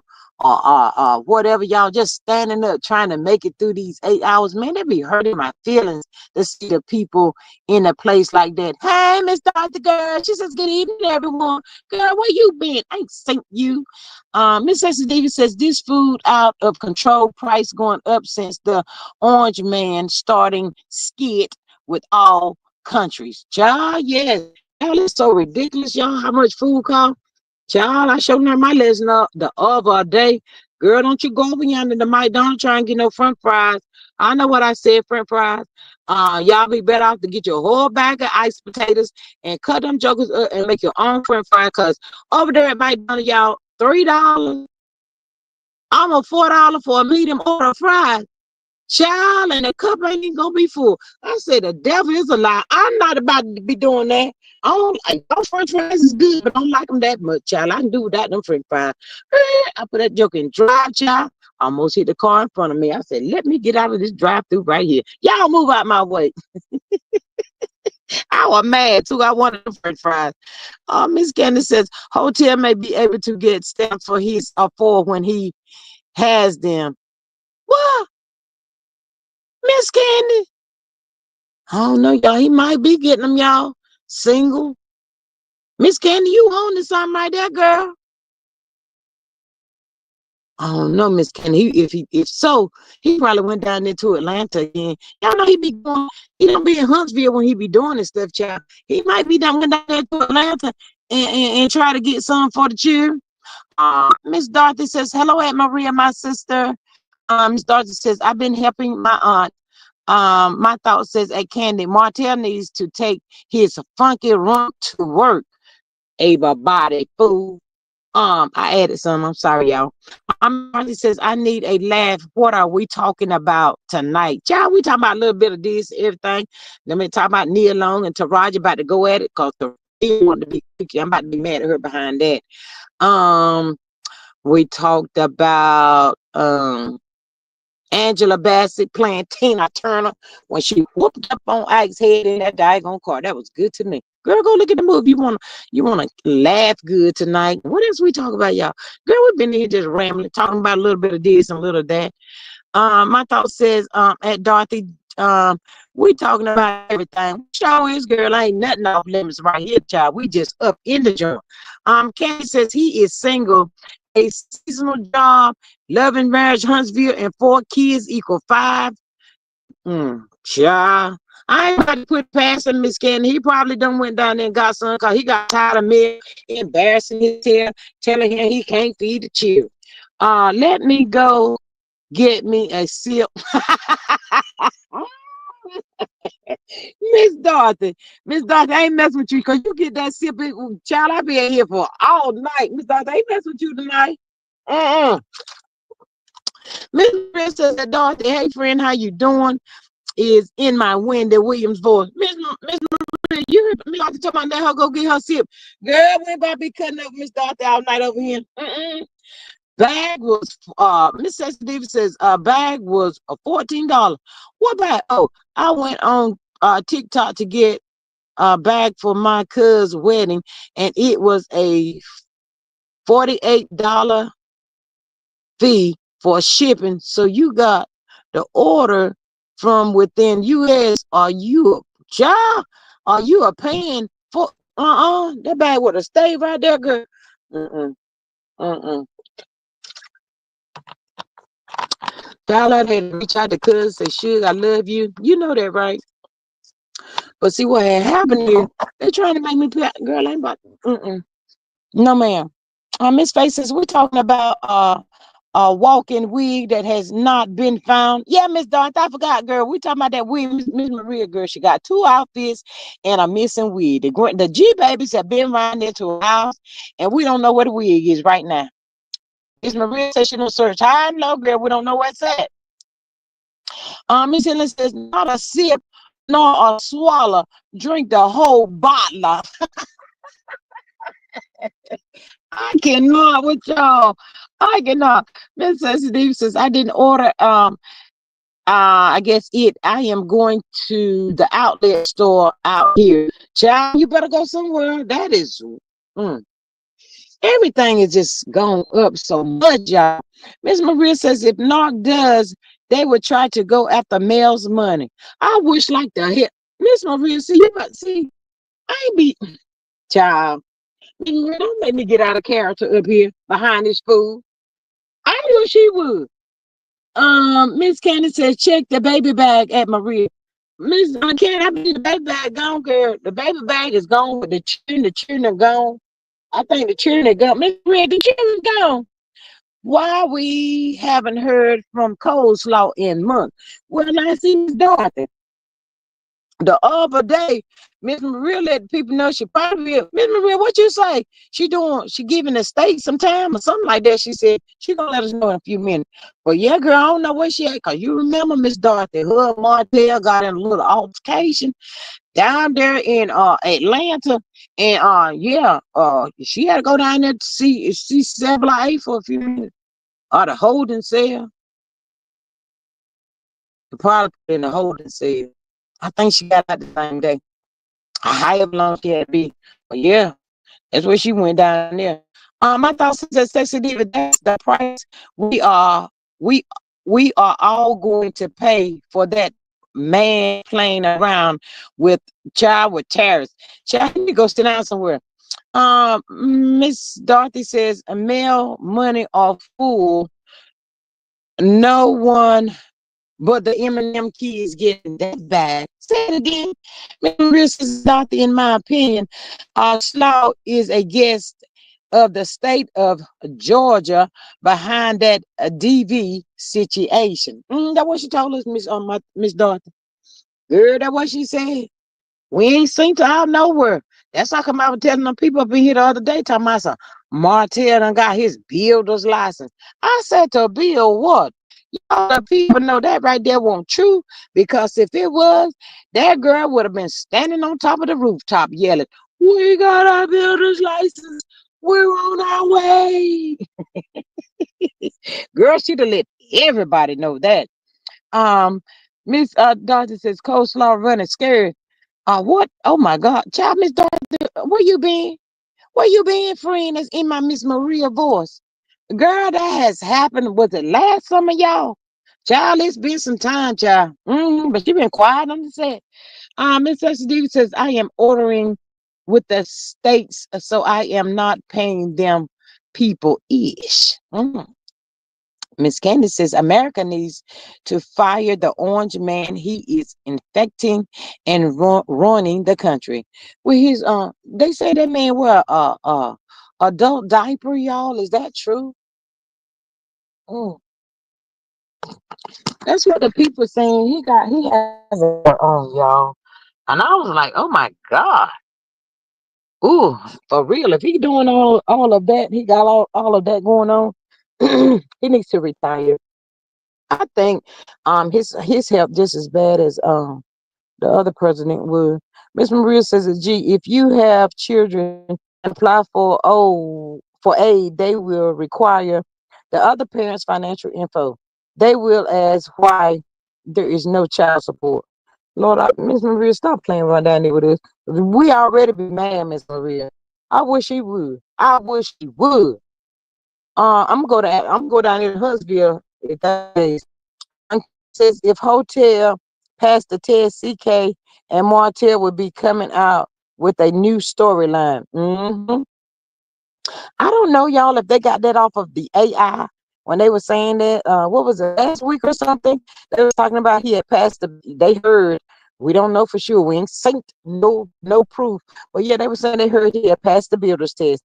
whatever, y'all just standing up trying to make it through these 8 hours. Man, they be hurting my feelings to see the people in a place like that. Hey, Miss Dr. Girl, she says, good evening, everyone. Girl, where you been? I ain't seen you. Miss Sexy Davis says, this food out of control, price going up since the Orange Man starting skit with all countries. Child, yes. Y'all, it's so ridiculous, y'all, how much food costs. Child, I showed her my lesson the other day. Girl, don't you go over yonder to McDonald's try and get no French fries. I know what I said, French fries. Y'all be better off to get your whole bag of iced potatoes and cut them jokers up and make your own French fries. Cause over there at McDonald's, y'all, $3, almost $4 for a medium order of fries. Child, and the cup ain't even gonna be full. I said the devil is a lie. I'm not about to be doing that. I don't like those French fries is good, but I don't like them that much, child. I can do without them French fries. I put that joke in drive, child. Almost hit the car in front of me. I said, let me get out of this drive-through right here. Y'all move out my way. I was mad too. I wanted the French fries. Miss Candace says hotel may be able to get stamps for his or for when he has them. What? Miss Candy? I don't know, y'all. He might be getting them, y'all. Single. Miss Candy, you on to something right there, girl? I don't know, Miss Candy. If so, he probably went down into Atlanta again. Y'all know he don't be in Huntsville when he be doing this stuff, child. He might be down there to Atlanta and try to get some for the children. Miss Dorothy says, hello, Aunt Maria, my sister. Miss Dorothy says, I've been helping my aunt. My thought says, hey, Candy, Martell needs to take his funky rump to work. Ava body fool. I added some. I'm sorry, y'all. Marty says, I need a laugh. What are we talking about tonight? Child, we talking about a little bit of this, everything. Let me talk about Nia Long and Taraji about to go at it because the want to be cookie. I'm about to be mad at her behind that. We talked about Angela Bassett playing Tina Turner when she whooped up on Ike's head in that daggone car. That was good to me. Girl, go look at the movie. You wanna laugh good tonight. What else we talk about, y'all? Girl, we've been here just rambling, talking about a little bit of this and a little of that. My thought says, at Dorothy, we talking about everything. Show is, girl, ain't nothing off limits right here, child. We just up in the joint. Candy says he is single, a seasonal job, loving marriage, Huntsville, and 4 kids equal 5. Child. I ain't about to put past him, Miss Candy. He probably done went down there and got some because he got tired of me embarrassing his tail, telling him he can't feed the children. Let me go get me a sip. Miss Dorothy, I ain't messing with you because you get that sip. Child, I be in here for all night. Miss Dorothy, I ain't messing with you tonight. Miss Chris says that Dorothy, hey friend, how you doing? Is in my Wendy Williams voice. Miss Maria, you heard me talking about let her go get her sip. Girl, we about to be cutting up Miss Dorothy all night over here. Bag was Miss Sexy Davis says bag was $14. What bag? Oh, I went on TikTok to get a bag for my cousin's wedding, and it was a $48 fee for shipping. So you got the order from within US. Are you a child? Are you a paying for that bag would have stayed right there, girl. Child, I had to reach out to cuz say, Suge, I love you. You know that, right? But see what had happened here, they trying to make me pay. Girl, I ain't about no ma'am. Miss Faces, we're talking about a walk-in wig that has not been found. Yeah, Miss Dorothy, I forgot, girl. We talking about that wig. Miss Maria, girl, she got 2 outfits and a missing wig. The G babies have been around into a house, and we don't know where the wig is right now. Miss Maria says she don't search high and low, girl. We don't know where it's at. Miss Helen says not a sip nor a swallow. Drink the whole bottle. I cannot with y'all. I cannot. Miss Steve says I didn't order I guess I am going to the outlet store out here. Child, you better go somewhere. That is mm, everything is just gone up so much, y'all. Miss Maria says if NARC does, they would try to go after Mel's money. I wish like the hell. Miss Maria, see you but see, I ain't be child. Miss Maria, don't make me get out of character up here behind this fool. I wish he would. Miss Candy says check the baby bag at Maria. Miss Candy, I believe the baby bag gone, girl. The baby bag is gone with the children. The children are gone. I think the children are gone. Miss Maria, the children gone. Why we haven't heard from Coleslaw in months? Well, I see Miss Dorothy. The other day, Miss Maria let people know she probably Miss Maria, what you say? She giving the state some time or something like that. She said she gonna let us know in a few minutes. But yeah, girl, I don't know where she at. Cause you remember Miss Dorothy, her and Martell got in a little altercation down there in Atlanta. And yeah, she had to go down there to see Seven A for a few minutes. Or the holding cell. The product in the holding cell. I think she got out the same day. However long she had to be. But yeah, that's where she went down there. I thought since Sexy Diva, that's the price we we are all going to pay for that man playing around with child with terrorists. Child, you need to go sit down somewhere. Miss Dorothy says a male money or fool. No one but the M&M kids getting that bad. Say it again. This is Dorothy, in my opinion. Slaw is a guest of the state of Georgia behind that DV situation. That's what she told us, Miss Dorothy. Girl, that's what she said. We ain't seen to out nowhere. That's how come I was telling them people up in here the other day, talking about some Martell done got his builder's license. I said to Bill, what? Y'all the people know that right there wasn't true, because if it was, that girl would have been standing on top of the rooftop yelling, we got our builder's license. We're on our way. Girl, she'd have let everybody know that. Um, Miss Dorothy says coleslaw running scared. What? Oh my God, child, Miss Dorothy, where you been? Where you been, friend? That's in my Miss Maria voice. Girl, that has happened. Was it last summer, y'all? Child, it's been some time, child. But you been quiet on the set. Miss Steve says I am ordering with the states, so I am not paying them people ish. Miss Candace says America needs to fire the orange man. He is infecting and ruining the country. With his they say that man wear a adult diaper, y'all. Is that true? Mm, that's what the people saying. He has a on, y'all. And I was like, oh my God. Ooh, for real. If he doing all of that, he got all of that going on. He needs to retire. I think his health just as bad as the other president would. Miss Maria says, "Gee, if you have children and apply for aid, they will require the other parents' financial info. They will ask why there is no child support." Lord, Miss Maria, stop playing right down there with us. We already be mad, Miss Maria. I wish he would. I wish he would. I'm gonna go down there to Huntsville if that is. Says if Hotel passed the test, CK and Martell would be coming out with a new storyline. I don't know, y'all, if they got that off of the AI when they were saying that. What was it, last week or something? They was talking about he had passed they heard. We don't know for sure. We ain't seen no proof. But yeah, they were saying they heard he had passed the builder's test.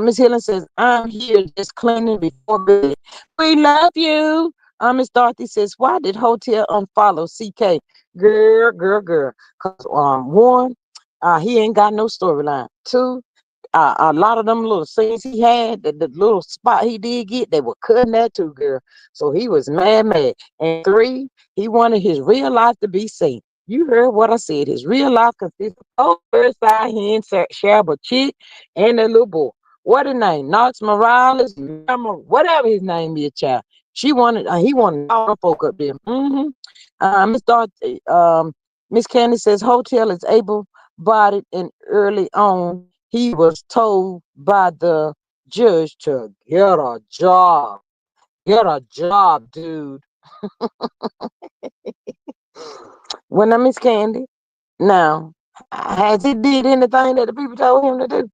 Miss Hillen says, I'm here just cleaning before bed. We love you. Miss Dorothy says, why did Hotel unfollow CK? Girl. Because one, he ain't got no storyline. Two, a lot of them little scenes he had, the little spot he did get, they were cutting that too, girl. So he was mad. And three, he wanted his real life to be seen. You heard what I said. His real life consists of Birdside hen, Sharaba chick, and a little boy. what his name? Knox Morales, whatever his name is, child. He wanted all the folk up there. Miss Dorothy, Miss Candy says hotel is able-bodied, and early on he was told by the judge to get a job. Get a job, dude. When I Miss Candy, now has he did anything that the people told him to do?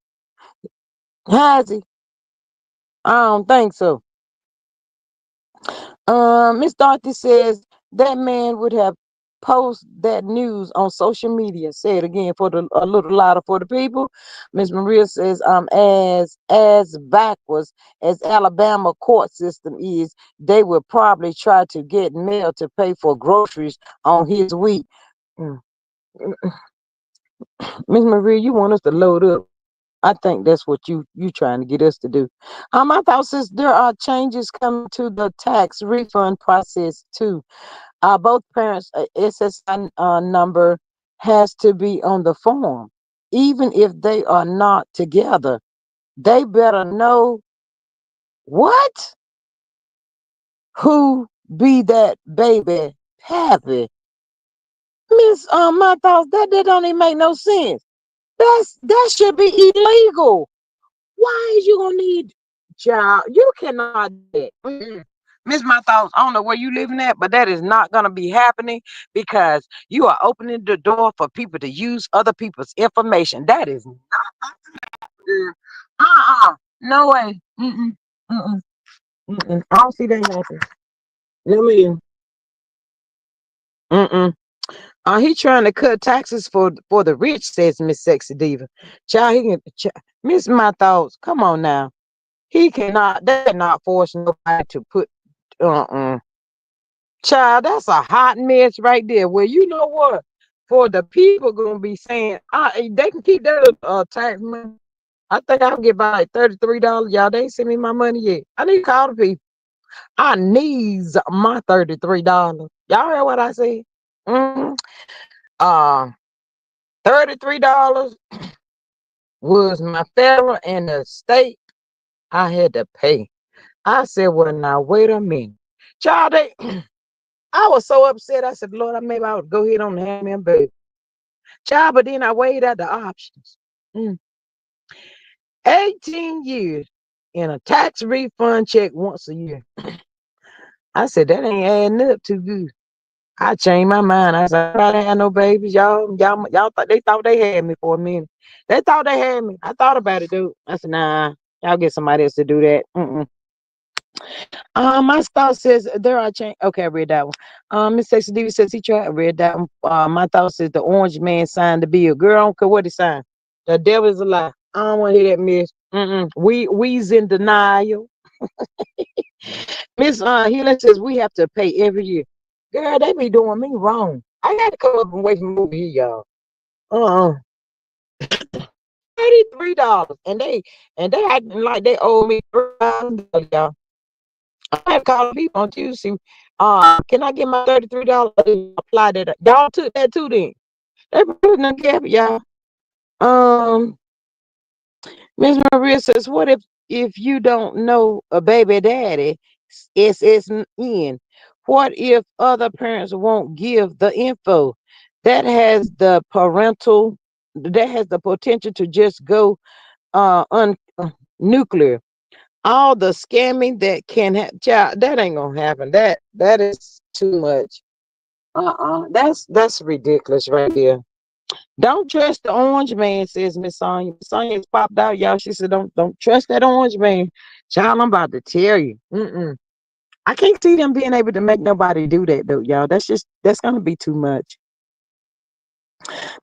Has he? I don't think so. Miss Dorothy says that man would have posted that news on social media. Say it again for a little louder for the people. Miss Maria says, as backwards as Alabama court system is, they would probably try to get mail to pay for groceries on his week. Mm. Miss Maria, you want us to load up? I think that's what you trying to get us to do. I thought since there are changes coming to the tax refund process too. Both parents' SSI number has to be on the form, even if they are not together. They better know what who be that baby happy. Miss, my thoughts that don't even make no sense. That should be illegal. Why is you gonna need child? You cannot do that. Miss my thoughts. I don't know where you living at, but that is not gonna be happening because you are opening the door for people to use other people's information. That is not no way. I don't see that happen. Let me mm. He trying to cut taxes for the rich, says Miss Sexy Diva. Child, Miss my thoughts. Come on now. He cannot. They cannot force nobody to put. Uh. Child, that's a hot mess right there. Well, you know what? For the people gonna be saying, they can keep that tax money. I think I'll get by like $33. Y'all, they ain't send me my money yet. I need to call the people. I needs my $33. Y'all heard what I said? Mm-hmm. Uh, $33 was my federal and the state I had to pay. I said, well, now wait a minute. Child, I was so upset. I said, Lord, maybe I would go ahead on and have me a baby. Child, but then I weighed out the options. Mm. 18 years and a tax refund check once a year. I said, that ain't adding up too good. I changed my mind. I said, I didn't have no babies. Y'all thought they had me for a minute. They thought they had me. I thought about it, dude. I said, nah, y'all get somebody else to do that. My thought says there are change. Okay, I read that one. Miss Sexy Diva says he tried. I read that one. My thought says the orange man signed the bill. Girl, I don't care what he signed. The devil is a lie. I don't want to hear that mess. We's in denial. Miss Healing says we have to pay every year. Girl, they be doing me wrong. I got to come up and wait from over here, y'all. $33, and they acting like they owe me $3,000, y'all. I had to call people on Tuesday. Can I get my $33 apply that? Y'all took that too then. They put in gap, y'all. Miss Maria says, what if you don't know a baby daddy? SSN. What if other parents won't give the info? That has the potential to just go nuclear. All the scamming that can happen, child, that ain't gonna happen. That is too much. That's ridiculous right there. Don't trust the orange man, says Miss Sonya. Miss Sonya's popped out, y'all. She said, don't trust that orange man. Child, I'm about to tell you. I can't see them being able to make nobody do that though, y'all. That's gonna be too much.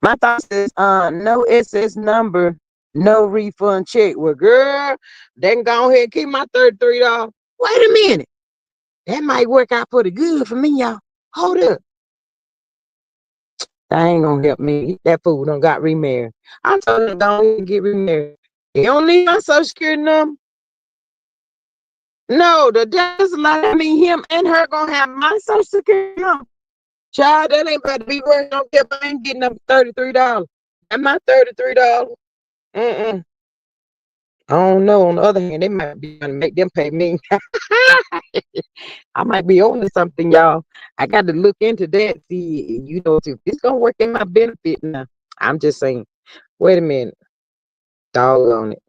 My thought says, no SS number, no refund check. Well, girl, they can go ahead and keep my $33. Wait a minute. That might work out pretty good for me, y'all. Hold up. That ain't gonna help me. That fool done got remarried. I told him to go ahead and get remarried. He don't need my social security number. No, the devil's like me, him and her gonna have my social security number. Child, that ain't about to be worth. Don't care if I ain't getting up $33. And my $33. I don't know. On the other hand, they might be trying to make them pay me. I might be owing something, y'all. I got to look into that. See, if it's gonna work in my benefit now. I'm just saying. Wait a minute, doggone it.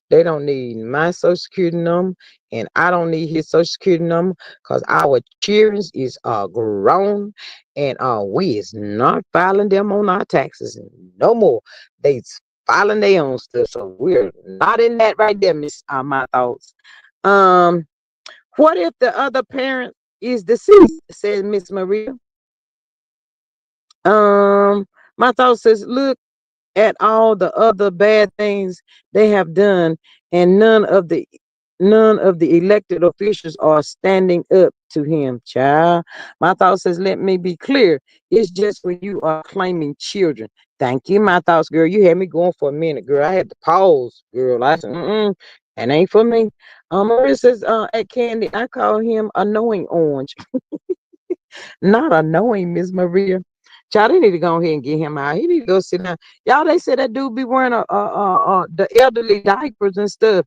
They don't need my social security number, and I don't need his social security number, because our children is grown, and we is not filing them on our taxes no more. They's filing their own stuff, so we're not in that right there, Miss. My thoughts. Um, what if the other parent is deceased? Says Miss Maria. Um, my thought says, look at all the other bad things they have done, and none of the elected officials are standing up to him, child. My thought says, let me be clear. It's just when you are claiming children. Thank you, my thoughts, girl. You had me going for a minute, girl. I had to pause, girl. I said, that ain't for me. Maria says, at Candy, I call him annoying orange. Not annoying, Miss Maria. Child, they need to go ahead and get him out. He need to go sit down. Y'all, they said that dude be wearing the elderly diapers and stuff.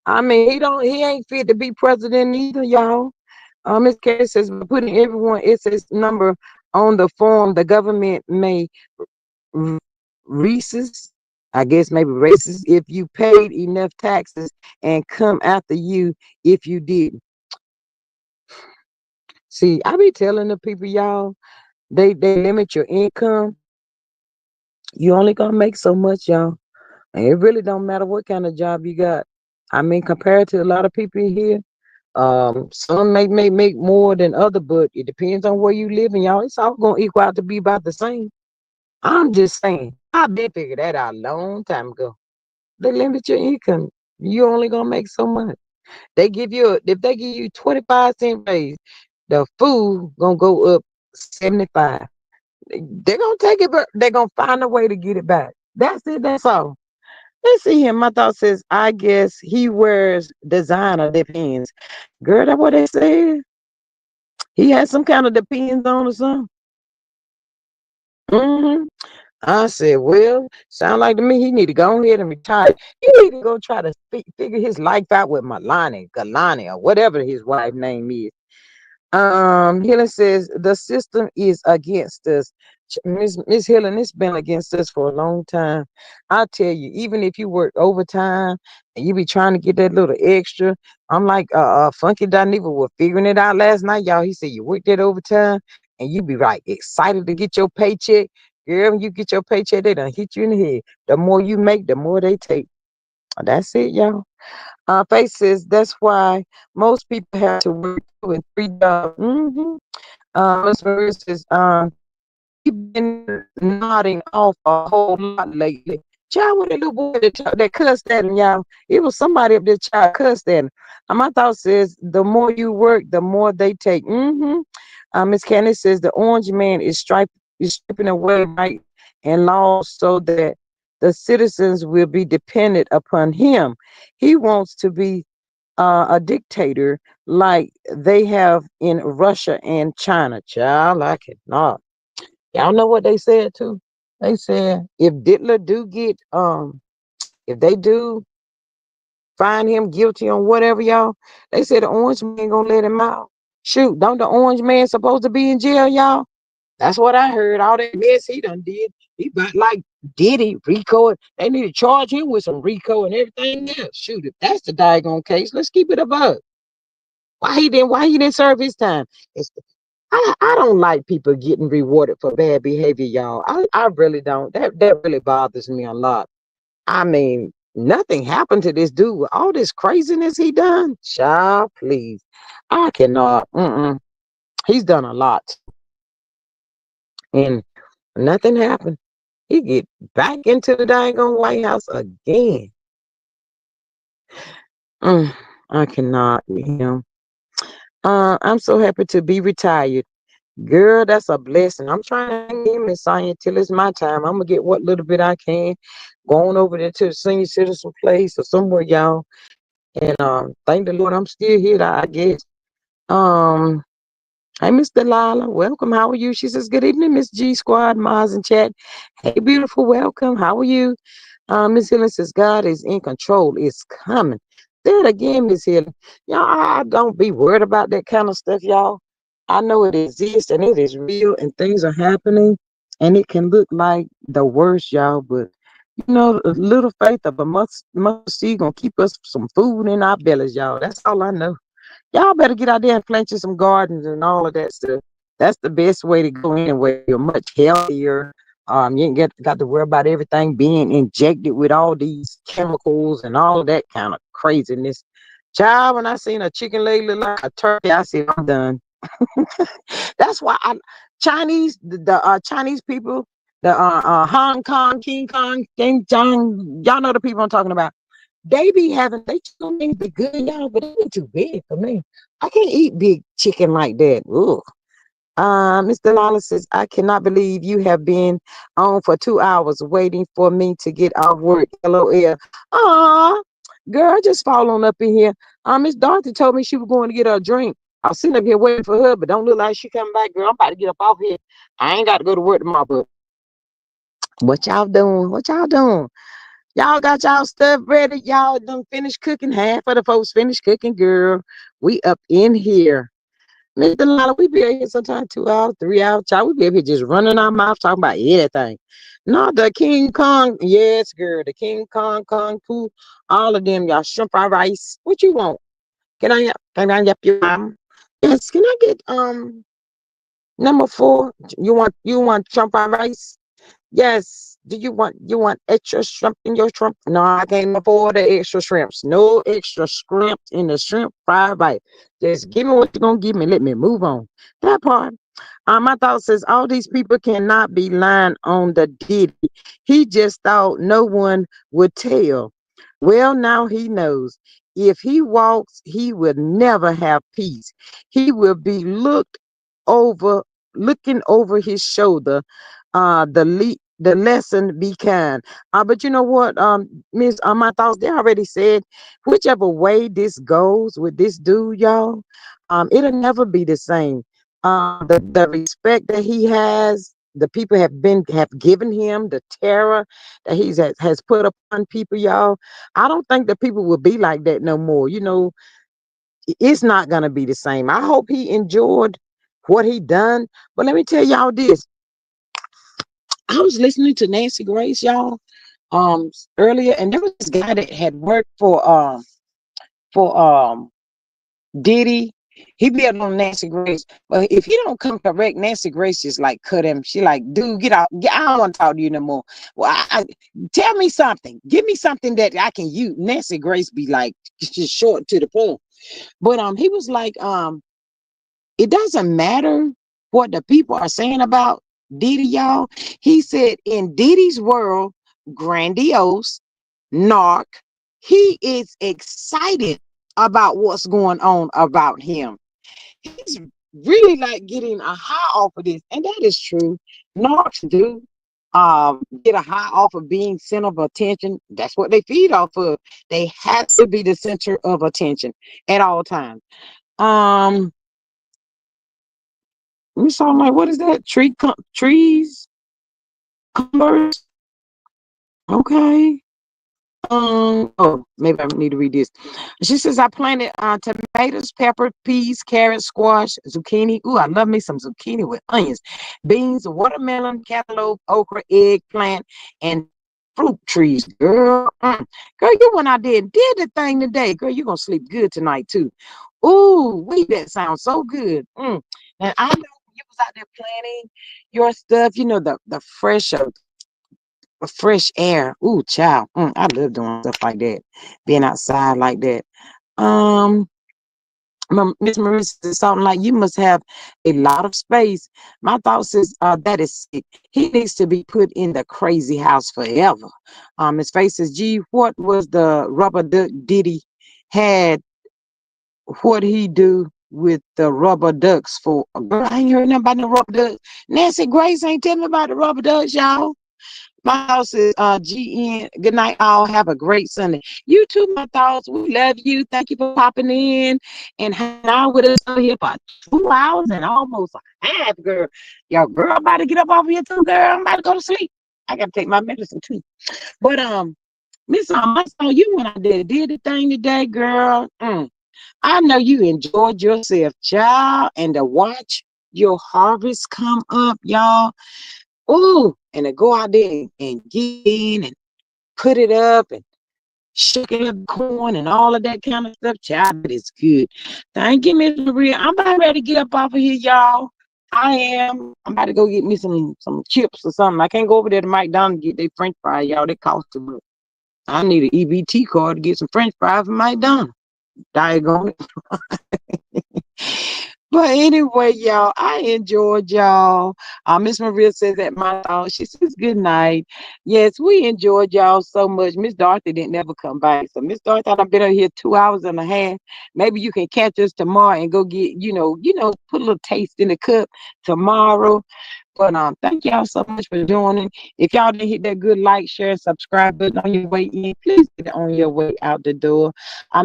I mean, he ain't fit to be president either, y'all. Miss Candy says, by putting everyone else's number on the form, the government may r- racist, I guess maybe racist, if you paid enough taxes and come after you if you didn't. See, I be telling the people, y'all, they limit your income. You only gonna make so much, y'all. And it really don't matter what kind of job you got. I mean, compared to a lot of people here, some may make more than other, but it depends on where you live, and y'all. It's all gonna equal out to be about the same. I'm just saying. I been figured that out a long time ago. They limit your income. You only gonna make so much. If they give you 25 cent raise, the food gonna go up 75. They're gonna take it, but they're gonna find a way to get it back. That's it. That's all. Let's see him. My thought says, I guess he wears designer depends. Girl, that what they said. He has some kind of depends on or something. hmm I said, well, sound like to me he need to go ahead and retire. He need to go try to figure his life out with Milani, Galani, or whatever his wife name is. Helen says the system is against us. Miss Helen, it's been against us for a long time. I tell you, even if you work overtime and you be trying to get that little extra, I'm like Funky Dineva was figuring it out last night, y'all. He said you work that overtime and you be right excited to get your paycheck. Girl, when you get your paycheck, they done hit you in the head. The more you make, the more they take. That's it, y'all. Faith says that's why most people have to work 2 and 3 jobs. Miss Maria says, he been nodding off a whole lot lately. Child, with that little boy that cussed at him, y'all. It was somebody up there, child, cussed at him. My thought says, the more you work, the more they take. Miss Candice says the orange man is stripping away rights and laws so that the citizens will be dependent upon him. He wants to be a dictator like they have in Russia and China. Child, I cannot. Y'all know what they said too? They said if Dittler do get if they do find him guilty on whatever, y'all, they said the orange man gonna let him out. Shoot, don't the orange man supposed to be in jail, y'all? That's what I heard. All that mess he done did. He about like Diddy, Rico. They need to charge him with some Rico and everything else. Shoot, if that's the daggone case, let's keep it above. Why he didn't serve his time? It's, I don't like people getting rewarded for bad behavior, y'all. I really don't. That really bothers me a lot. I mean, nothing happened to this dude with all this craziness he done. Child, please. I cannot. He's done a lot. And nothing happened. He get back into the dang on White House again. Mm, I cannot with him. I'm so happy to be retired. Girl, that's a blessing. I'm trying to hang in there, Sonya, till it's my time. I'm gonna get what little bit I can, going over there to the senior citizen place or somewhere, y'all. And thank the Lord I'm still here, I guess. Um, hey, Miss Delilah, welcome. How are you? She says, good evening, Miss G Squad, Maz and chat. Hey, beautiful, welcome. How are you? Miss Helen says God is in control. It's coming. Say it again, Miss Helen. Y'all, I don't be worried about that kind of stuff, y'all. I know it exists and it is real and things are happening and it can look like the worst, y'all. But you know, a little faith of a mustard seed gonna keep us some food in our bellies, y'all. That's all I know. Y'all better get out there and plant you some gardens and all of that stuff. That's the best way to go anyway. You're much healthier. You ain't got to worry about everything being injected with all these chemicals and all of that kind of craziness. Child, when I seen a chicken leg look like a turkey, I said, I'm done. That's why the Chinese people, the Hong Kong, King Kong, King Jong, y'all know the people I'm talking about. They be having they chicken wings be good, y'all, but they be too big for me. I can't eat big chicken like that. Ugh. Mr. Lala says, I cannot believe you have been on for 2 hours waiting for me to get off work. LOL. Aw, girl, just fall on up in here. Miss Dorothy told me she was going to get her a drink. I was sitting up here waiting for her, but don't look like she coming back, girl. I'm about to get up off here. I ain't got to go to work tomorrow, but what y'all doing? What y'all doing? Y'all got y'all stuff ready. Y'all done finished cooking. Half of the folks finished cooking, girl. We up in here. Mr. Lala, we be here sometimes 2 hours, 3 hours. Child, we be up here just running our mouth talking about anything. No, the King Kong. Yes, girl. The King Kong, Kong Poo. All of them, y'all. Shrimp fried rice. What you want? Can I yap your mom? Yes, can I get number 4? You want shrimp fried rice? Yes. Do you want extra shrimp in your shrimp? No, I can't afford the extra shrimps. No extra shrimps in the shrimp fried rice. Just give me what you're gonna give me. Let me move on. That part. My thought says all these people cannot be lying on the Diddy. He just thought no one would tell. Well, now he knows. If he walks, he will never have peace. He will be over, looking over his shoulder. The lesson be kind. But you know what, Miss, my thoughts, they already said whichever way this goes with this dude, y'all, it'll never be the same. The respect that he has, the people have given him, the terror that has put upon people, y'all. I don't think that people will be like that no more. You know, it's not gonna be the same. I hope he enjoyed what he done. But let me tell y'all this. I was listening to Nancy Grace, y'all, earlier, and there was this guy that had worked for Diddy. He be up on Nancy Grace, but if he don't come correct, Nancy Grace just like cut him. She like, dude, get out. I don't want to talk to you no more. Well, tell me something. Give me something that I can use. Nancy Grace be like just short to the point. But he was like, it doesn't matter what the people are saying about Diddy, y'all. He said, in Diddy's world, grandiose, narc, he is excited about what's going on about him. He's really like getting a high off of this, and that is true. Narcs do get a high off of being center of attention. That's what they feed off of. They have to be the center of attention at all times. Um, we saw like, what is that? Trees, cumbers. Okay. Oh, maybe I need to read this. She says, I planted tomatoes, pepper, peas, carrots, squash, zucchini. Ooh, I love me some zucchini with onions, beans, watermelon, cantaloupe, okra, eggplant, and fruit trees. Girl, girl, you went out there and did the thing today. Girl, you're gonna sleep good tonight too. Ooh, that sounds so good. And I know you was out there planting your stuff, you know, the fresh air. Ooh, child. I love doing stuff like that. Being outside like that. Um, Miss Marie says something like, you must have a lot of space. My thoughts is that is sick. He needs to be put in the crazy house forever. His face says, gee, what was the rubber duck Diddy had? What he do with the rubber ducks for? Girl, I ain't heard nothing about the rubber ducks. Nancy Grace ain't tell me about the rubber ducks, y'all. My house is GN. Good night, all. Have a great Sunday. You too, my thoughts. We love you. Thank you for popping in and hanging out with us over here for 2 hours and almost a half, girl. Your girl about to get up off here too, girl. I'm about to go to sleep. I gotta take my medicine too. But Miss I saw you when I did the thing today, girl. I know you enjoyed yourself, child, and to watch your harvest come up, y'all. Ooh, and to go out there and get in and put it up and shucking up the corn and all of that kind of stuff, child, that is good. Thank you, Miss Maria. I'm about ready to get up off of here, y'all. I am. I'm about to go get me some chips or something. I can't go over there to McDonald's and get their French fries, y'all. They cost too much. I need an EBT card to get some French fries from McDonald's. Diagon it. But anyway, y'all, I enjoyed y'all. Miss Maria says that my thought. She says good night. Yes, we enjoyed y'all so much. Miss Dorothy didn't never come back. So Miss Dorothy, I've been out here 2 hours and a half. Maybe you can catch us tomorrow and go get, put a little taste in the cup tomorrow. But thank y'all so much for joining. If y'all didn't hit that good like, share, and subscribe button on your way in, please get it on your way out the door.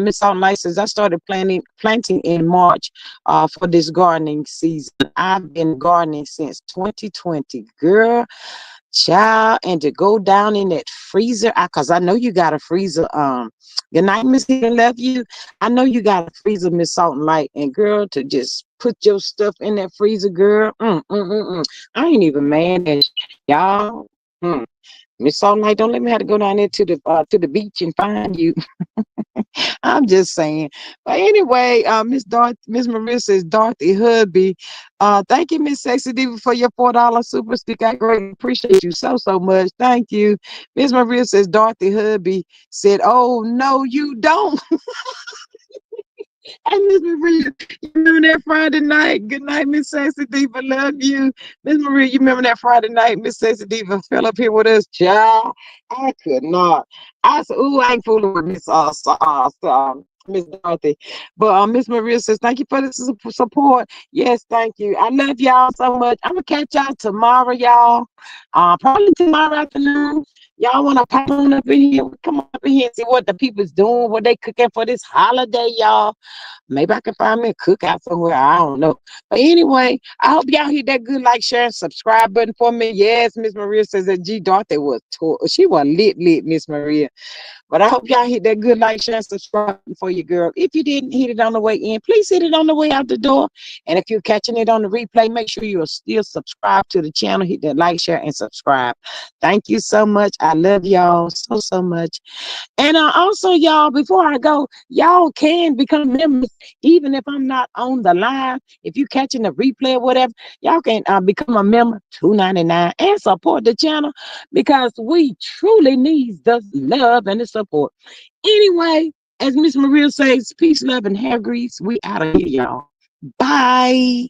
Miss Salt License, I started planting in March for this gardening season. I've been gardening since 2020, girl. Child, and to go down in that freezer, cause I know you got a freezer. Good night, Miss Hidden left you. I know you got a freezer, Miss Salt and Light, and girl, to just put your stuff in that freezer, girl. I ain't even mad at y'all. Miss Salt and Light, don't let me have to go down there to the beach and find you. I'm just saying. But anyway, Miss Maria says, Dorothy Hubby. Thank you, Miss Sexy Diva, for your $4 super stick. I greatly appreciate you so much. Thank you. Miss Maria says, Dorothy Hubby said, oh no, you don't. And Miss Maria, you remember that Friday night? Good night, Miss Sexy Diva. Love you. Miss Maria, you remember that Friday night? Miss Sexy Diva fell up here with us, child. I could not. I said, ooh, I ain't fooling with Miss Dorothy. But Miss Maria says, thank you for the support. Yes, thank you. I love y'all so much. I'm going to catch y'all tomorrow, y'all. Probably tomorrow afternoon. Y'all want to pop on up in here? Come on up in here and see what the people's doing, what they cooking for this holiday, y'all. Maybe I can find me a cookout somewhere. I don't know. But anyway, I hope y'all hit that good like, share, and subscribe button for me. Yes, Miss Maria says that G Dorothy was she was lit, Miss Maria. But I hope y'all hit that good like, share, and subscribe for you, girl. If you didn't hit it on the way in, please hit it on the way out the door. And if you're catching it on the replay, make sure you are still subscribed to the channel. Hit that like, share, and subscribe. Thank you so much. I love y'all so much. And also, y'all, before I go, y'all can become members, even if I'm not on the line. If you catching the replay or whatever, y'all can become a member, $2.99, and support the channel because we truly need the love and the support. Anyway, as Miss Maria says, peace, love, and hair grease. We out of here, y'all. Bye.